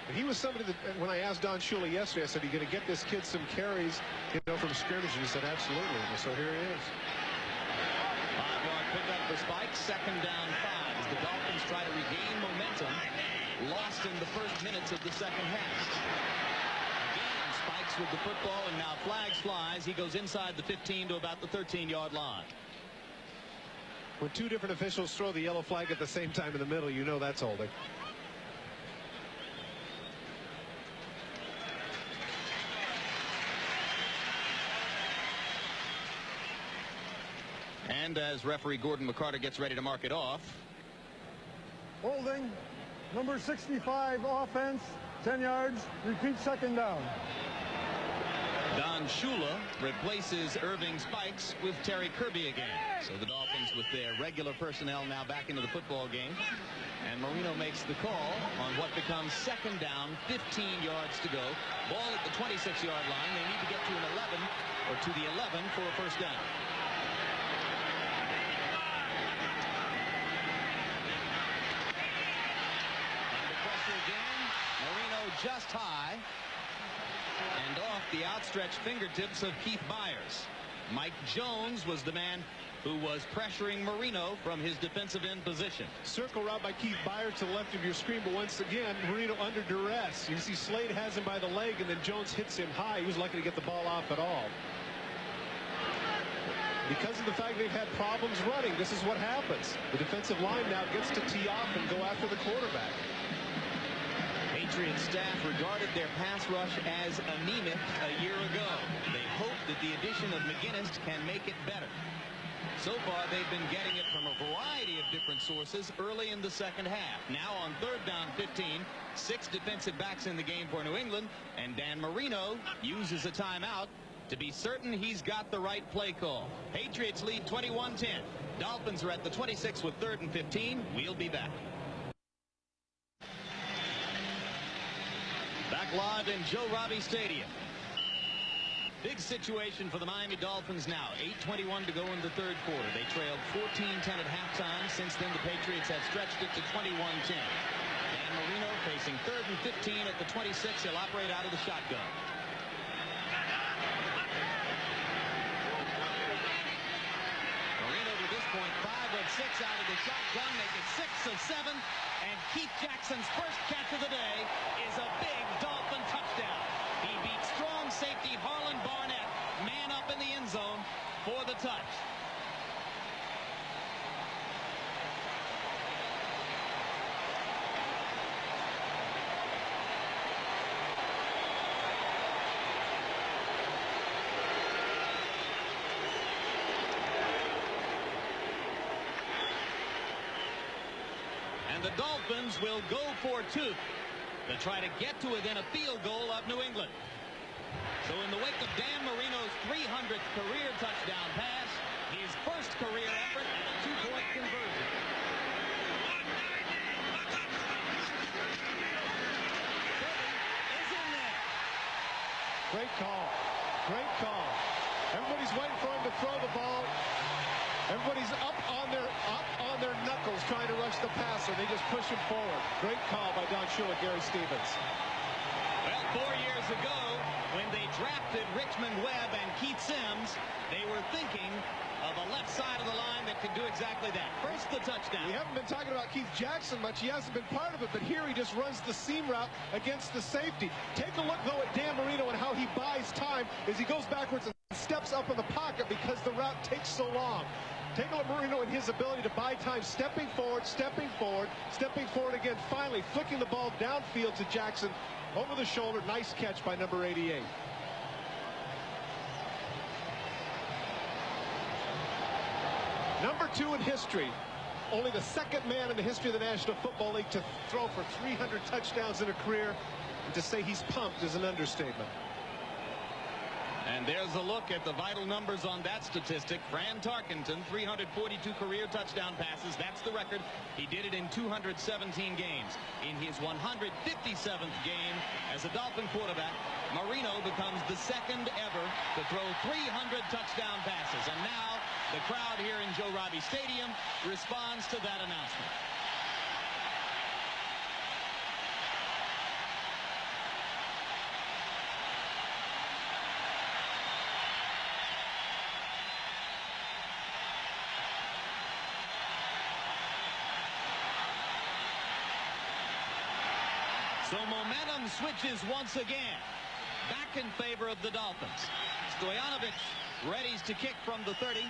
And he was somebody that, when I asked Don Shula yesterday, I said, "Are you going to get this kid some carries, you know, from scrimmage?" And he said, "Absolutely." And so here he is. 5-yard pickup for Spikes. 2nd down 5 as the Dolphins try to regain momentum, lost in the first minutes of the second half. Spikes with the football, and now flags flies. He goes inside the 15 to about the 13-yard line. When 2 different officials throw the yellow flag at the same time in the middle, you know that's holding. And as referee Gordon McCarter gets ready to mark it off. Holding, number 65, offense, 10 yards, repeat 2nd down. Don Shula replaces Irving Spikes with Terry Kirby again. So the Dolphins with their regular personnel now back into the football game. And Marino makes the call on what becomes 2nd down, 15 yards to go. Ball at the 26-yard line. They need to get to an 11 or to the 11 for a first down. Under pressure again. Marino just high. And off the outstretched fingertips of Keith Byers. Mike Jones was the man who was pressuring Marino from his defensive end position. Circle route by Keith Byers to the left of your screen, but once again, Marino under duress. You see Slade has him by the leg, and then Jones hits him high. He was lucky to get the ball off at all. Because of the fact they've had problems running, this is what happens. The defensive line now gets to tee off and go after the quarterback. Patriots staff regarded their pass rush as anemic a year ago. They hope that the addition of McGinnis can make it better. So far, they've been getting it from a variety of different sources early in the second half. Now on 3rd down 15, 6 defensive backs in the game for New England, and Dan Marino uses a timeout to be certain he's got the right play call. Patriots lead 21-10. Dolphins are at the 26 with 3rd and 15. We'll be back. Back live in Joe Robbie Stadium. Big situation for the Miami Dolphins now. 8:21 to go in the 3rd quarter. They trailed 14-10 at halftime. Since then, the Patriots have stretched it to 21-10. Dan Marino facing 3rd and 15 at the 26. He'll operate out of the shotgun. Marino to this point 5 of 6 out of the shotgun. Make it 6 of 7. And Keith Jackson's first catch of the day is a big Dolphin touchdown. He beat strong safety Harlan Barnett, man up in the end zone for the touch. And the Dolphins will go for 2 to try to get to within a field goal of New England. So in the wake of Dan Marino's 300th career touchdown pass, his first career effort and a 2-point conversion. Is in there. Great call. Great call. Everybody's waiting for him to throw the ball. Everybody's up on their knuckles trying to rush the passer. They just push him forward. Great call by Don Shula, Gary Stevens. Well, 4 years ago, when they drafted Richmond Webb and Keith Sims, they were thinking of a left side of the line that could do exactly that. First, the touchdown. We haven't been talking about Keith Jackson much. He hasn't been part of it, but here he just runs the seam route against the safety. Take a look, though, at Dan Marino and how he buys time as he goes backwards and steps up in the pocket because the route takes so long. Take a look at Marino and his ability to buy time, stepping forward again, finally flicking the ball downfield to Jackson over the shoulder. Nice catch by number 88. Number 2 in history. Only the 2nd man in the history of the National Football League to throw for 300 touchdowns in a career. And to say he's pumped is an understatement. And there's a look at the vital numbers on that statistic. Fran Tarkenton, 342 career touchdown passes. That's the record. He did it in 217 games. In his 157th game as a Dolphin quarterback, Marino becomes the 2nd ever to throw 300 touchdown passes. And now the crowd here in Joe Robbie Stadium responds to that announcement. So momentum switches once again. Back in favor of the Dolphins. Stoyanovich readies to kick from the 30.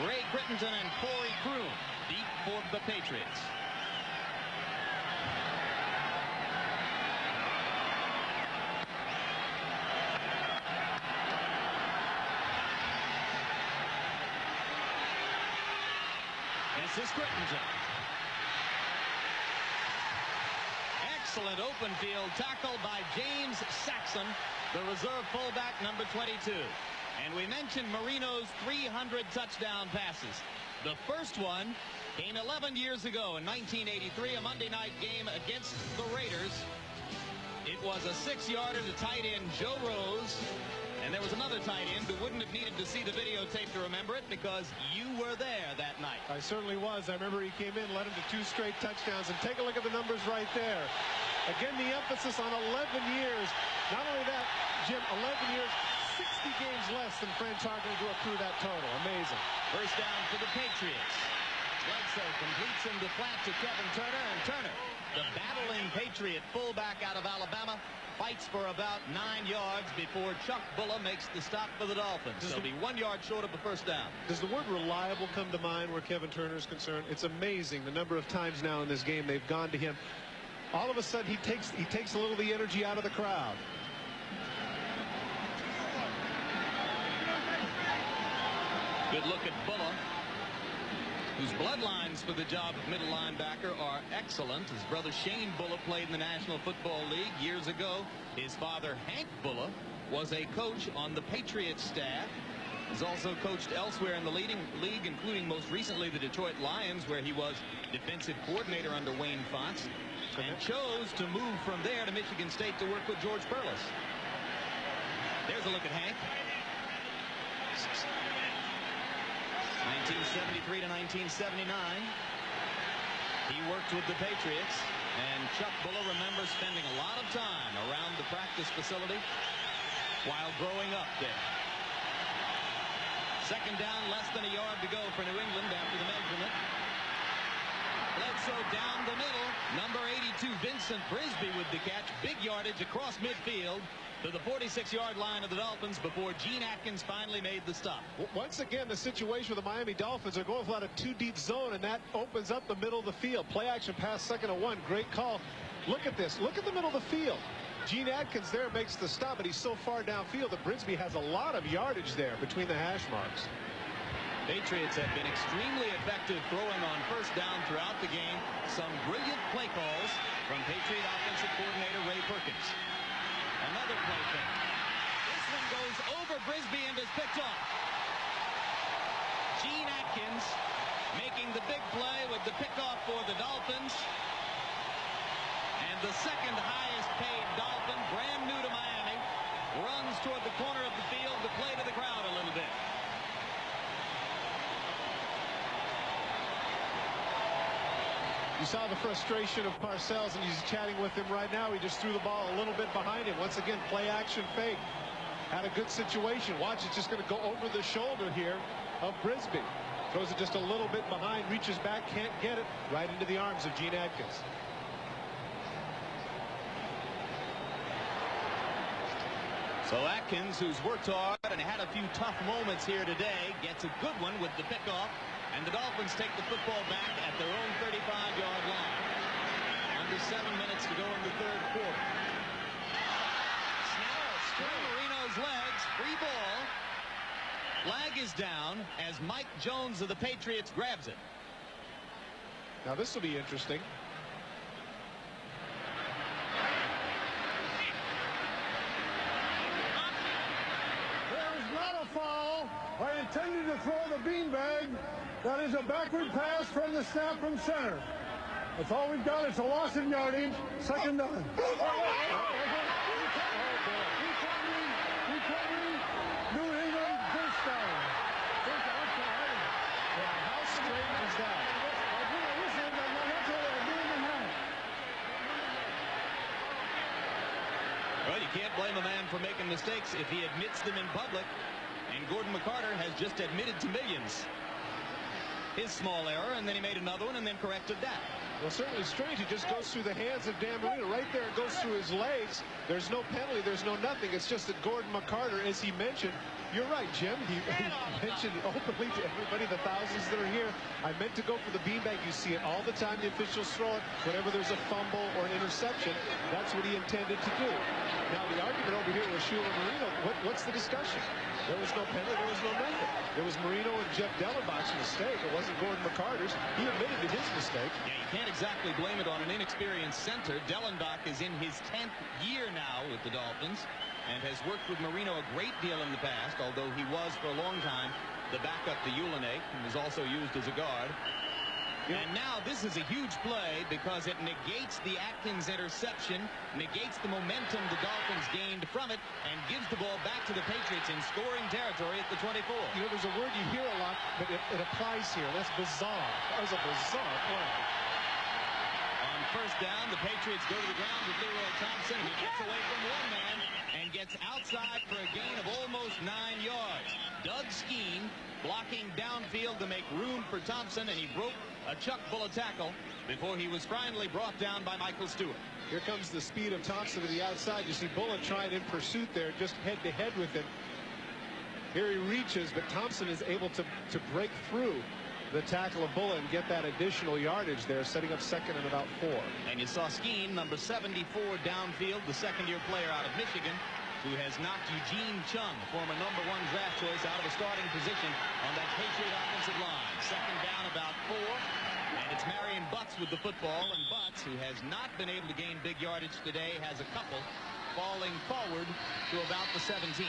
Ray Crittenton and Corey Kroon deep for the Patriots. This is Crittenton. Excellent open field tackle by James Saxon, the reserve fullback, number 22. And we mentioned Marino's 300 touchdown passes. The first one came 11 years ago in 1983, a Monday night game against the Raiders. It was a 6-yarder to tight end Joe Rose. And there was another tight end who wouldn't have needed to see the videotape to remember it because you were there that night. I certainly was. I remember he came in, led him to 2 straight touchdowns. And take a look at the numbers right there. Again, the emphasis on 11 years. Not only that, Jim, 11 years, 60 games less than Fran Tarkenton to accrue that total. Amazing. First down for the Patriots. Bledsoe completes in the flat to Kevin Turner. And Turner, the battling Patriot fullback out of Alabama, fights for about 9 yards before Chuck Bulla makes the stop for the Dolphins. They'll be 1 yard short of the first down. Does the word reliable come to mind where Kevin Turner is concerned? It's amazing the number of times now in this game they've gone to him. All of a sudden he takes a little of the energy out of the crowd. Good look at Bulla, whose bloodlines for the job of middle linebacker are excellent. His brother Shane Bulla played in the National Football League years ago. His father Hank Bulla was a coach on the Patriots staff. He's also coached elsewhere in the league, including most recently the Detroit Lions, where he was defensive coordinator under Wayne Fonts, and chose to move from there to Michigan State to work with George Perlis. There's a look at Hank. 1973 to 1979. He worked with the Patriots, and Chuck Buller remembers spending a lot of time around the practice facility while growing up there. Second down, less than a yard to go for New England after the measurement. Bledsoe down the middle. Number 82, Vincent Brisby with the catch. Big yardage across midfield to the 46-yard line of the Dolphins before Gene Atkins finally made the stop. Once again, the situation with the Miami Dolphins are going for a two-deep zone, and that opens up the middle of the field. Play action pass, 2nd and 1. Great call. Look at this. Look at the middle of the field. Gene Atkins there makes the stop, but he's so far downfield that Brisby has a lot of yardage there between the hash marks. Patriots have been extremely effective throwing on first down throughout the game. Some brilliant play calls from Patriot offensive coordinator Ray Perkins. Another play fake. This one goes over Brisby and is picked off. Gene Atkins making the big play with the pickoff for the Dolphins. And the second highest paid Dolphin, brand new to Miami, runs toward the corner of the field to play to the crowd a little bit. You saw the frustration of Parcells, and he's chatting with him right now. He just threw the ball a little bit behind him. Once again, play action fake. Had a good situation. Watch, it's just going to go over the shoulder here of Brisby. Throws it just a little bit behind, reaches back, can't get it. Right into the arms of Gene Atkins. So Atkins, who's worked hard and had a few tough moments here today, gets a good one with the pickoff, and the Dolphins take the football back at their own 35-yard line. Under 7 minutes to go in the third quarter. Snell through Marino's legs, free ball. Flag is down as Mike Jones of the Patriots grabs it. Now this will be interesting. I intended to throw the beanbag. That is a backward pass from the snap from center. That's all we've got. It's a loss of yardage. 2nd down. Recovering. New England first down. How strange is that? Well, you can't blame a man for making mistakes if he admits them in public. And Gordon McCarter has just admitted to millions his small error, and then he made another one and then corrected that. Well, certainly strange. He just goes through the hands of Dan Marino. Right there, it goes through his legs. There's no penalty. There's no nothing. It's just that Gordon McCarter, as he mentioned, you're right, Jim. He mentioned openly to everybody, the thousands that are here, I meant to go for the beanbag. You see it all the time. The officials throw it. Whenever there's a fumble or an interception, that's what he intended to do. Now, the argument over here with Schuler Marino, what's the discussion? There was no penalty. There was no nothing. It was Marino and Jeff Dellenbach's mistake. It wasn't Gordon McCarter's. He admitted to his mistake. Yeah, you can't exactly blame it on an inexperienced center. Dellenbach is in his 10th year now with the Dolphins and has worked with Marino a great deal in the past, although he was for a long time the backup to Ulanake and was also used as a guard. And now this is a huge play because it negates the Atkins interception, negates the momentum the Dolphins gained from it, and gives the ball back to the Patriots in scoring territory at the 24. You know, there's a word you hear a lot, but it applies here. That's bizarre. That was a bizarre play. On first down, the Patriots go to the ground with Leroy Thompson. He gets away from one man and gets outside for a gain of almost 9 yards. Doug Skeen blocking downfield to make room for Thompson, and he broke a Chuck Buller tackle before he was finally brought down by Michael Stewart. Here comes the speed of Thompson to the outside. You see Buller trying in pursuit there, just head-to-head with him. Here he reaches, but Thompson is able to break through the tackle of Buller and get that additional yardage there, setting up 2nd and about 4. And you saw Skeen, number 74 downfield, the second-year player out of Michigan, who has knocked Eugene Chung, former #1 draft choice, out of a starting position on that Patriot offensive line. Second down, about 4. And it's Marion Butts with the football. And Butts, who has not been able to gain big yardage today, has a couple. falling forward to about the 17.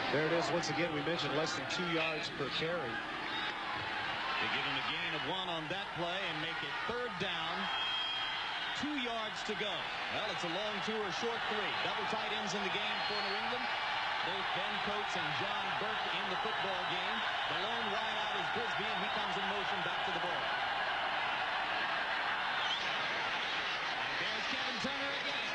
There it is once again. We mentioned less than 2 yards per carry. They give him a gain of 1 on that play and make it 3rd down. 2 yards to go. Well, it's a long 2 or short 3. Double tight ends in the game for New England. Both Ben Coates and John Burke in the football game. The lone wideout is Brisby, and he comes in motion back to the ball. And there's Kevin Turner again.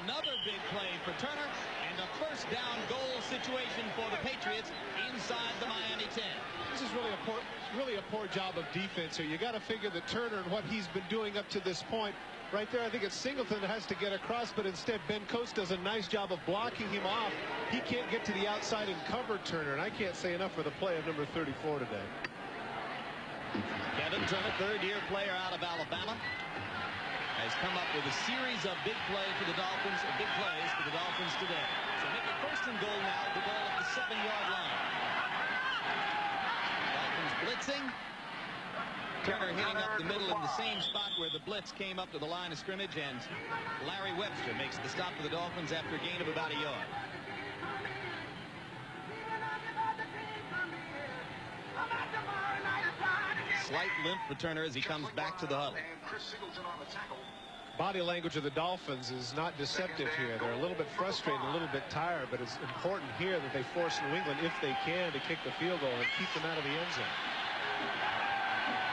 Another big play for Turner, and a 1st down goal situation for the Patriots inside the Miami 10. This is really a poor job of defense here. You got to figure that Turner and what he's been doing up to this point. Right there, I think it's Singleton that has to get across, but instead Ben Coates does a nice job of blocking him off. He can't get to the outside and cover Turner, and I can't say enough for the play of number 34 today. Kevin Turner, 3rd-year player out of Alabama, has come up with a series of big plays for the Dolphins today. So make it 1st and goal now, the ball at the 7-yard line. Dolphins blitzing. Turner hitting up the middle in the same spot where the blitz came up to the line of scrimmage, and Larry Webster makes the stop for the Dolphins after a gain of about a yard. Slight limp for Turner as he comes back to the huddle. Body language of the Dolphins is not deceptive here. They're a little bit frustrated, a little bit tired, but it's important here that they force New England, if they can, to kick the field goal and keep them out of the end zone.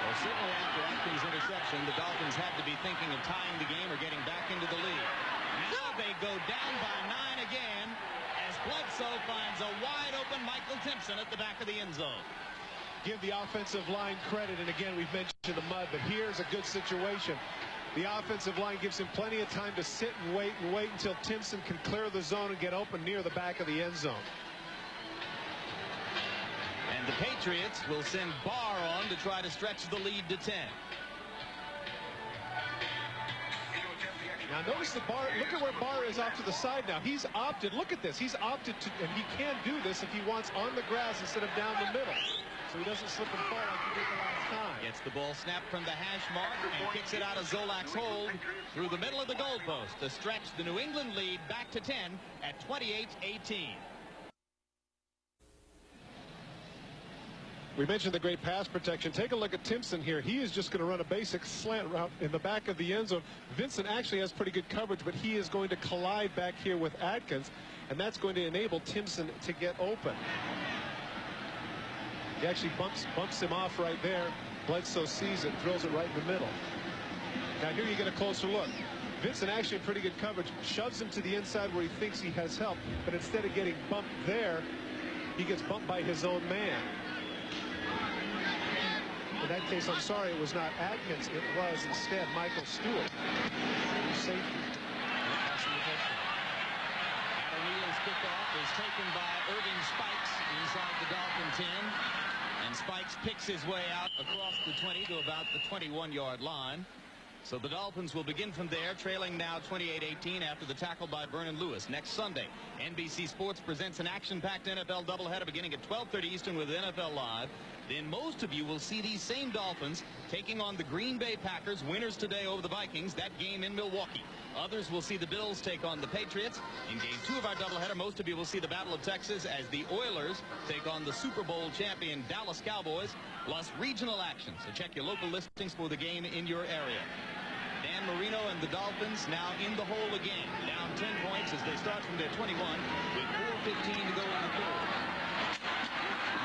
Well, certainly after Atkins' interception, the Dolphins had to be thinking of tying the game or getting back into the lead. Now they go down by 9 again as Bledsoe finds a wide-open Michael Timpson at the back of the end zone. Give the offensive line credit, and again, we've mentioned the mud, but here's a good situation. The offensive line gives him plenty of time to sit and wait until Timpson can clear the zone and get open near the back of the end zone. And the Patriots will send Barr on to try to stretch the lead to 10. Now notice the Barr, look at where Barr is off to the side now. He's opted, look at this, he's opted to, and he can do this if he wants on the grass instead of down the middle. So he doesn't slip and fall like he did the last time. Gets the ball snapped from the hash mark and kicks it out of Zolak's hold through the middle of the goalpost to stretch the New England lead back to 10 at 28-18. We mentioned the great pass protection. Take a look at Timpson here. He is just going to run a basic slant route in the back of the end zone. Vincent actually has pretty good coverage, but he is going to collide back here with Atkins, and that's going to enable Timpson to get open. He actually bumps him off right there. Bledsoe sees it, throws it right in the middle. Now here you get a closer look. Vincent actually in pretty good coverage, shoves him to the inside where he thinks he has help, but instead of getting bumped there, he gets bumped by his own man. In that case, I'm sorry, it was not Atkins. It was instead Michael Stewart. Safety. Adam Neal's kickoff is taken by Irving Spikes inside the Dolphin 10. And Spikes picks his way out across the 20 to about the 21-yard line. So the Dolphins will begin from there, trailing now 28-18 after the tackle by Vernon Lewis. Next Sunday, NBC Sports presents an action-packed NFL doubleheader beginning at 12:30 Eastern with NFL Live. Then most of you will see these same Dolphins taking on the Green Bay Packers, winners today over the Vikings, that game in Milwaukee. Others will see the Bills take on the Patriots. In game 2 of our doubleheader, most of you will see the Battle of Texas as the Oilers take on the Super Bowl champion Dallas Cowboys, plus regional action. So check your local listings for the game in your area. Dan Marino and the Dolphins now in the hole again, down 10 points as they start from their 21 with 4:15 to go in the third.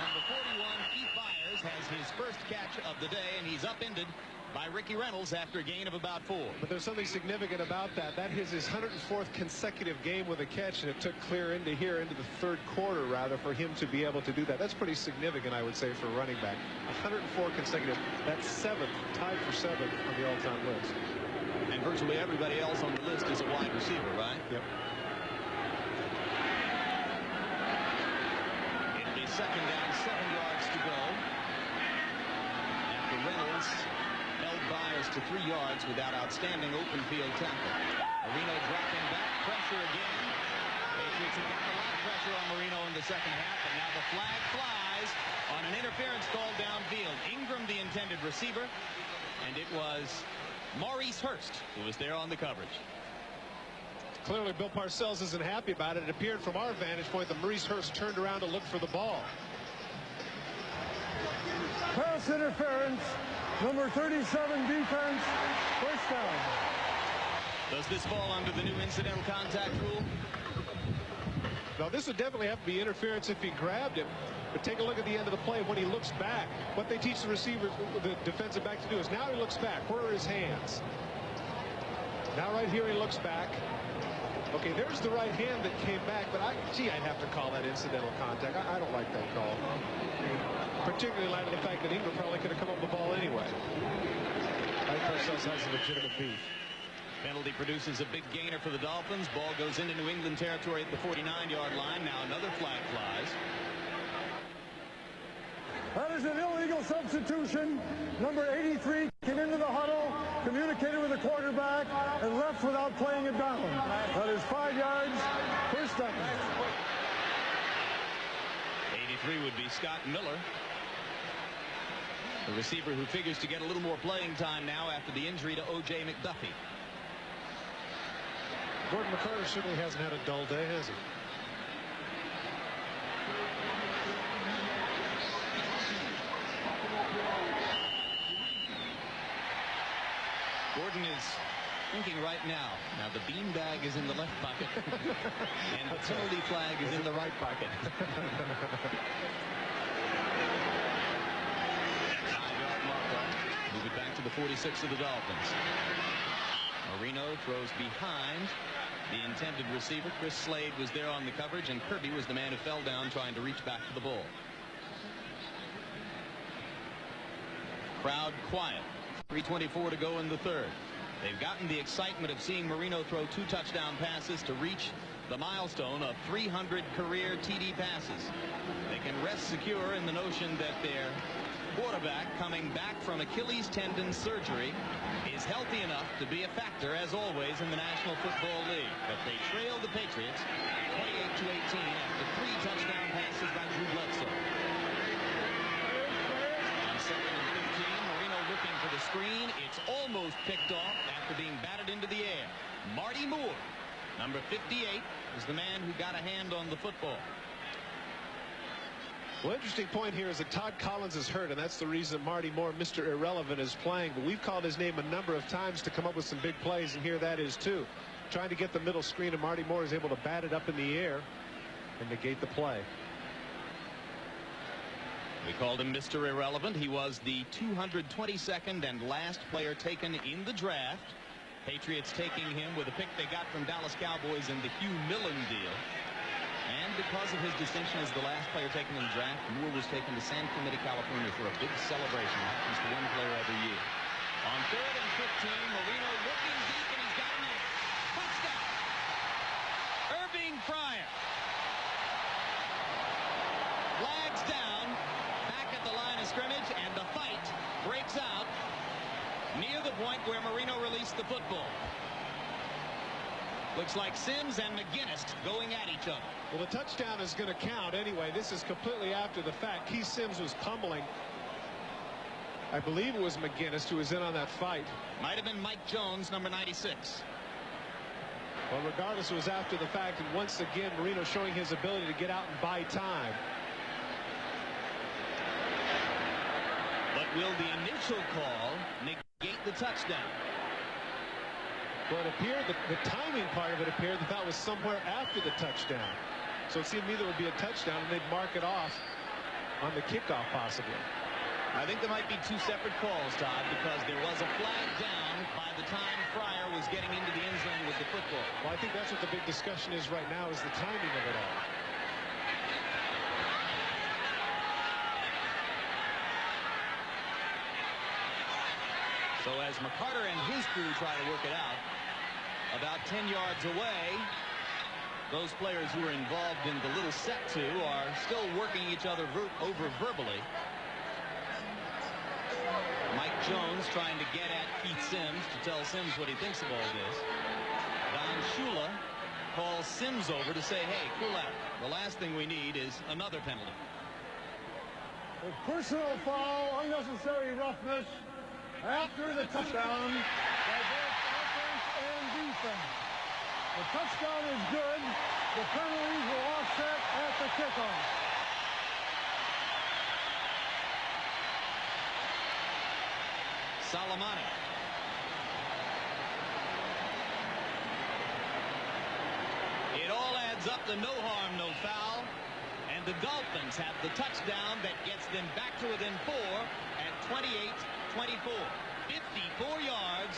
Number 41, Keith Byers, has his first catch of the day, and he's upended by Ricky Reynolds after a gain of about 4. But there's something significant about that. That is his 104th consecutive game with a catch, and it took clear into the third quarter, rather, for him to be able to do that. That's pretty significant, I would say, for a running back. 104 consecutive. That's 7th, tied for 7th on the all-time list. And virtually everybody else on the list is a wide receiver, right? Yep. It'll be 2nd down, 7 yards to go. After Reynolds held Byers to 3 yards without outstanding open field tackle. Marino dropping back, pressure again. They Patriots have gotten a lot of pressure on Marino in the second half, but now the flag flies on an interference call downfield. Ingram, the intended receiver, and it was Maurice Hurst who was there on the coverage. Clearly, Bill Parcells isn't happy about it. It appeared from our vantage point that Maurice Hurst turned around to look for the ball. Pass interference, number 37 defense, first down. Does this fall under the new incidental contact rule? Now, this would definitely have to be interference if he grabbed him. But take a look at the end of the play. When he looks back, what they teach the receiver, the defensive back to do is now he looks back. Where are his hands? Now right here he looks back. Okay, there's the right hand that came back, but I'd have to call that incidental contact. I don't like that call. Particularly in light of the fact that Ingram probably could have come up with the ball anyway. I think Parcells has a legitimate beef. Penalty produces a big gainer for the Dolphins. Ball goes into New England territory at the 49-yard line. Now another flag flies. That is an illegal substitution. Number 83 came into the huddle, communicated with the quarterback, and left without playing it down. That is 5 yards, first down. 83 would be Scott Miller, the receiver who figures to get a little more playing time now after the injury to O.J. McDuffie. Gordon McCarter certainly hasn't had a dull day, has he? Gordon is thinking right now. Now the beanbag is in the left pocket, and the penalty flag is in the right pocket. 5-yard marker. Move it back to the 46 of the Dolphins. Marino throws behind the intended receiver. Chris Slade was there on the coverage, and Kirby was the man who fell down trying to reach back for the ball. Crowd quiet. 3:24 to go in the third. They've gotten the excitement of seeing Marino throw 2 touchdown passes to reach the milestone of 300 career TD passes. They can rest secure in the notion that their quarterback, coming back from Achilles tendon surgery, is healthy enough to be a factor, as always, in the National Football League. But they trail the Patriots 28-18 after 3 touchdown passes by Drew Bledsoe. On 2nd and 15, Marino looking for the screen. It's almost picked off after being batted into the air. Marty Moore, number 58, is the man who got a hand on the football. Well, interesting point here is that Todd Collins is hurt, and that's the reason Marty Moore, Mr. Irrelevant, is playing. But we've called his name a number of times to come up with some big plays, and here that is too. Trying to get the middle screen, and Marty Moore is able to bat it up in the air and negate the play. We called him Mr. Irrelevant. He was the 222nd and last player taken in the draft. Patriots taking him with a pick they got from Dallas Cowboys in the Hugh Millen deal. And because of his distinction as the last player taken in the draft, Moore was taken to San Clemente, California for a big celebration. Happens to one player every year. On 3rd and 15, Marino looking deep, and he's got a man. Touchdown! Irving Fryer. Flags down, back at the line of scrimmage, and the fight breaks out near the point where Marino released the football. Looks like Sims and McGinnis going at each other. Well, the touchdown is going to count anyway. This is completely after the fact. Keith Sims was pummeling. I believe it was McGinnis who was in on that fight. Might have been Mike Jones, number 96. Well, regardless, it was after the fact, and once again, Marino showing his ability to get out and buy time. But will the initial call negate the touchdown? Well, it appeared that the timing part of it appeared that was somewhere after the touchdown. So it seemed either it would be a touchdown and they'd mark it off on the kickoff possibly. I think there might be 2 separate calls, Todd, because there was a flag down by the time Fryer was getting into the end zone with the football. Well, I think that's what the big discussion is right now, is the timing of it all. So as McCarter and his crew try to work it out, about 10 yards away, those players who are involved in the little set to are still working each other over verbally. Mike Jones trying to get at Keith Sims to tell Sims what he thinks of all this. Don Shula call Sims over to say, hey, cool out. The last thing we need is another penalty. A personal foul, unnecessary roughness after the touchdown by both offense and defense. The touchdown is good. The penalties will offset at the kickoff. Salamani. It all adds up to no harm, no foul. And the Dolphins have the touchdown that gets them back to within 4 at 28-24. 54 yards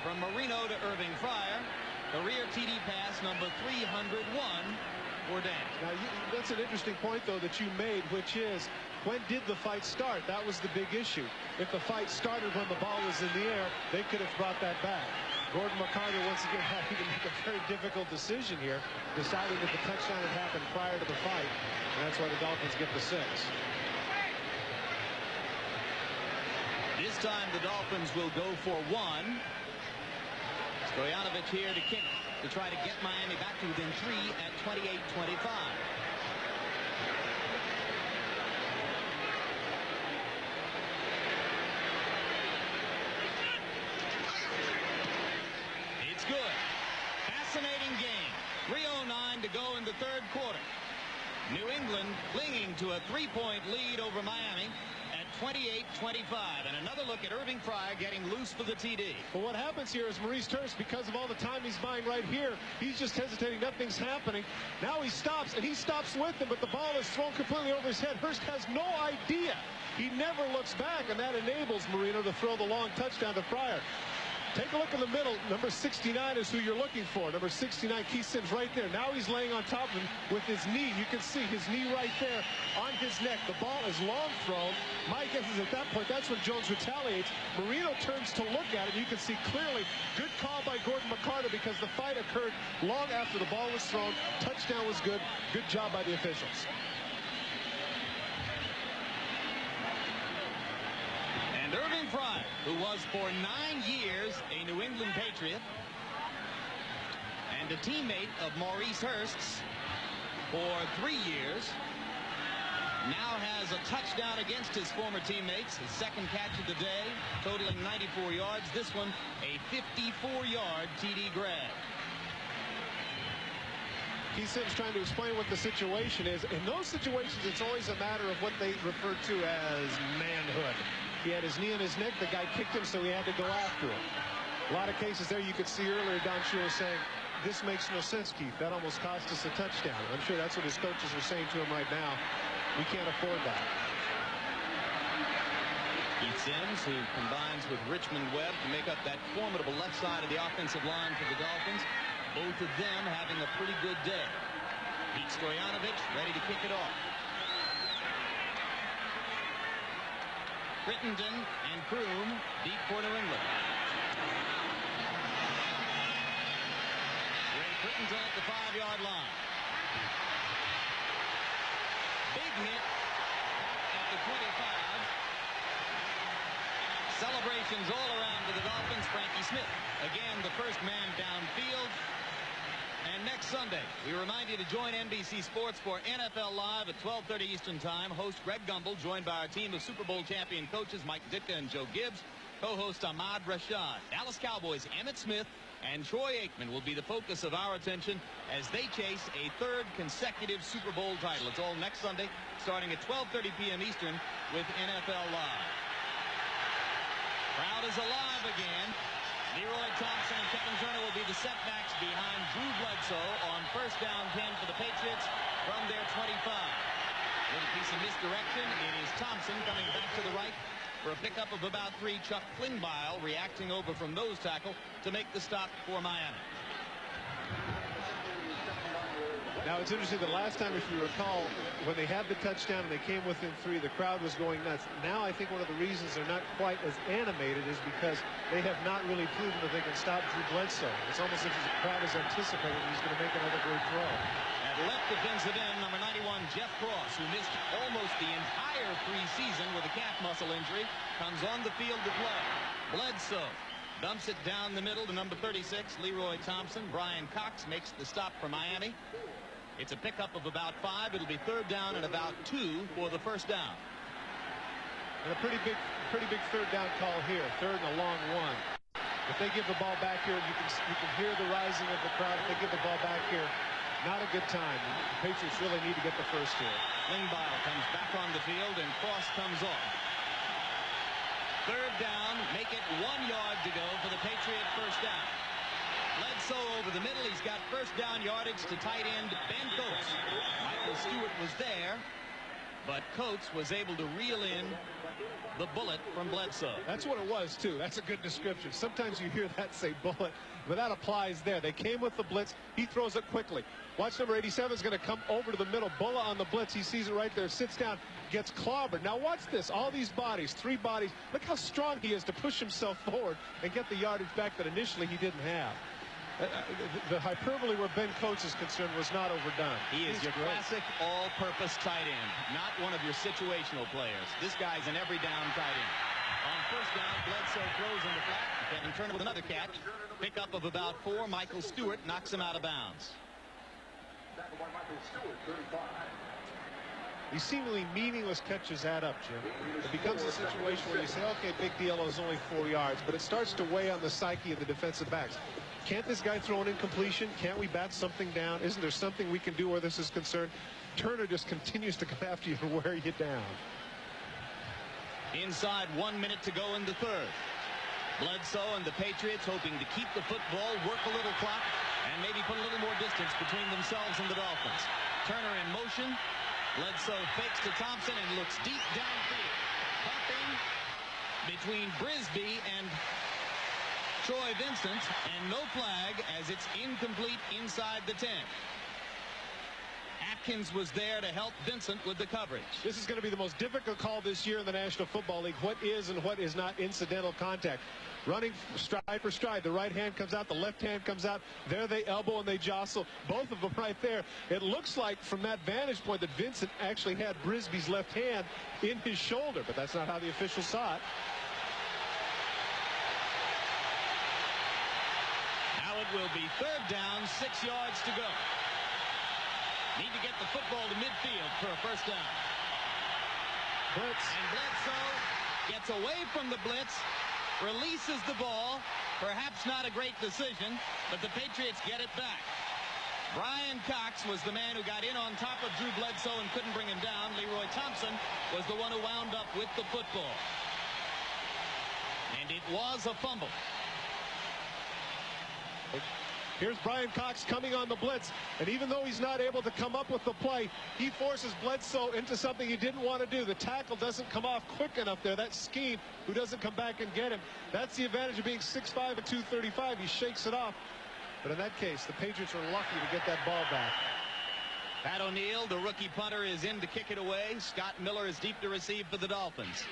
from Marino to Irving Fryer. Career TD pass number 301 for Dan. Now, that's an interesting point, though, that you made, which is, when did the fight start? That was the big issue. If the fight started when the ball was in the air, they could have brought that back. Gordon McCarter, once again, having to make a very difficult decision here, deciding that the touchdown had happened prior to the fight, and that's why the Dolphins get the 6. This time the Dolphins will go for 1. Stoyanovich here to kick to try to get Miami back to within 3 at 28-25. It's good. Fascinating game. 3:09 to go in the third quarter. New England clinging to a 3-point lead over Miami at 28-25. And another look at Irving Fryer getting loose for the TD. But what happens here is Maurice Hurst, because of all the time he's buying right here, he's just hesitating. Nothing's happening. Now he stops, and he stops with him, but the ball is thrown completely over his head. Hurst has no idea. He never looks back, and that enables Marino to throw the long touchdown to Fryer. Take a look in the middle. Number 69 is who you're looking for. Number 69, Keith Sims, right there. Now he's laying on top of him with his knee. You can see his knee right there on his neck. The ball is long thrown. My guess is at that point, that's when Jones retaliates. Marino turns to look at it. You can see clearly, good call by Gordon McCarter, because the fight occurred long after the ball was thrown. Touchdown was good. Good job by the officials. And Irving Fryer, who was for 9 years a New England Patriot and a teammate of Maurice Hurst's for 3 years, now has a touchdown against his former teammates. His second catch of the day, totaling 94 yards. This one, a 54-yard TD grab. Keith Sims trying to explain what the situation is. In those situations, it's always a matter of what they refer to as manhood. He had his knee on his neck. The guy kicked him, so he had to go after him. A lot of cases there you could see earlier Don Shula saying, this makes no sense, Keith. That almost cost us a touchdown. I'm sure that's what his coaches are saying to him right now. We can't afford that. Keith Sims, who combines with Richmond Webb to make up that formidable left side of the offensive line for the Dolphins. Both of them having a pretty good day. Pete Stoyanovich ready to kick it off. Crittenden and Kroom deep for New England. Ray Crittenden at the 5-yard line. Big hit at the 25. Celebrations all around for the Dolphins. Frankie Smith again the first man downfield. And next Sunday, we remind you to join NBC Sports for NFL Live at 12:30 Eastern Time. Host Greg Gumbel, joined by our team of Super Bowl champion coaches Mike Ditka and Joe Gibbs. Co-host Ahmad Rashad. Dallas Cowboys Emmitt Smith and Troy Aikman will be the focus of our attention as they chase a third consecutive Super Bowl title. It's all next Sunday, starting at 12:30 p.m. Eastern with NFL Live. Crowd is alive again. Leroy Thompson and Kevin Turner will be the setbacks behind Drew Bledsoe on first down 10 for the Patriots from their 25. Little piece of misdirection. It is Thompson coming back to the right for a pickup of about 3. Chuck Klingbeil reacting over from nose tackle to make the stop for Miami. Now, it's interesting, the last time, if you recall, when they had the touchdown and they came within 3, the crowd was going nuts. Now, I think one of the reasons they're not quite as animated is because they have not really proven that they can stop Drew Bledsoe. It's almost as if the crowd is anticipating he's going to make another great throw. At left defensive end, number 91, Jeff Cross, who missed almost the entire preseason with a calf muscle injury, comes on the field to play. Bledsoe Dumps it down the middle to number 36, Leroy Thompson. Brian Cox makes the stop for Miami. It's a pickup of about 5. It'll be 3rd down and about 2 for the first down. And a pretty big 3rd down call here. 3rd and a long one. If they give the ball back here, you can hear the rising of the crowd. If they give the ball back here, not a good time. The Patriots really need to get the first here. Lingbile comes back on the field and Cross comes off. 3rd down, make it 1 yard to go for the Patriot first down. Bledsoe over the middle. He's got first down yardage to tight end Ben Coates. Michael Stewart was there, but Coates was able to reel in the bullet from Bledsoe. That's what it was, too. That's a good description. Sometimes you hear that say bullet, but that applies there. They came with the blitz. He throws it quickly. Watch number 87 is going to come over to the middle. Bulla on the blitz. He sees it right there. Sits down. Gets clobbered. Now watch this. All these bodies, 3 bodies. Look how strong he is to push himself forward and get the yardage back that initially he didn't have. The hyperbole where Ben Coates is concerned was not overdone. He's your great classic all-purpose tight end, not one of your situational players. This guy's an every down tight end. On first down, Bledsoe throws in the flat. Kevin Turner with another catch. Pickup of about 4. Michael Stewart knocks him out of bounds. These seemingly meaningless catches add up, Jim. It becomes a situation where you say, okay, big deal, it was only 4 yards, but it starts to weigh on the psyche of the defensive backs. Can't this guy throw an incompletion? Can't we bat something down? Isn't there something we can do where this is concerned? Turner just continues to come after you and wear you down. Inside 1 minute to go in the 3rd. Bledsoe and the Patriots hoping to keep the football, work a little clock, and maybe put a little more distance between themselves and the Dolphins. Turner in motion. Bledsoe fakes to Thompson and looks deep downfield. Bumping between Brisby and Troy Vincent, and no flag as it's incomplete inside the 10. Atkins was there to help Vincent with the coverage. This is going to be the most difficult call this year in the National Football League. What is and what is not incidental contact. Running stride for stride. The right hand comes out, the left hand comes out. There they elbow and they jostle. Both of them right there. It looks like from that vantage point that Vincent actually had Brisby's left hand in his shoulder, but that's not how the officials saw it. Now it will be 3rd down, 6 yards to go. Need to get the football to midfield for a first down. Blitz. And Bledsoe gets away from the blitz, releases the ball. Perhaps not a great decision, but the Patriots get it back. Brian Cox was the man who got in on top of Drew Bledsoe and couldn't bring him down. Leroy Thompson was the one who wound up with the football. And it was a fumble. Here's Brian Cox coming on the blitz, and even though he's not able to come up with the play, he forces Bledsoe into something he didn't want to do. The tackle doesn't come off quick enough there. That scheme, who doesn't come back and get him. That's the advantage of being 6'5" and 235. He shakes it off. But in that case, the Patriots are lucky to get that ball back. Pat O'Neill, the rookie punter, is in to kick it away. Scott Miller is deep to receive for the Dolphins.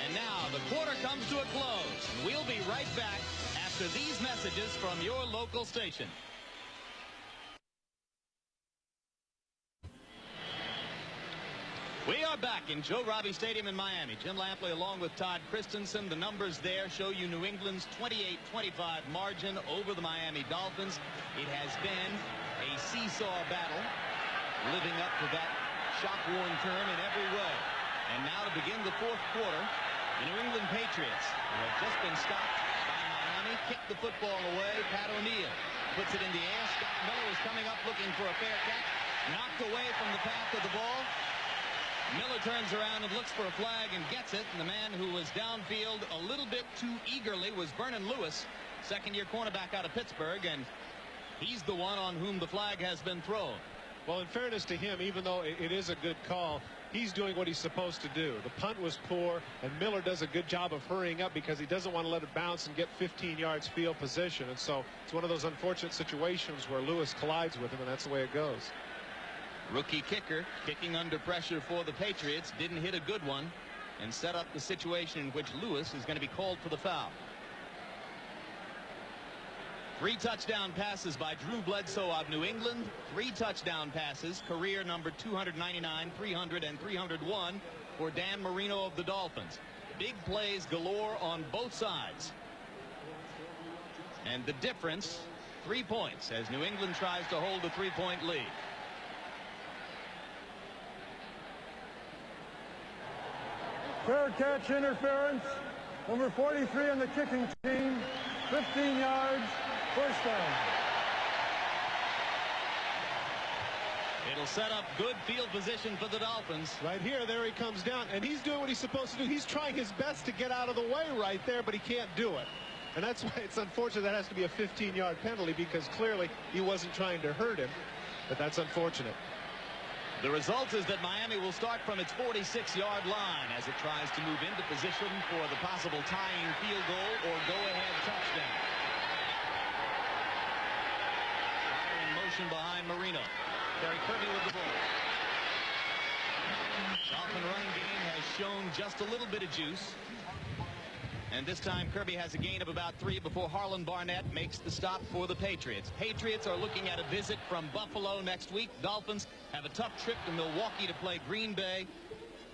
And now the quarter comes to a close. We'll be right back after these messages from your local station. We are back in Joe Robbie Stadium in Miami. Jim Lampley along with Todd Christensen. The numbers there show you New England's 28-25 margin over the Miami Dolphins. It has been a seesaw battle, living up to that shop-worn term in every way. And now to begin the 4th quarter, the New England Patriots, who have just been stopped by Miami, kick the football away. Pat O'Neill puts it in the air. Scott Miller is coming up looking for a fair catch. Knocked away from the path of the ball. Miller turns around and looks for a flag and gets it. And the man who was downfield a little bit too eagerly was Vernon Lewis, second-year cornerback out of Pittsburgh, and he's the one on whom the flag has been thrown. Well, in fairness to him, even though it is a good call, he's doing what he's supposed to do. The punt was poor, and Miller does a good job of hurrying up because he doesn't want to let it bounce and get 15 yards field position. And so it's one of those unfortunate situations where Lewis collides with him, and that's the way it goes. Rookie kicker kicking under pressure for the Patriots, didn't hit a good one and set up the situation in which Lewis is going to be called for the foul. 3 touchdown passes by Drew Bledsoe of New England. 3 touchdown passes, career number 299, 300, and 301 for Dan Marino of the Dolphins. Big plays galore on both sides. And the difference, 3 points, as New England tries to hold a 3-point lead. Fair catch interference. Number 43 on the kicking team. 15 yards. First down. It'll set up good field position for the Dolphins. Right here, there he comes down, and he's doing what he's supposed to do. He's trying his best to get out of the way right there, but he can't do it. And that's why it's unfortunate that has to be a 15-yard penalty, because clearly he wasn't trying to hurt him. But that's unfortunate. The result is that Miami will start from its 46-yard line as it tries to move into position for the possible tying field goal or go-ahead touchdown. Fire in motion behind Marino. Terry Kirby with the ball. Dolphin running game has shown just a little bit of juice. And this time Kirby has a gain of about 3 before Harlan Barnett makes the stop for the Patriots. Patriots are looking at a visit from Buffalo next week. Dolphins have a tough trip to Milwaukee to play Green Bay.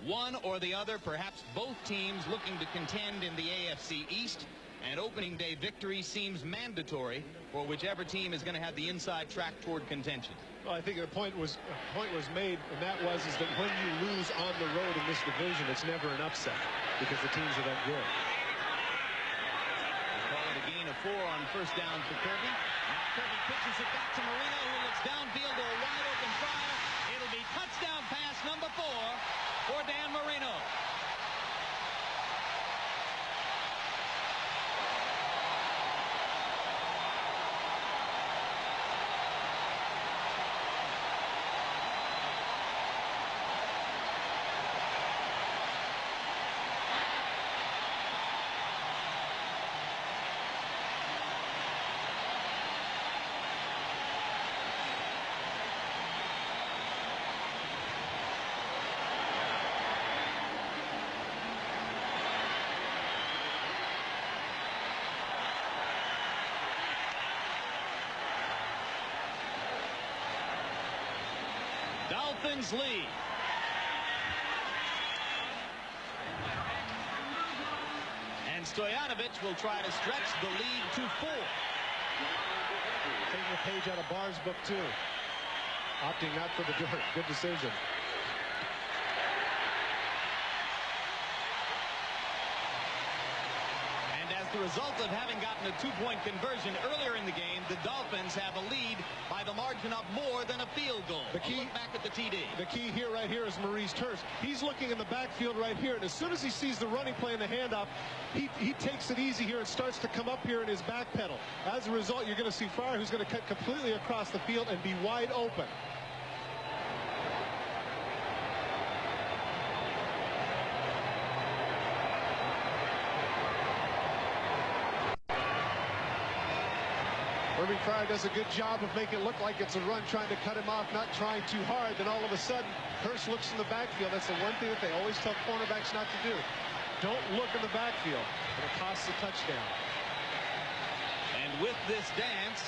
One or the other, perhaps both teams looking to contend in the AFC East. And opening day victory seems mandatory for whichever team is going to have the inside track toward contention. Well, I think a point was made, and that was that when you lose on the road in this division, it's never an upset because the teams are that good. A gain of 4 on first down for Kirby. Now Kirby pitches it back to Marino, who looks downfield to a wide open fire. It'll be touchdown pass number 4 for Dan Marino. Dolphins lead. And Stoyanovich will try to stretch the lead to 4. Taking a page out of Barr's book, too. Opting not for the dirt. Good decision. The result of having gotten a 2-point conversion earlier in the game, the Dolphins have a lead by the margin of more than a field goal. The key, look back at the TD. The key here, right here, is Maurice Hurst. He's looking in the backfield right here, and as soon as he sees the running play and the handoff, he takes it easy here and starts to come up here in his back pedal. As a result, you're going to see Fryer, who's going to cut completely across the field and be wide open. Irving Fryer does a good job of making it look like it's a run, trying to cut him off, not trying too hard. Then all of a sudden, Hurst looks in the backfield. That's the one thing that they always tell cornerbacks not to do. Don't look in the backfield. It'll cost the touchdown. And with this dance,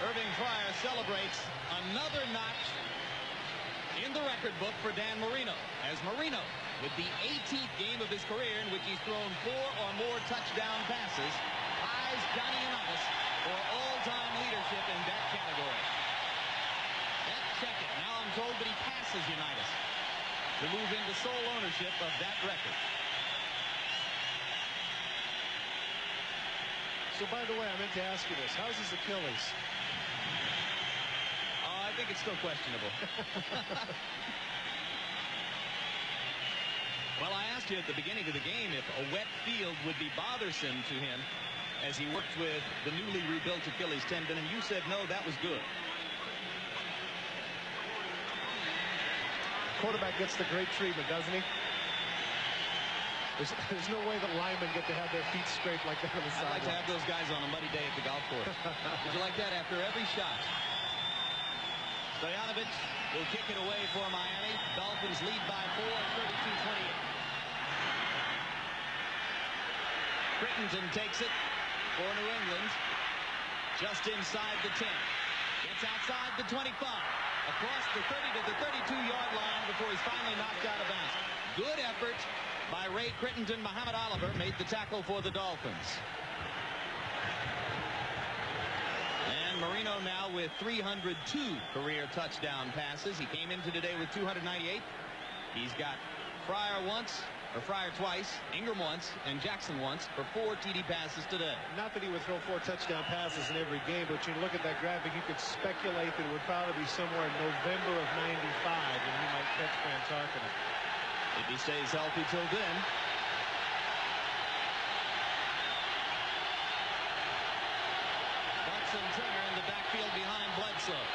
Irving Fryer celebrates another notch in the record book for Dan Marino, as Marino, with the 18th game of his career in which he's thrown 4 or more touchdown passes, ties Johnny Unitas for all-time leadership in that category. Let's check it. Now I'm told that he passes Unitas to move into sole ownership of that record. So, by the way, I meant to ask you this. How's his Achilles? I think it's still questionable. Well, I asked you at the beginning of the game if a wet field would be bothersome to him as he worked with the newly rebuilt Achilles tendon, and you said no, that was good. Quarterback gets the great treatment, doesn't he? There's no way that linemen get to have their feet scraped like that on the sideline. I'd like to have those guys on a muddy day at the golf course. Would you like that after every shot? Stoyanovich will kick it away for Miami. Dolphins lead by 4, 32-28. Crittenton takes it for New England, just inside the 10. Gets outside the 25, across the 30 to the 32-yard line before he's finally knocked out of bounds. Good effort by Ray Crittenden. Muhammad Oliver made the tackle for the Dolphins. And Marino now with 302 career touchdown passes. He came into today with 298. He's got Fryer twice, Ingram once, and Jackson once for 4 TD passes today. Not that he would throw 4 touchdown passes in every game, but you look at that graphic, you could speculate that it would probably be somewhere in November of '95 when he might catch Van Tarkenton. If he stays healthy till then. Bucks and Turner in the backfield behind Bledsoe.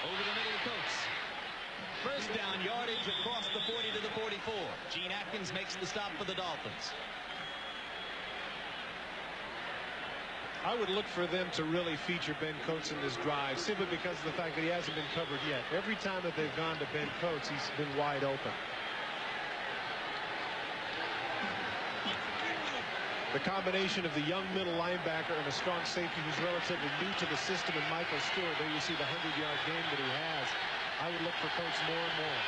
Over the middle of Coates. First down yardage across the 40 to the 44. Gene Atkins makes the stop for the Dolphins. I would look for them to really feature Ben Coates in this drive, simply because of the fact that he hasn't been covered yet. Every time that they've gone to Ben Coates, he's been wide open. The combination of the young middle linebacker and a strong safety who's relatively new to the system in Michael Stewart. There you see the 100-yard game that he has. I would look for Coates more and more.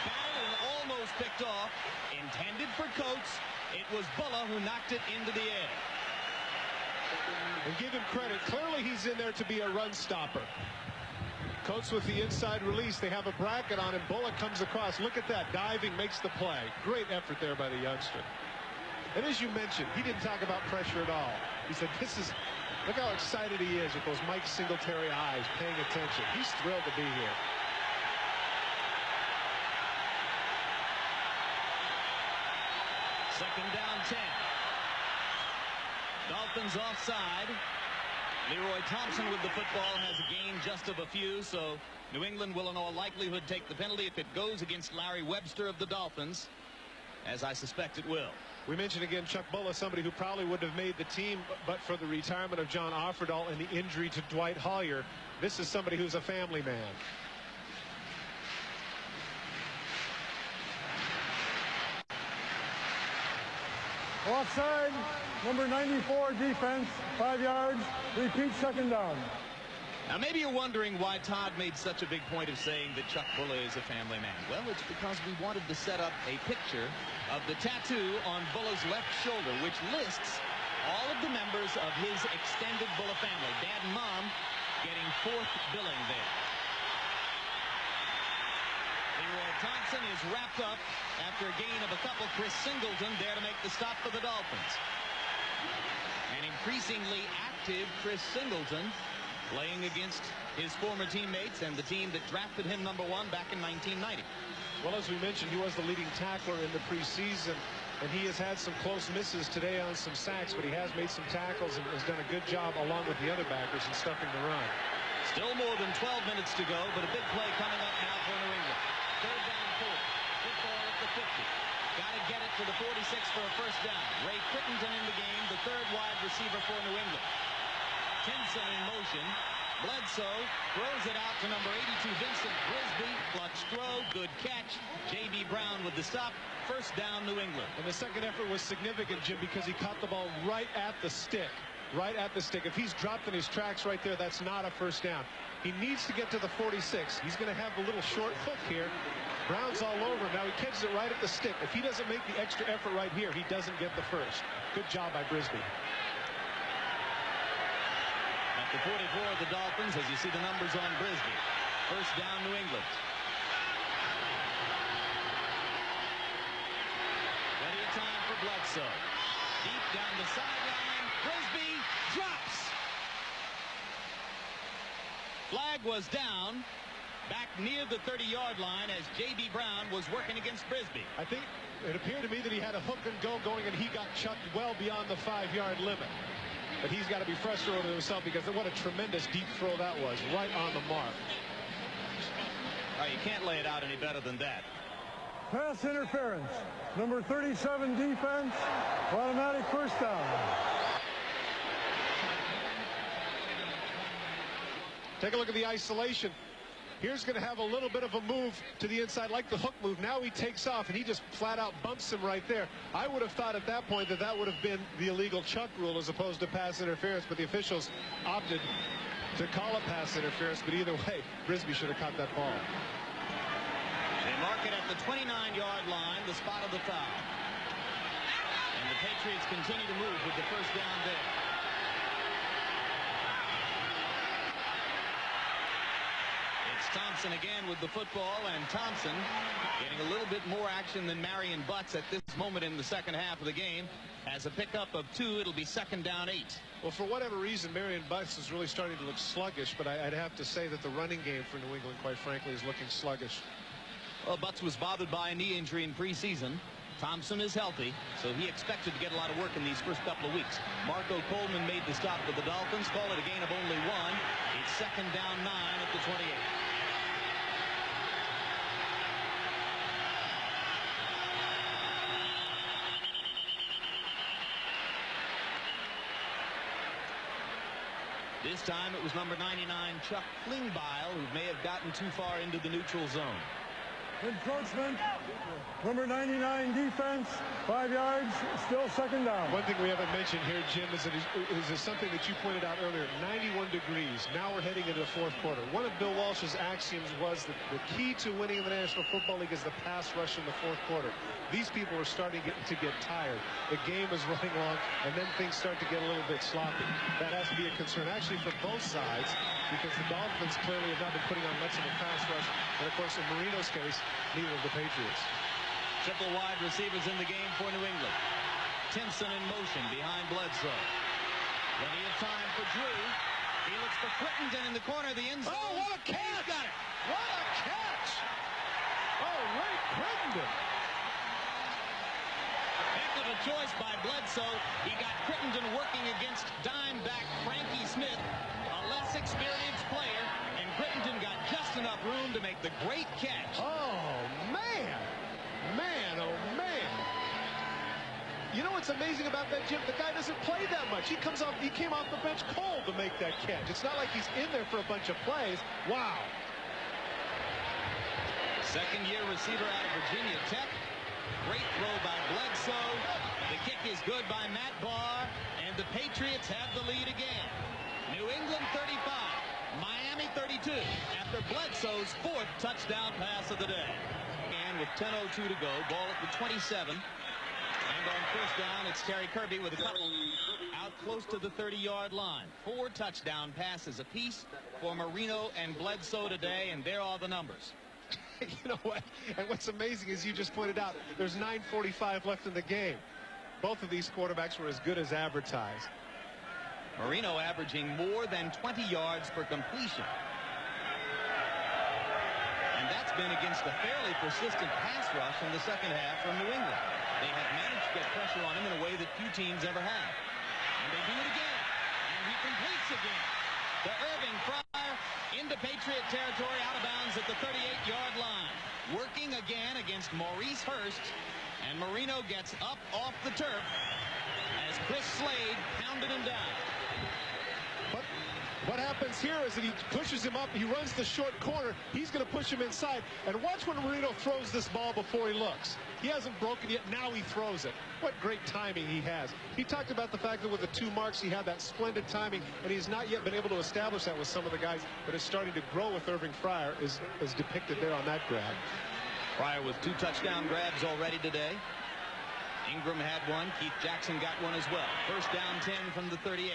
Batted and almost picked off. Intended for Coates. It was Bulla who knocked it into the air. And give him credit. Clearly he's in there to be a run stopper. Coates with the inside release. They have a bracket on him. Bullock comes across. Look at that. Diving makes the play. Great effort there by the youngster. And as you mentioned, he didn't talk about pressure at all. He said, look how excited he is with those Mike Singletary eyes paying attention. He's thrilled to be here. Second down 10. Dolphins offside. Leroy Thompson with the football has a gain just of a few, so New England will in all likelihood take the penalty if it goes against Larry Webster of the Dolphins, as I suspect it will. We mentioned again Chuck Bulla, somebody who probably would have made the team but for the retirement of John Offerdahl and the injury to Dwight Hollier. This is somebody who's a family man. Offside, number 94 defense, 5 yards. Repeat, second down. Now maybe you're wondering why Todd made such a big point of saying that Chuck Bulla is a family man. Well, it's because we wanted to set up a picture of the tattoo on Bulla's left shoulder, which lists all of the members of his extended Bulla family. Dad and Mom getting 4th billing there. Leroy Thompson is wrapped up after a gain of a couple. Chris Singleton there to make the stop for the Dolphins. An increasingly active Chris Singleton playing against his former teammates and the team that drafted him #1 back in 1990. Well, as we mentioned, he was the leading tackler in the preseason, and he has had some close misses today on some sacks, but he has made some tackles and has done a good job along with the other backers in stuffing the run. Still more than 12 minutes to go, but a big play coming up now for New England. Third down 4. Football at the 50. Got to get it to the 46 for a first down. Ray Crittenden in the game, the 3rd wide receiver for New England. Tinson in motion. Bledsoe throws it out to number 82, Vincent Brisby. Clutch throw, good catch. J.B. Brown with the stop. First down, New England. And the second effort was significant, Jim, because he caught the ball right at the stick. Right at the stick. If he's dropped in his tracks right there, that's not a first down. He needs to get to the 46. He's going to have a little short hook here. Brown's all over him. Now he catches it right at the stick. If he doesn't make the extra effort right here, he doesn't get the first. Good job by Brisby. At the 44 of the Dolphins, as you see the numbers on Brisby. First down, New England. Plenty of time for Bledsoe. Deep down the sideline. Brisby drops. Flag was down back near the 30-yard line as J.B. Brown was working against Brisby. I think it appeared to me that he had a hook and go going, and he got chucked well beyond the 5-yard limit. But he's got to be frustrated with himself because what a tremendous deep throw that was, right on the mark. You can't lay it out any better than that. Pass interference. Number 37 defense, automatic first down. Take a look at the isolation. Here's going to have a little bit of a move to the inside, like the hook move. Now he takes off, and he just flat out bumps him right there. I would have thought at that point that that would have been the illegal chuck rule as opposed to pass interference, but the officials opted to call a pass interference, but either way, Brisby should have caught that ball. They mark it at the 29-yard line, the spot of the foul. And the Patriots continue to move with the first down there. It's Thompson again with the football, and Thompson getting a little bit more action than Marion Butts at this moment in the second half of the game. As a pickup of 2, it'll be second down 8. Well, for whatever reason, Marion Butts is really starting to look sluggish, but I'd have to say that the running game for New England, quite frankly, is looking sluggish. Well, Butts was bothered by a knee injury in preseason. Thompson is healthy, so he expected to get a lot of work in these first couple of weeks. Marco Coleman made the stop for the Dolphins. Call it a gain of only 1. It's second down 9 at the 28. This time it was number 99, Chuck Klingbeil, who may have gotten too far into the neutral zone. Encroachment. Number 99 defense. 5 yards. Still second down. One thing we haven't mentioned here, Jim, is something that you pointed out earlier. 91 degrees. Now we're heading into the fourth quarter. One of Bill Walsh's axioms was that the key to winning in the National Football League is the pass rush in the fourth quarter. These people are starting to get tired. The game is running long, and then things start to get a little bit sloppy. That has to be a concern, actually, for both sides, because the Dolphins clearly have not been putting on much of a pass rush. And, of course, in Marino's case, neither of the Patriots. Triple wide receivers in the game for New England. Timpson in motion behind Bledsoe. Plenty of time for Drew. He looks for Crittenden in the corner of the end zone. Oh, what a catch! He's got it. What a catch! Oh, Ray Crittenden. Heck of a choice by Bledsoe. He got Crittenden working against dime back Frankie Smith, a less experienced player, and Crittenden got just enough room to make the great catch. Oh, man. Man, oh, man. You know what's amazing about that, Jim? The guy doesn't play that much. He came off the bench cold to make that catch. It's not like he's in there for a bunch of plays. Wow. Second-year receiver out of Virginia Tech. Great throw by Bledsoe. The kick is good by Matt Barr, and the Patriots have the lead again. New England 35, Miami 32, after Bledsoe's 4th touchdown pass of the day. And with 10:02 to go, ball at the 27. And on first down, it's Terry Kirby with a couple out close to the 30-yard line. 4 touchdown passes apiece for Marino and Bledsoe today, and there are the numbers. You know what? And what's amazing is you just pointed out there's 9:45 left in the game. Both of these quarterbacks were as good as advertised. Marino averaging more than 20 yards per completion. And that's been against a fairly persistent pass rush in the second half from New England. They have managed to get pressure on him in a way that few teams ever have. And they do it again. And he completes again. To Irving Fryer into Patriot territory, out of bounds at the 38-yard line. Working again against Maurice Hurst. And Marino gets up off the turf as Chris Slade pounded him down. But what happens here is that he pushes him up. He runs the short corner. He's going to push him inside. And watch when Marino throws this ball before he looks. He hasn't broken yet. Now he throws it. What great timing he has. He talked about the fact that with the 2 marks, he had that splendid timing, and he's not yet been able to establish that with some of the guys, but is starting to grow with Irving Fryer, as depicted there on that grab. Fryer with 2 touchdown grabs already today. Ingram had one. Keith Jackson got one as well. First down 10 from the 38.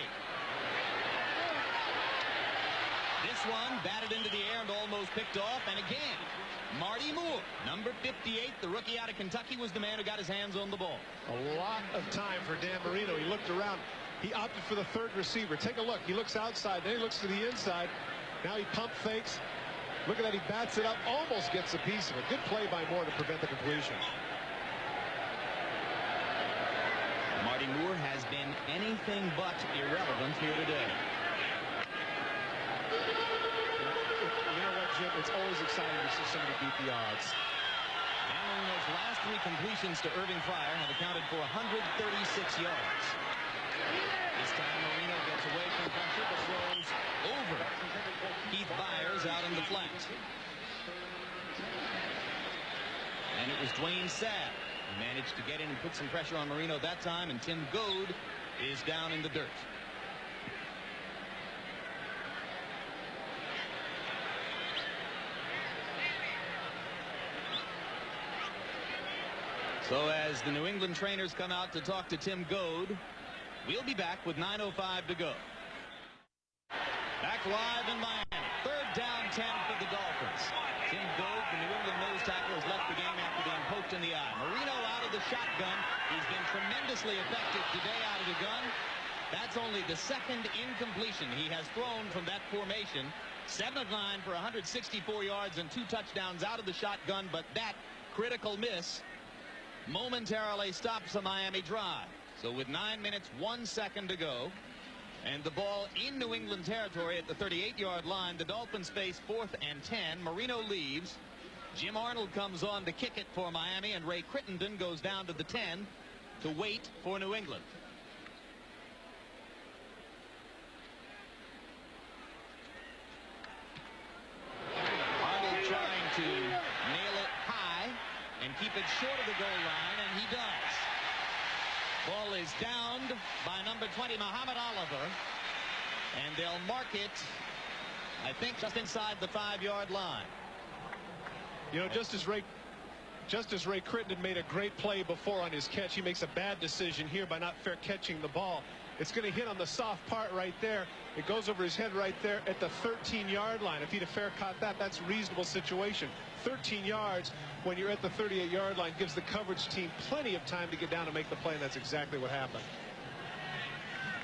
This one batted into the air and almost picked off. And again, Marty Moore, number 58, the rookie out of Kentucky, was the man who got his hands on the ball. A lot of time for Dan Marino. He looked around. He opted for the 3rd receiver. Take a look. He looks outside. Then he looks to the inside. Now he pump fakes. Look at that. He bats it up. Almost gets a piece of it. Good play by Moore to prevent the completion. Marty Moore has been anything but irrelevant here today. You know what, Jim? It's always exciting to see somebody beat the odds. And those last 3 completions to Irving Fryer have accounted for 136 yards. This time Marino gets away from pressure but throws over Keith Byers out in the flat. And it was Dwayne Sabb who managed to get in and put some pressure on Marino that time, and Tim Goad is down in the dirt. So as the New England trainers come out to talk to Tim Goad, we'll be back with 9:05 to go. Back live in Miami. 3rd down 10 for the Dolphins. Tim Goad, the New England nose tackle, has left the game after being poked in the eye. Marino out of the shotgun. He's been tremendously effective today out of the gun. That's only the 2nd incompletion he has thrown from that formation. 7 of 9 for 164 yards and 2 touchdowns out of the shotgun, but that critical miss momentarily stops the Miami drive. So with 9 minutes, 1 second to go, and the ball in New England territory at the 38-yard line, the Dolphins face 4th and 10. Marino leaves. Jim Arnold comes on to kick it for Miami, and Ray Crittenden goes down to the 10 to wait for New England. Arnold trying to nail it high and keep it short of the goal line, and he does. Ball is downed by number 20, Muhammad Oliver, and they'll mark it, I think, just inside the 5-yard line. You know, just as Ray Crittenden made a great play before on his catch, he makes a bad decision here by not fair catching the ball. It's going to hit on the soft part right there. It goes over his head right there at the 13-yard line. If he'd have fair caught that, that's a reasonable situation. 13 yards when you're at the 38-yard line gives the coverage team plenty of time to get down and make the play, and that's exactly what happened.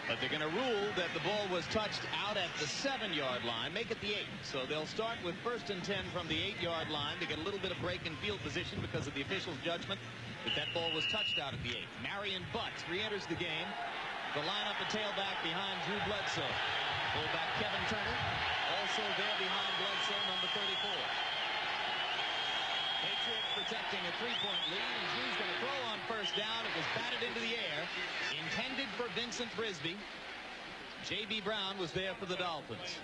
But they're going to rule that the ball was touched out at the 7-yard line, make it the 8. So they'll start with 1st and 10 from the 8-yard line to get a little bit of break in field position because of the official's judgment that that ball was touched out at the 8. Marion Butts re-enters the game. The lineup, a tailback behind Drew Bledsoe. Fullback Kevin Turner also there behind Bledsoe, number 34. Patriots protecting a 3-point lead, and Drew's going to throw on 1st down. It was batted into the air, intended for Vincent Brisby. J.B. Brown was there for the Dolphins.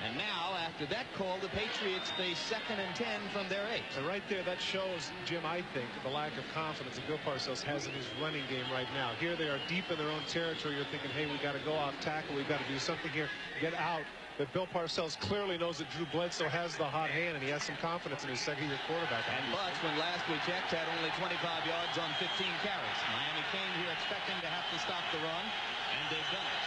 And now, after that call, the Patriots face 2nd and 10 from their 8. And right there, that shows, Jim, I think, the lack of confidence that Bill Parcells has in his running game right now. Here they are deep in their own territory. You're thinking, hey, we got to go off tackle. We've got to do something here, get out. But Bill Parcells clearly knows that Drew Bledsoe has the hot hand, and he has some confidence in his 2nd-year quarterback. And Butts, when last we checked, had only 25 yards on 15 carries. Miami came here expecting to have to stop the run, and they've done it.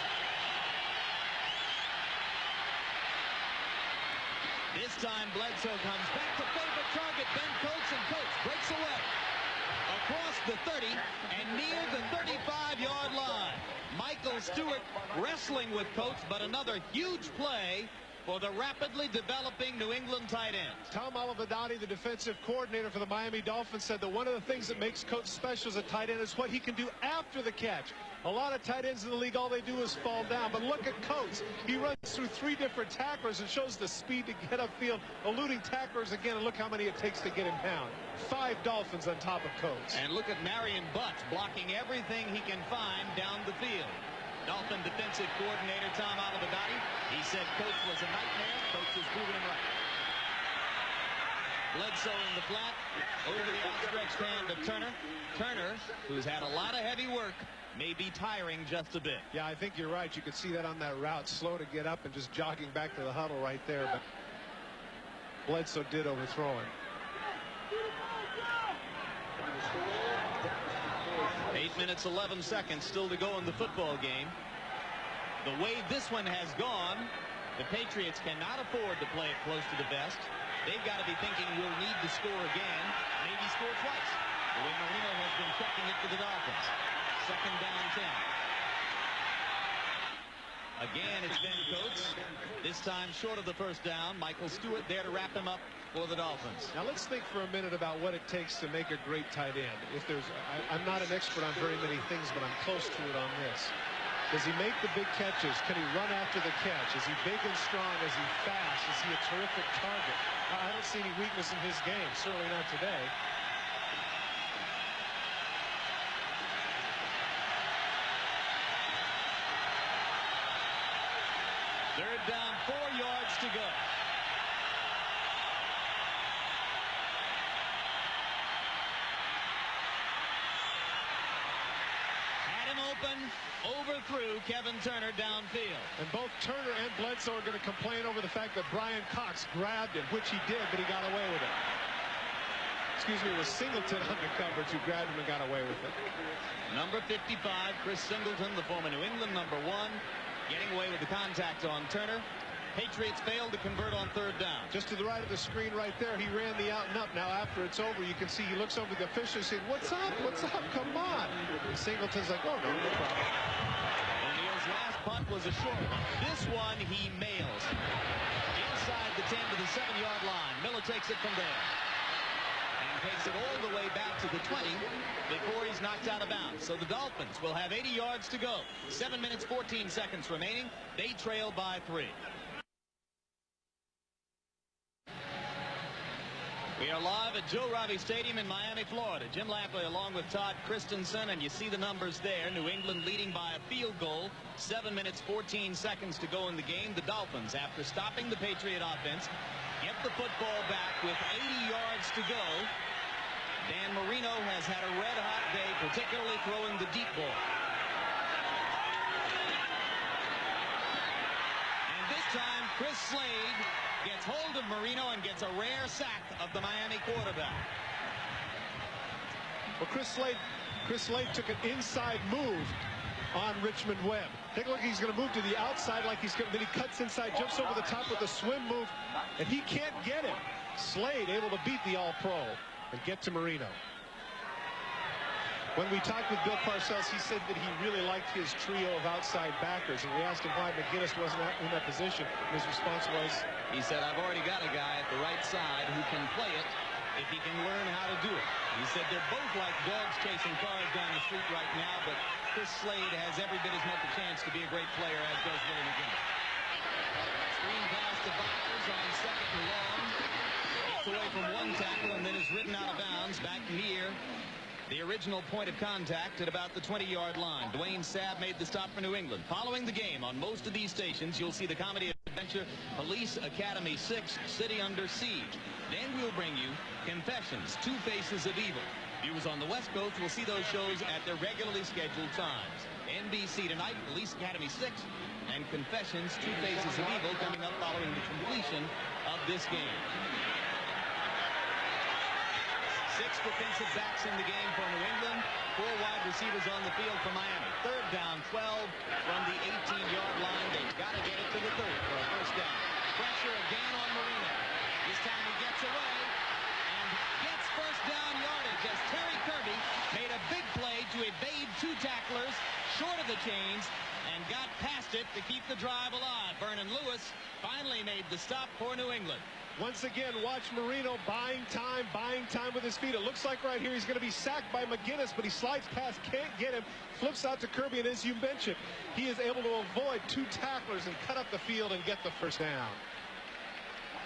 This time Bledsoe comes back to favorite target Ben Coates, and Coates breaks away across the 30 and near the 35-yard line. Michael Stewart wrestling with Coates, but another huge play for the rapidly developing New England tight end. Tom Olivedati, the defensive coordinator for the Miami Dolphins, said that one of the things that makes Coates special as a tight end is what he can do after the catch. A lot of tight ends in the league, all they do is fall down. But look at Coates. He runs through 3 different tacklers and shows the speed to get upfield, eluding tacklers again, and look how many it takes to get him down. 5 Dolphins on top of Coates. And look at Marion Butts blocking everything he can find down the field. Dolphin defensive coordinator Tom Olivedati, he said Coates was a nightmare. Coates has proven him right. Bledsoe in the flat, over the outstretched hand of Turner. Turner, who's had a lot of heavy work, may be tiring just a bit. Yeah, I think you're right. You could see that on that route. Slow to get up and just jogging back to the huddle right there. But Bledsoe did overthrow him. 8 minutes, 11 seconds still to go in the football game. The way this one has gone, the Patriots cannot afford to play it close to the vest. They've got to be thinking we'll need to score again, maybe score twice. The way Marino has been checking it for the Dolphins. 2nd down 10. Again, it's Ben Coates. This time short of the 1st down. Michael Stewart there to wrap him up for the Dolphins. Now let's think for a minute about what it takes to make a great tight end. I'm not an expert on very many things, but I'm close to it on this. Does he make the big catches? Can he run after the catch? Is he big and strong? Is he fast? Is he a terrific target? I don't see any weakness in his game, certainly not today. Third down, 4 yards to go. Had him open, overthrew Kevin Turner downfield. And both Turner and Bledsoe are going to complain over the fact that Brian Cox grabbed him, which he did, but he got away with it. excuse me, it was Singleton on the coverage who grabbed him and got away with it. Number 55, Chris Singleton, the former New England #1, getting away with the contact on Turner. Patriots failed to convert on 3rd down. Just to the right of the screen right there, he ran the out and up. Now after it's over, you can see he looks over the official and says, "What's up? What's up? Come on." And Singleton's like, "Oh, no problem." O'Neill's last punt was a short one. This one he mails. Inside the 10 to the 7-yard line. Miller takes it from there. And takes it all the way back to the 20 before he's knocked out of bounds. So the Dolphins will have 80 yards to go. 7 minutes, 14 seconds remaining. They trail by 3. We are live at Joe Robbie Stadium in Miami, Florida. Jim Lampley along with Todd Christensen, and you see the numbers there. New England leading by a field goal. 7 minutes, 14 seconds to go in the game. The Dolphins, after stopping the Patriot offense, get the football back with 80 yards to go. Dan Marino has had a red-hot day, particularly throwing the deep ball. And this time, Chris Slade gets hold of Marino and gets a rare sack of the Miami quarterback. Well, Chris Slade took an inside move on Richmond Webb. Take a look, he's going to move to the outside like he's going, then he cuts inside, jumps over the top with a swim move, and he can't get him. Slade able to beat the All-Pro and get to Marino. When we talked with Bill Parcells, he said that he really liked his trio of outside backers, and we asked him why McGinnis wasn't in that position. And his response was, he said, "I've already got a guy at the right side who can play it if he can learn how to do it." He said they're both like dogs chasing cars down the street right now, but Chris Slade has every bit as much a chance to be a great player as does Willie McGinnis. Screen pass to Byers on 2nd and long. Gets away from one tackle and then is ridden out of bounds back near the original point of contact at about the 20-yard line. Dwayne Sabb made the stop for New England. Following the game on most of these stations, you'll see the comedy adventure Police Academy 6, City Under Siege. Then we'll bring you Confessions, Two Faces of Evil. Viewers on the West Coast will see those shows at their regularly scheduled times. NBC tonight, Police Academy 6, and Confessions, Two Faces of Evil coming up following the completion of this game. 6 defensive backs in the game for New England. 4 wide receivers on the field for Miami. 3rd down, 12 from the 18-yard line. They've got to get it to the 30 for a 1st down. Pressure again on Marino. This time he gets away and gets 1st down yardage as Terry Kirby made a big play to evade 2 tacklers short of the chains and got past it to keep the drive alive. Vernon Lewis finally made the stop for New England. Once again, watch Marino buying time with his feet. It looks like right here he's going to be sacked by McGinnis, but he slides past, can't get him, flips out to Kirby, and as you mentioned, he is able to avoid 2 tacklers and cut up the field and get the 1st down.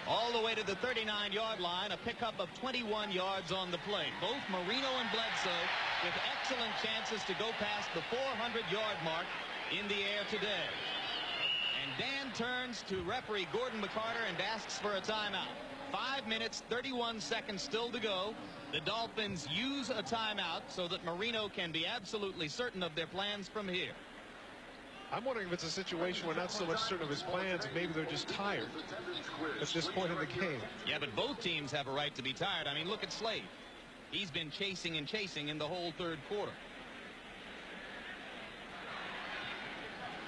All the way to the 39-yard line, a pickup of 21 yards on the play. Both Marino and Bledsoe with excellent chances to go past the 400-yard mark in the air today. And Dan turns to referee Gordon McCarter and asks for a timeout. 5 minutes, 31 seconds still to go. The Dolphins use a timeout so that Marino can be absolutely certain of their plans from here. I'm wondering if it's a situation where not so much certain of his plans, maybe they're just tired at this point in the game. Yeah, but both teams have a right to be tired. I mean, look at Slade. He's been chasing and chasing in the whole 3rd quarter.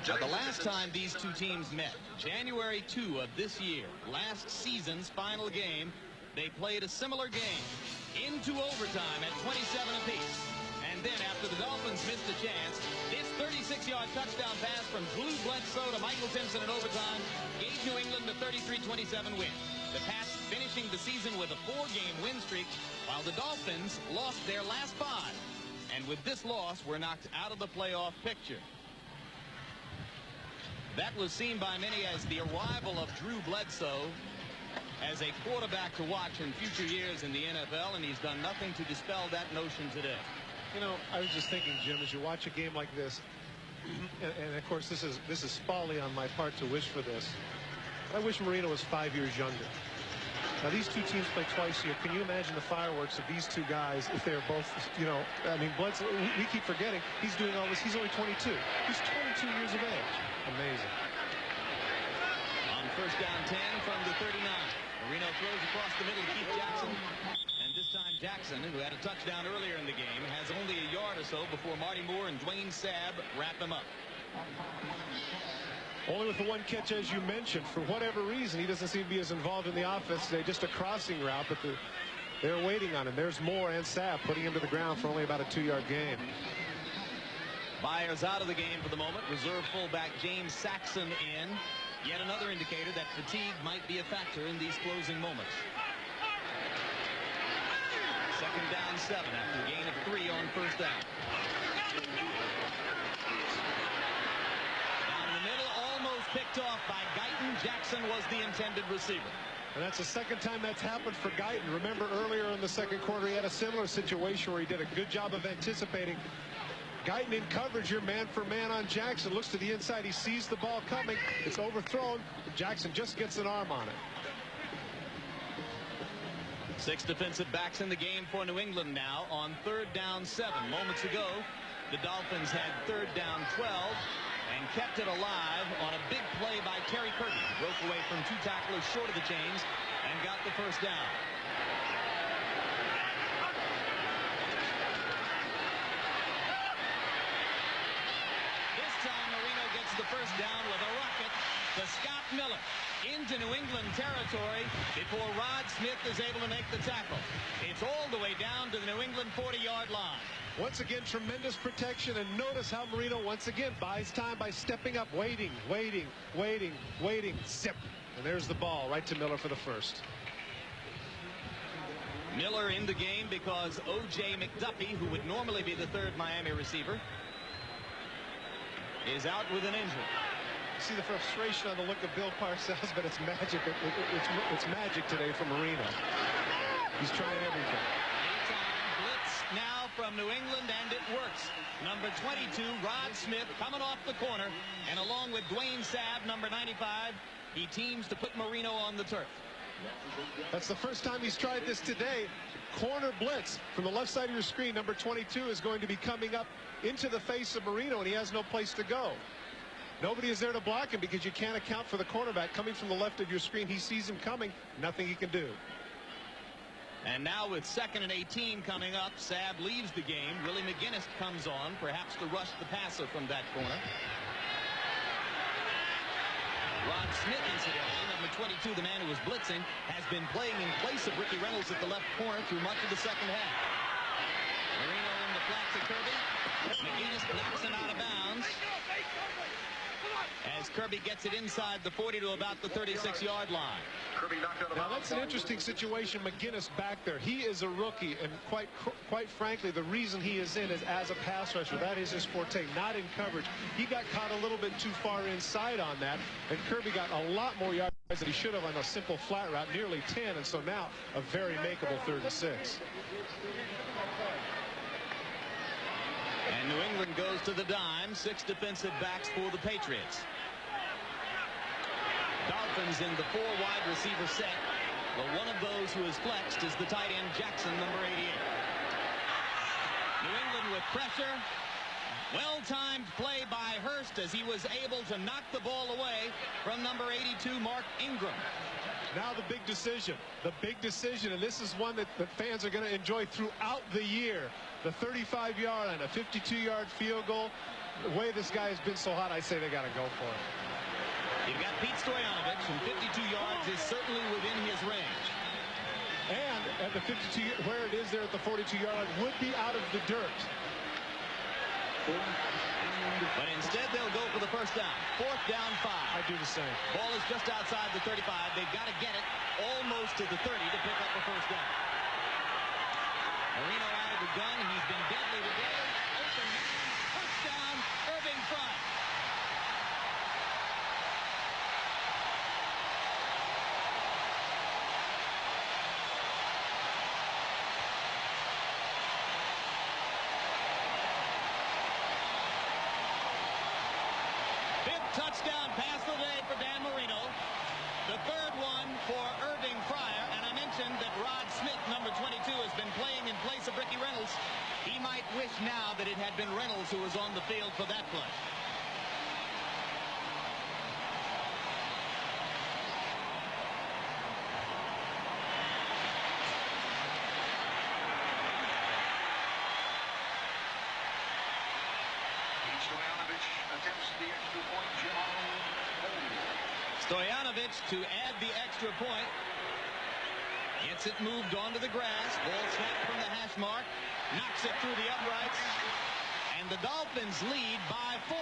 Now, the last time these two teams met, January 2 of this year, last season's final game, they played a similar game into overtime at 27 apiece. And then after the Dolphins missed a chance, this 36-yard touchdown pass from Blue Bledsoe to Michael Timpson in overtime gave New England a 33-27 win. The Pats finishing the season with a 4-game win streak, while the Dolphins lost their last 5. And with this loss, we're knocked out of the playoff picture. That was seen by many as the arrival of Drew Bledsoe as a quarterback to watch in future years in the NFL, and he's done nothing to dispel that notion today. You know, I was just thinking, Jim, as you watch a game like this, and of course this is folly on my part to wish for this. I wish Marino was 5 years younger. Now, these two teams play twice a year. Can you imagine the fireworks of these two guys if they're both, you know, I mean, Bledsoe, we keep forgetting he's doing all this. He's only 22. He's 22 years of age. Amazing. On 1st down 10 from the 39. Marino throws across the middle to Keith Jackson. And this Time Jackson, who had a touchdown earlier in the game, has only a yard or so before Marty Moore and Dwayne Sabb wrap him up. Only with the one catch, as you mentioned. For whatever reason, he doesn't seem to be as involved in the offense today. Just a crossing route, but they're waiting on him. There's Moore and Sabb putting him to the ground for only about a 2-yard gain. Byers out of the game for the moment. Reserve fullback James Saxon in. Yet another indicator that fatigue might be a factor in these closing moments. Second down 7 after a gain of 3 on first down. Down in the middle, almost picked off by Guyton. Jackson was the intended receiver. And that's the second time that's happened for Guyton. Remember earlier in the second quarter, he had a similar situation where he did a good job of anticipating. Guyton in coverage here, man for man on Jackson. Looks to the inside. He sees the ball coming. It's overthrown. Jackson just gets an arm on it. 6 defensive backs in the game for New England now on third down 7. Moments ago, the Dolphins had third down 12 and kept it alive on a big play by Terry Kirby. Broke away from 2 tacklers short of the chains and got the first down. The first down with a rocket to Scott Miller into New England territory before Rod Smith is able to make the tackle. It's all the way down to the New England 40-yard line. Once again, tremendous protection, and notice how Marino once again buys time by stepping up, waiting, zip. And there's the ball right to Miller for the first. Miller in the game because O.J. McDuffie, who would normally be the third Miami receiver, is out with an injury. See the frustration on the look of Bill Parcells, but it's magic. It's magic today for Marino. He's trying everything. Blitz now from New England, and it works. Number 22, Rod Smith, coming off the corner, and along with Dwayne Sabb, number 95, he teams to put Marino on the turf. That's the first time he's tried this today. Corner blitz from the left side of your screen. Number 22 is going to be coming up into the face of Marino, and he has no place to go. Nobody is there to block him because you can't account for the cornerback coming from the left of your screen. He sees him coming. Nothing he can do. And now with 2nd and 18 coming up, Sabb leaves the game. Willie McGinnis comes on, perhaps to rush the passer from that corner. Rod Smith, incidentally, number 22, the man who was blitzing, has been playing in place of Ricky Reynolds at the left corner through much of the second half. Marino in the flat to Kirby. McGinnis knocks him out of bounds as Kirby gets it inside the 40 to about the 36-yard line. Now that's an interesting situation. McGinnis back there. He is a rookie, and quite frankly, the reason he is in is as a pass rusher. That is his forte, not in coverage. He got caught a little bit too far inside on that, and Kirby got a lot more yards than he should have on a simple flat route, nearly 10, and so now a very makeable 3rd and 6. And New England goes to the dime. 6 defensive backs for the Patriots. Dolphins in the 4 wide receiver set. Well, one of those who is flexed is the tight end Jackson, number 88. New England with pressure. Well-timed play by Hurst as he was able to knock the ball away from number 82, Mark Ingram. Now the big decision, and this is one that fans are going to enjoy throughout the year. The 35-yard line, a 52-yard field goal. The way this guy has been so hot, I say they got to go for it. You've got Pete Stoyanovich, and 52 yards is certainly within his range. And at the 52, where it is there at the 42-yard line, would be out of the dirt. But instead, they'll go for the first down. 4th down 5. I do the same. Ball is just outside the 35. They've got to get it almost to the 30 to pick up the first down. Marino out of the gun. He's been deadly today. Open man. Touchdown, Irving Frye. Touchdown pass of the day for Dan Marino. The 3rd one for Irving Frye. And I mentioned that Rod Smith, number 22, has been playing in place of Ricky Reynolds. He might wish now that it had been Reynolds who was on the field for that play. Stoyanovich to add the extra point. Gets it moved onto the grass. Ball snapped from the hash mark. Knocks it through the uprights. And the Dolphins lead by 4.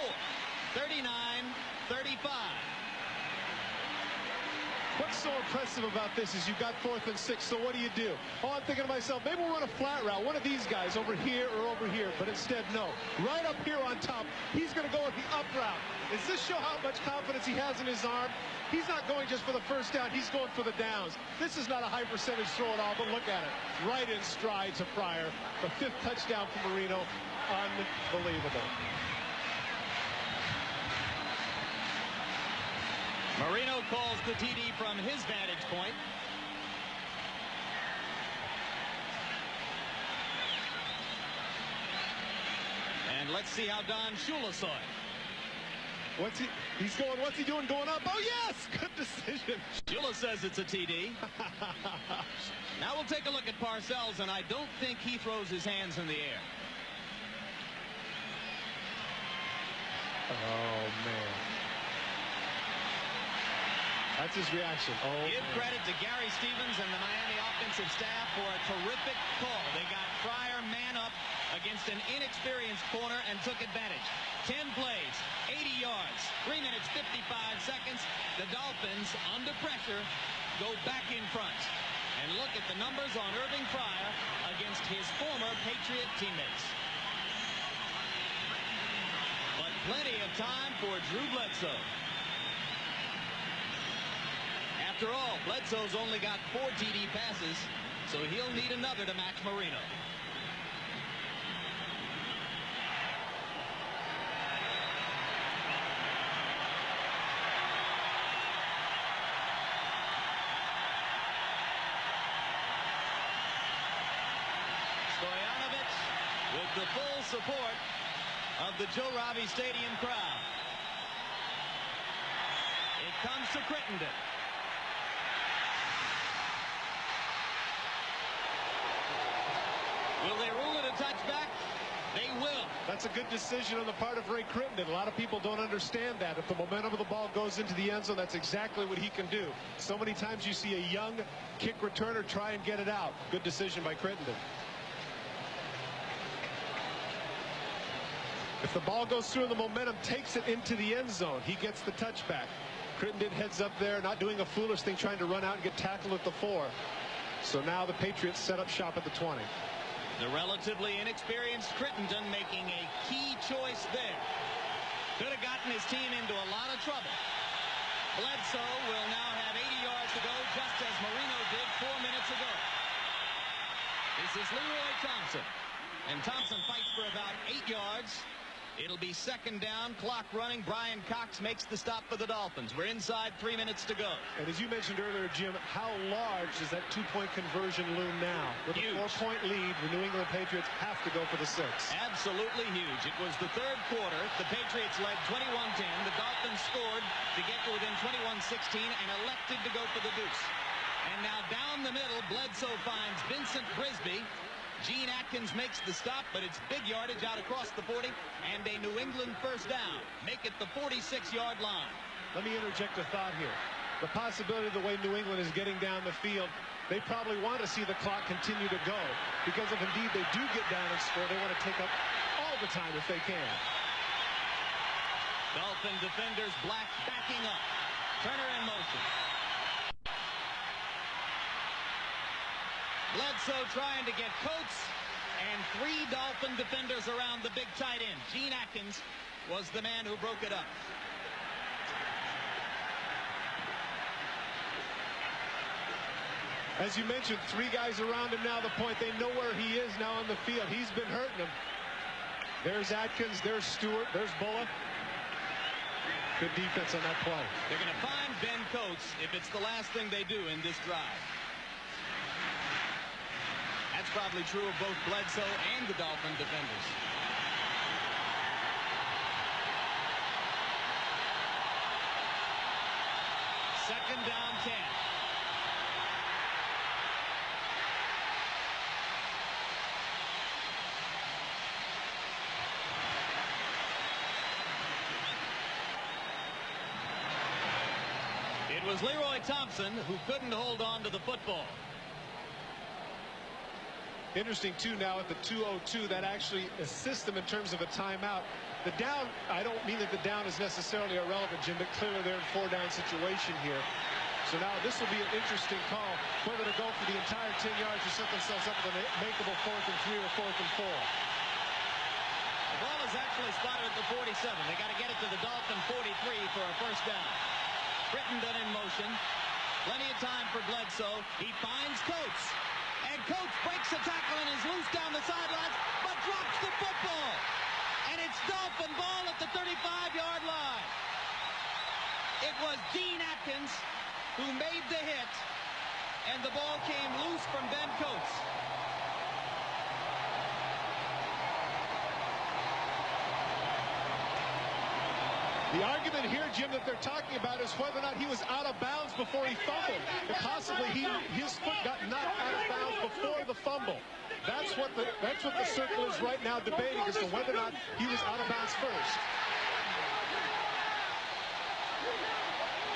39-35. What's so impressive about this is you've got 4th and 6, so what do? Oh, I'm thinking to myself, maybe we'll run a flat route, one of these guys over here or over here, but instead, no. Right up here on top, he's going to go with the up route. Does this show how much confidence he has in his arm? He's not going just for the first down, he's going for the downs. This is not a high percentage throw at all, but look at it. Right in stride to Pryor. The 5th touchdown for Marino. Unbelievable. Marino calls the TD from his vantage point. And let's see how Don Shula saw it. What's he doing going up? Oh, yes! Good decision. Shula says it's a TD. Now we'll take a look at Parcells, and I don't think he throws his hands in the air. Oh, man. That's his reaction. Oh, give credit to Gary Stevens and the Miami offensive staff for a terrific call. They got Pryor man up against an inexperienced corner and took advantage. 10 plays, 80 yards, 3 minutes, 55 seconds. The Dolphins, under pressure, go back in front. And look at the numbers on Irving Pryor against his former Patriot teammates. But plenty of time for Drew Bledsoe. After all, Bledsoe's only got 4 TD passes, so he'll need another to match Marino. Stoyanovich with the full support of the Joe Robbie Stadium crowd. It comes to Crittenden. Will they rule it a touchback? They will. That's a good decision on the part of Ray Crittenden. A lot of people don't understand that. If the momentum of the ball goes into the end zone, that's exactly what he can do. So many times you see a young kick returner try and get it out. Good decision by Crittenden. If the ball goes through and the momentum takes it into the end zone, he gets the touchback. Crittenden heads up there, not doing a foolish thing, trying to run out and get tackled at the 4. So now the Patriots set up shop at the 20. The relatively inexperienced Crittenden making a key choice there. Could have gotten his team into a lot of trouble. Bledsoe will now have 80 yards to go, just as Marino did 4 minutes ago. This is Leroy Thompson. And Thompson fights for about 8 yards. It'll be 2nd down, clock running. Brian Cox makes the stop for the Dolphins. We're inside 3 minutes to go. And as you mentioned earlier, Jim, how large does that 2-point conversion loom now? With huge. A 4-point lead, the New England Patriots have to go for the 6. Absolutely huge. It was the 3rd quarter. The Patriots led 21-10. The Dolphins scored to get to within 21-16 and elected to go for the deuce. And now down the middle, Bledsoe finds Vincent Brisby. Gene Atkins makes the stop, but it's big yardage out across the 40 and a New England 1st down. Make it the 46-yard line. Let me interject a thought here. The possibility of the way New England is getting down the field, they probably want to see the clock continue to go, because if indeed they do get down and score, they want to take up all the time if they can. Dolphin defenders backing up. Turner in motion. Bledsoe trying to get Coates, and 3 Dolphin defenders around the big tight end. Gene Atkins was the man who broke it up. As you mentioned, 3 guys around him now. The point, they know where he is now on the field. He's been hurting them. There's Atkins, there's Stewart, there's Bullock. Good defense on that play. They're going to find Ben Coates if it's the last thing they do in this drive. That's probably true of both Bledsoe and the Dolphin defenders. Second down 10. was Leroy Thompson who couldn't hold on to the football. Interesting, too, now at the 2:02, that actually assists them in terms of a timeout. The down, I don't mean that the down is necessarily irrelevant, Jim, but clearly they're in a 4-down situation here. So now this will be an interesting call, whether to go for the entire 10 yards or set themselves up with a makeable 4th and 3 or 4th and 4. The ball is actually spotted at the 47. They got to get it to the Dolphin 43 for a first down. Crittenden in motion. Plenty of time for Bledsoe. He finds Coates. And Coates breaks the tackle and is loose down the sidelines, but drops the football. And it's Dolphin ball at the 35-yard line. It was Dean Atkins who made the hit, and the ball came loose from Ben Coates. The argument here, Jim, that they're talking about is whether or not he was out of bounds before he fumbled. And possibly his foot got knocked out of bounds before the fumble. That's what the circle is right now debating as to whether or not he was out of bounds first.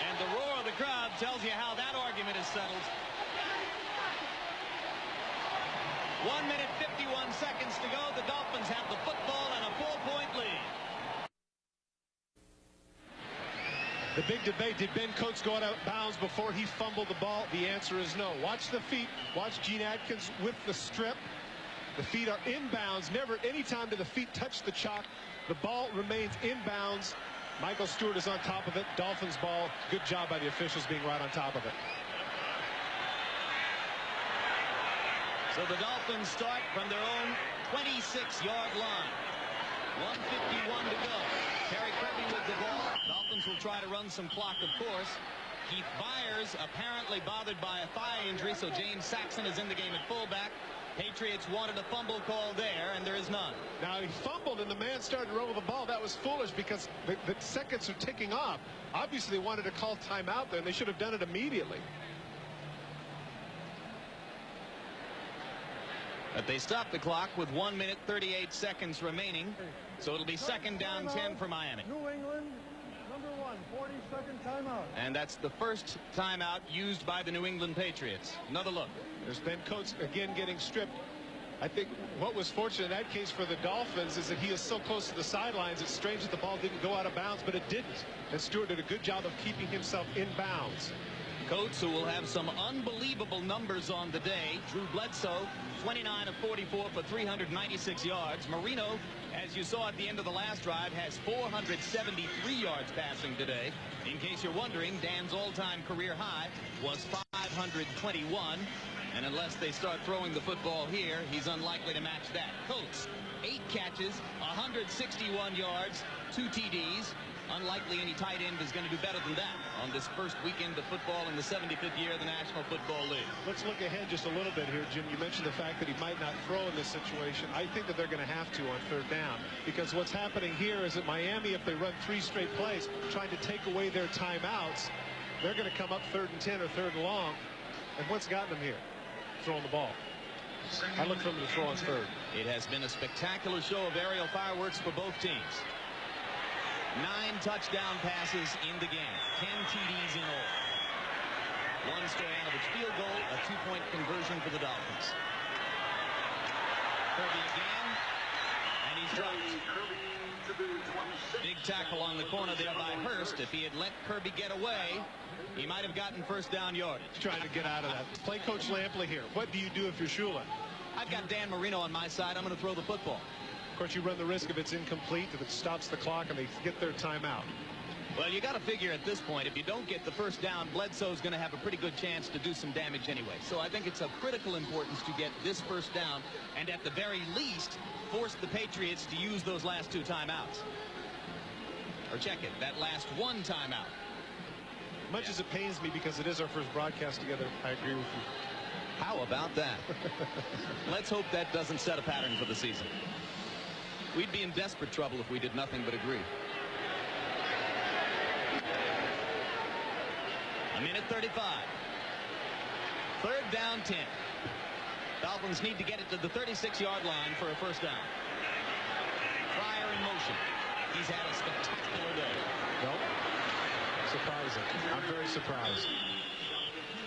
And the roar of the crowd tells you how that argument is settled. 1 minute, 51 seconds to go. The Dolphins have the football and a 4-point lead. The big debate, did Ben Coates go out of bounds before he fumbled the ball? The answer is no. Watch the feet. Watch Gene Atkins with the strip. The feet are inbounds. Never any time do the feet touch the chalk. The ball remains inbounds. Michael Stewart is on top of it. Dolphins ball. Good job by the officials being right on top of it. So the Dolphins start from their own 26-yard line. 1:51 to go. Terry Kirby with the ball. Dolphins will try to run some clock, of course. Keith Byers apparently bothered by a thigh injury, so James Saxon is in the game at fullback. Patriots wanted a fumble call there, and there is none. Now, he fumbled, and the man started to roll the ball. That was foolish because the seconds are ticking off. Obviously, they wanted to call timeout there, and they should have done it immediately. But they stopped the clock with 1 minute, 38 seconds remaining. So it'll be second down 10 for Miami. New England, number 1, 40-second timeout. And that's the first timeout used by the New England Patriots. Another look. There's Ben Coates again getting stripped. I think what was fortunate in that case for the Dolphins is that he is so close to the sidelines. It's strange that the ball didn't go out of bounds, but it didn't. And Stewart did a good job of keeping himself in bounds. Coates, who will have some unbelievable numbers on the day. Drew Bledsoe, 29 of 44 for 396 yards. Marino, as you saw at the end of the last drive, has 473 yards passing today. In case you're wondering, Dan's all-time career high was 521. And unless they start throwing the football here, he's unlikely to match that. Coates, 8 catches, 161 yards, 2 TDs. Unlikely any tight end is going to do better than that on this first weekend of football in the 75th year of the National Football League. Let's look ahead just a little bit here, Jim. You mentioned the fact that he might not throw in this situation. I think that they're going to have to on third down, because what's happening here is that Miami, if they run 3 straight plays trying to take away their timeouts, they're going to come up 3rd and 10 or 3rd and long. And what's gotten them here? Throwing the ball. I look for them to throw on third. It has been a spectacular show of aerial fireworks for both teams. 9 touchdown passes in the game. 10 TDs in all. 1 Stoyanovich field goal, a 2-point conversion for the Dolphins. Kirby again, and he's dropped. Big tackle on the corner there by Hurst. If he had let Kirby get away, he might have gotten first down yardage. Trying to get out of that. Play Coach Lampley here. What do you do if you're Shula? I've got Dan Marino on my side. I'm going to throw the football. Of course, you run the risk if it's incomplete, if it stops the clock and they get their timeout. Well, you got to figure at this point, if you don't get the first down, Bledsoe's going to have a pretty good chance to do some damage anyway. So I think it's of critical importance to get this first down and at the very least force the Patriots to use those last 2 timeouts. Or check it, that last 1 timeout. Much as it pains me because it is our first broadcast together, I agree with you. How about that? Let's hope that doesn't set a pattern for the season. We'd be in desperate trouble if we did nothing but agree. 1 minute 35. 3rd down 10. Dolphins need to get it to the 36-yard line for a first down. Fryer in motion. He's had a spectacular day. Nope. Surprising. I'm very surprised.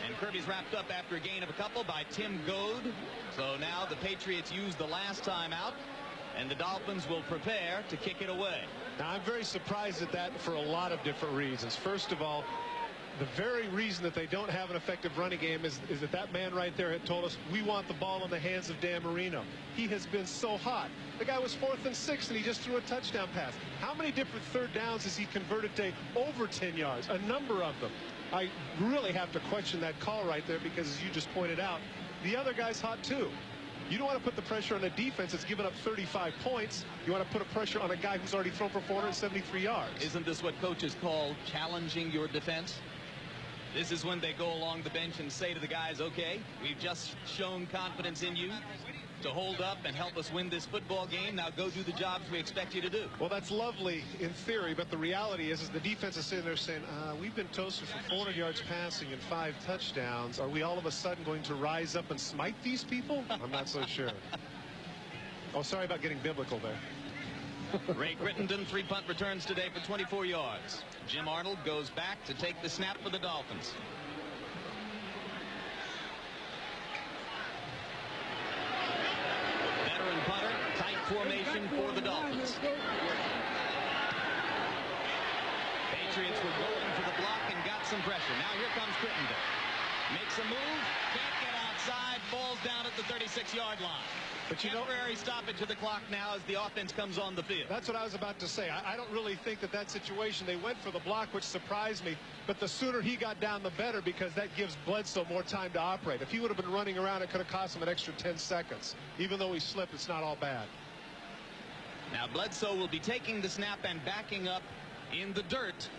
And Kirby's wrapped up after a gain of a couple by Tim Goad. So now the Patriots use the last time out, and the Dolphins will prepare to kick it away. Now, I'm very surprised at that for a lot of different reasons. First of all, the very reason that they don't have an effective running game is that man right there had told us we want the ball in the hands of Dan Marino. He has been so hot. The guy was 4th and 6, and he just threw a touchdown pass. How many different third downs has he converted to over 10 yards? A number of them. I really have to question that call right there because, as you just pointed out, the other guy's hot too. You don't want to put the pressure on a defense that's given up 35 points. You want to put a pressure on a guy who's already thrown for 473 yards. Isn't this what coaches call challenging your defense? This is when they go along the bench and say to the guys, okay, we've just shown confidence in you to hold up and help us win this football game. Now go do the jobs we expect you to do. Well, that's lovely in theory, but the reality is the defense is sitting there saying, we've been toasted for 400 yards passing and 5 touchdowns. Are we all of a sudden going to rise up and smite these people? I'm not so sure. Oh, sorry about getting biblical there. Ray Crittenden, 3 punt returns today for 24 yards. Jim Arnold goes back to take the snap for the Dolphins. Veteran punter, tight formation for the Dolphins. Patriots were going for the block and got some pressure. Now here comes Crittenden. Makes a move, can't get outside, falls down at the 36-yard line. But you know, temporary stoppage of the clock now as the offense comes on the field. That's what I was about to say. I don't really think that situation, they went for the block, which surprised me. But the sooner he got down, the better, because that gives Bledsoe more time to operate. If he would have been running around, it could have cost him an extra 10 seconds. Even though he slipped, it's not all bad. Now Bledsoe will be taking the snap and backing up in the dirt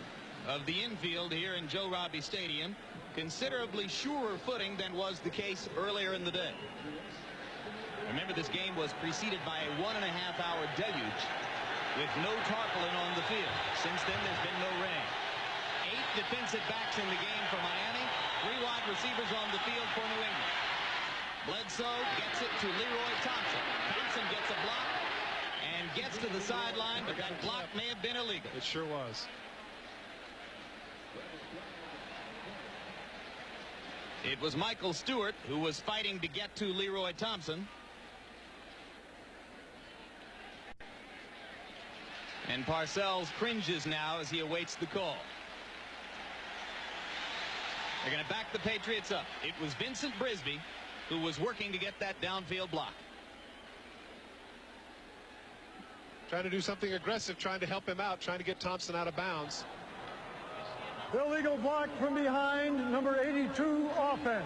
of the infield here in Joe Robbie Stadium. Considerably surer footing than was the case earlier in the day. Remember, this game was preceded by a 1.5-hour deluge with no tarpaulin on the field. Since then, there's been no rain. 8 defensive backs in the game for Miami. 3 wide receivers on the field for New England. Bledsoe gets it to Leroy Thompson. Thompson gets a block and gets to the sideline, but that block may have been illegal. It sure was. It was Michael Stewart who was fighting to get to Leroy Thompson. And Parcells cringes now as he awaits the call. They're going to back the Patriots up. It was Vincent Brisby who was working to get that downfield block. Trying to do something aggressive, trying to help him out, trying to get Thompson out of bounds. Illegal block from behind, number 82, offense.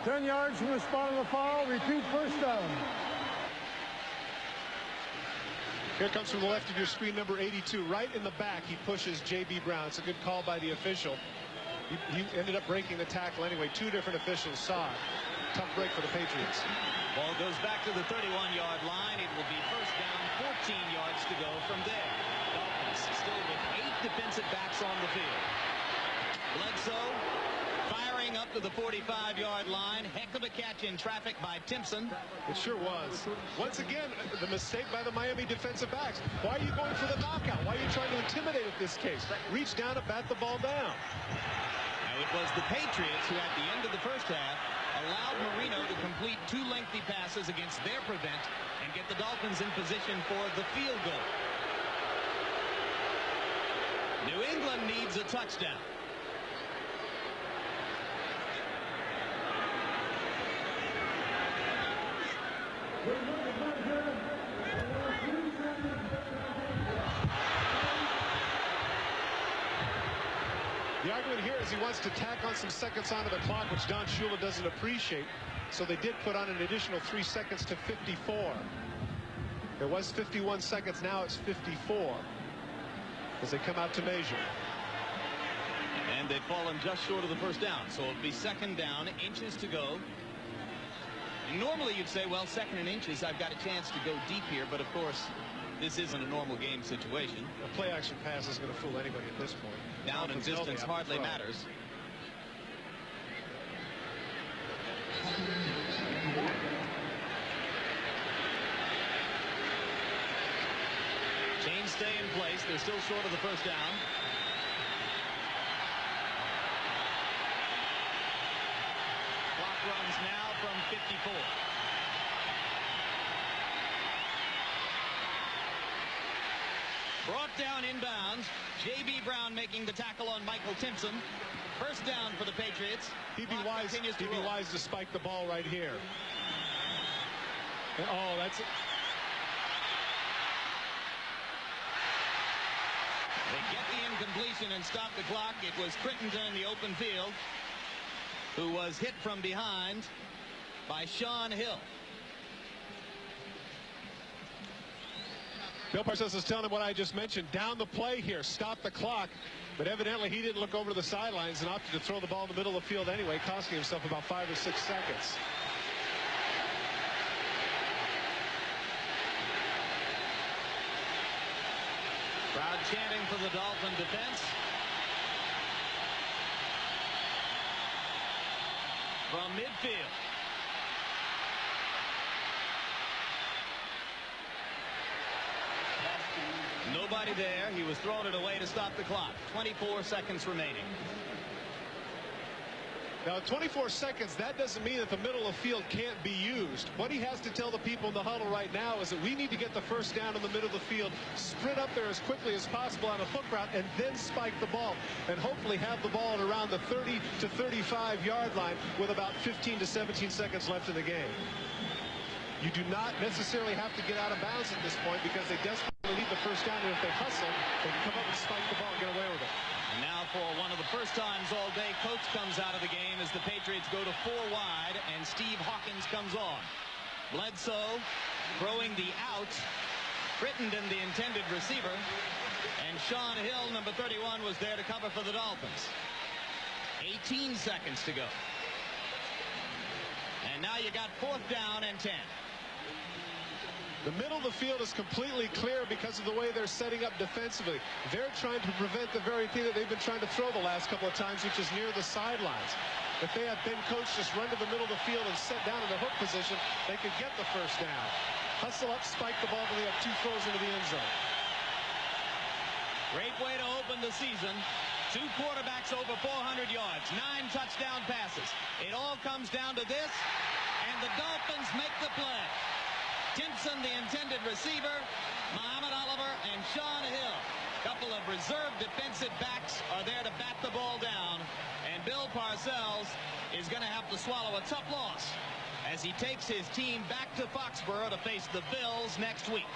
10 yards from the spot of the foul. Repeat, first down. Here comes from the left of your screen, number 82. Right in the back, he pushes J.B. Brown. It's a good call by the official. He ended up breaking the tackle anyway. 2 different officials saw it. Tough break for the Patriots. Ball goes back to the 31-yard line. It will be first down, 14 yards to go from there. Dolphins still with 8 defensive backs on the field. Bledsoe firing up to the 45-yard line. Heck of a catch in traffic by Timpson. It sure was. Once again, the mistake by the Miami defensive backs. Why are you going for the knockout? Why are you trying to intimidate at this case? Reach down and bat the ball down. Now it was the Patriots who at the end of the first half allowed Marino to complete 2 lengthy passes against their prevent and get the Dolphins in position for the field goal. New England needs a touchdown. The argument here is he wants to tack on some seconds onto the clock, which Don Shula doesn't appreciate. So they did put on an additional 3 seconds to 54. There was 51 seconds. Now it's 54 as they come out to measure. And they've fallen just short of the first down. So it'll be second down, inches to go. And normally you'd say, well, second and inches, I've got a chance to go deep here. But, of course, this isn't a normal game situation. A play-action pass isn't going to fool anybody at this point. Down and distance hardly matters. Chains stay in place. They're still short of the first down. Dolphins now from 54. Brought down inbounds. J.B. Brown making the tackle on Michael Timpson. First down for the Patriots. He'd be wise to spike the ball right here. And, oh, that's it. They get the incompletion and stop the clock. It was Crittenden in the open field who was hit from behind by Sean Hill. Bill Parcells is telling him what I just mentioned. Down the play here. Stop the clock. But evidently he didn't look over to the sidelines and opted to throw the ball in the middle of the field anyway, costing himself about 5 or 6 seconds. Crowd chanting for the Dolphin defense. From midfield. Nobody there. He was throwing it away to stop the clock. 24 seconds remaining. Now, 24 seconds, that doesn't mean that the middle of the field can't be used. What he has to tell the people in the huddle right now is that we need to get the first down in the middle of the field, sprint up there as quickly as possible on a hook route, and then spike the ball, and hopefully have the ball at around the 30 to 35 yard line with about 15 to 17 seconds left in the game. You do not necessarily have to get out of bounds at this point because they desperately need the first down, and if they hustle, they can come up and spike the ball and get away with it. And now for one of the first times all day, Coates comes out of the game as the Patriots go to 4 wide, and Steve Hawkins comes on. Bledsoe throwing the out. Crittenden, the intended receiver. And Sean Hill, number 31, was there to cover for the Dolphins. 18 seconds to go. And now you got 4th down and 10. The middle of the field is completely clear because of the way they're setting up defensively. They're trying to prevent the very thing that they've been trying to throw the last couple of times, which is near the sidelines. If they had Ben Coates just run to the middle of the field and set down in the hook position, they could get the first down. Hustle up, spike the ball, but they have 2 throws into the end zone. Great way to open the season. 2 quarterbacks over 400 yards, 9 touchdown passes. It all comes down to this, and the Dolphins make the play. Timpson, the intended receiver, Muhammad Oliver, and Sean Hill. Couple of reserve defensive backs are there to bat the ball down, and Bill Parcells is going to have to swallow a tough loss as he takes his team back to Foxborough to face the Bills next week.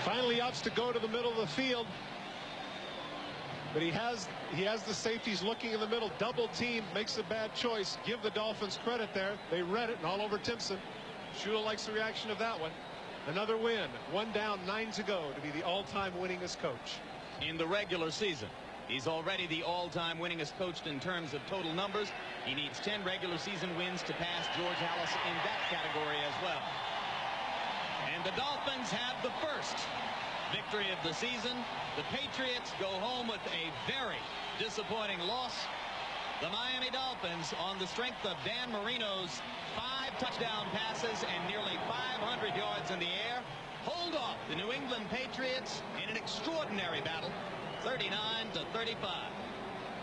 Finally opts to go to the middle of the field. But he has the safeties looking in the middle. Double team, makes a bad choice. Give the Dolphins credit there. They read it and all over Timpson. Shula likes the reaction of that one. Another win. 1 down, 9 to go to be the all-time winningest coach. In the regular season, he's already the all-time winningest coach in terms of total numbers. He needs 10 regular season wins to pass George Halas in that category as well. And the Dolphins have the first victory of the season. The Patriots go home with a very disappointing loss. The Miami Dolphins, on the strength of Dan Marino's 5 touchdown passes and nearly 500 yards in the air, hold off the New England Patriots in an extraordinary battle, 39-35.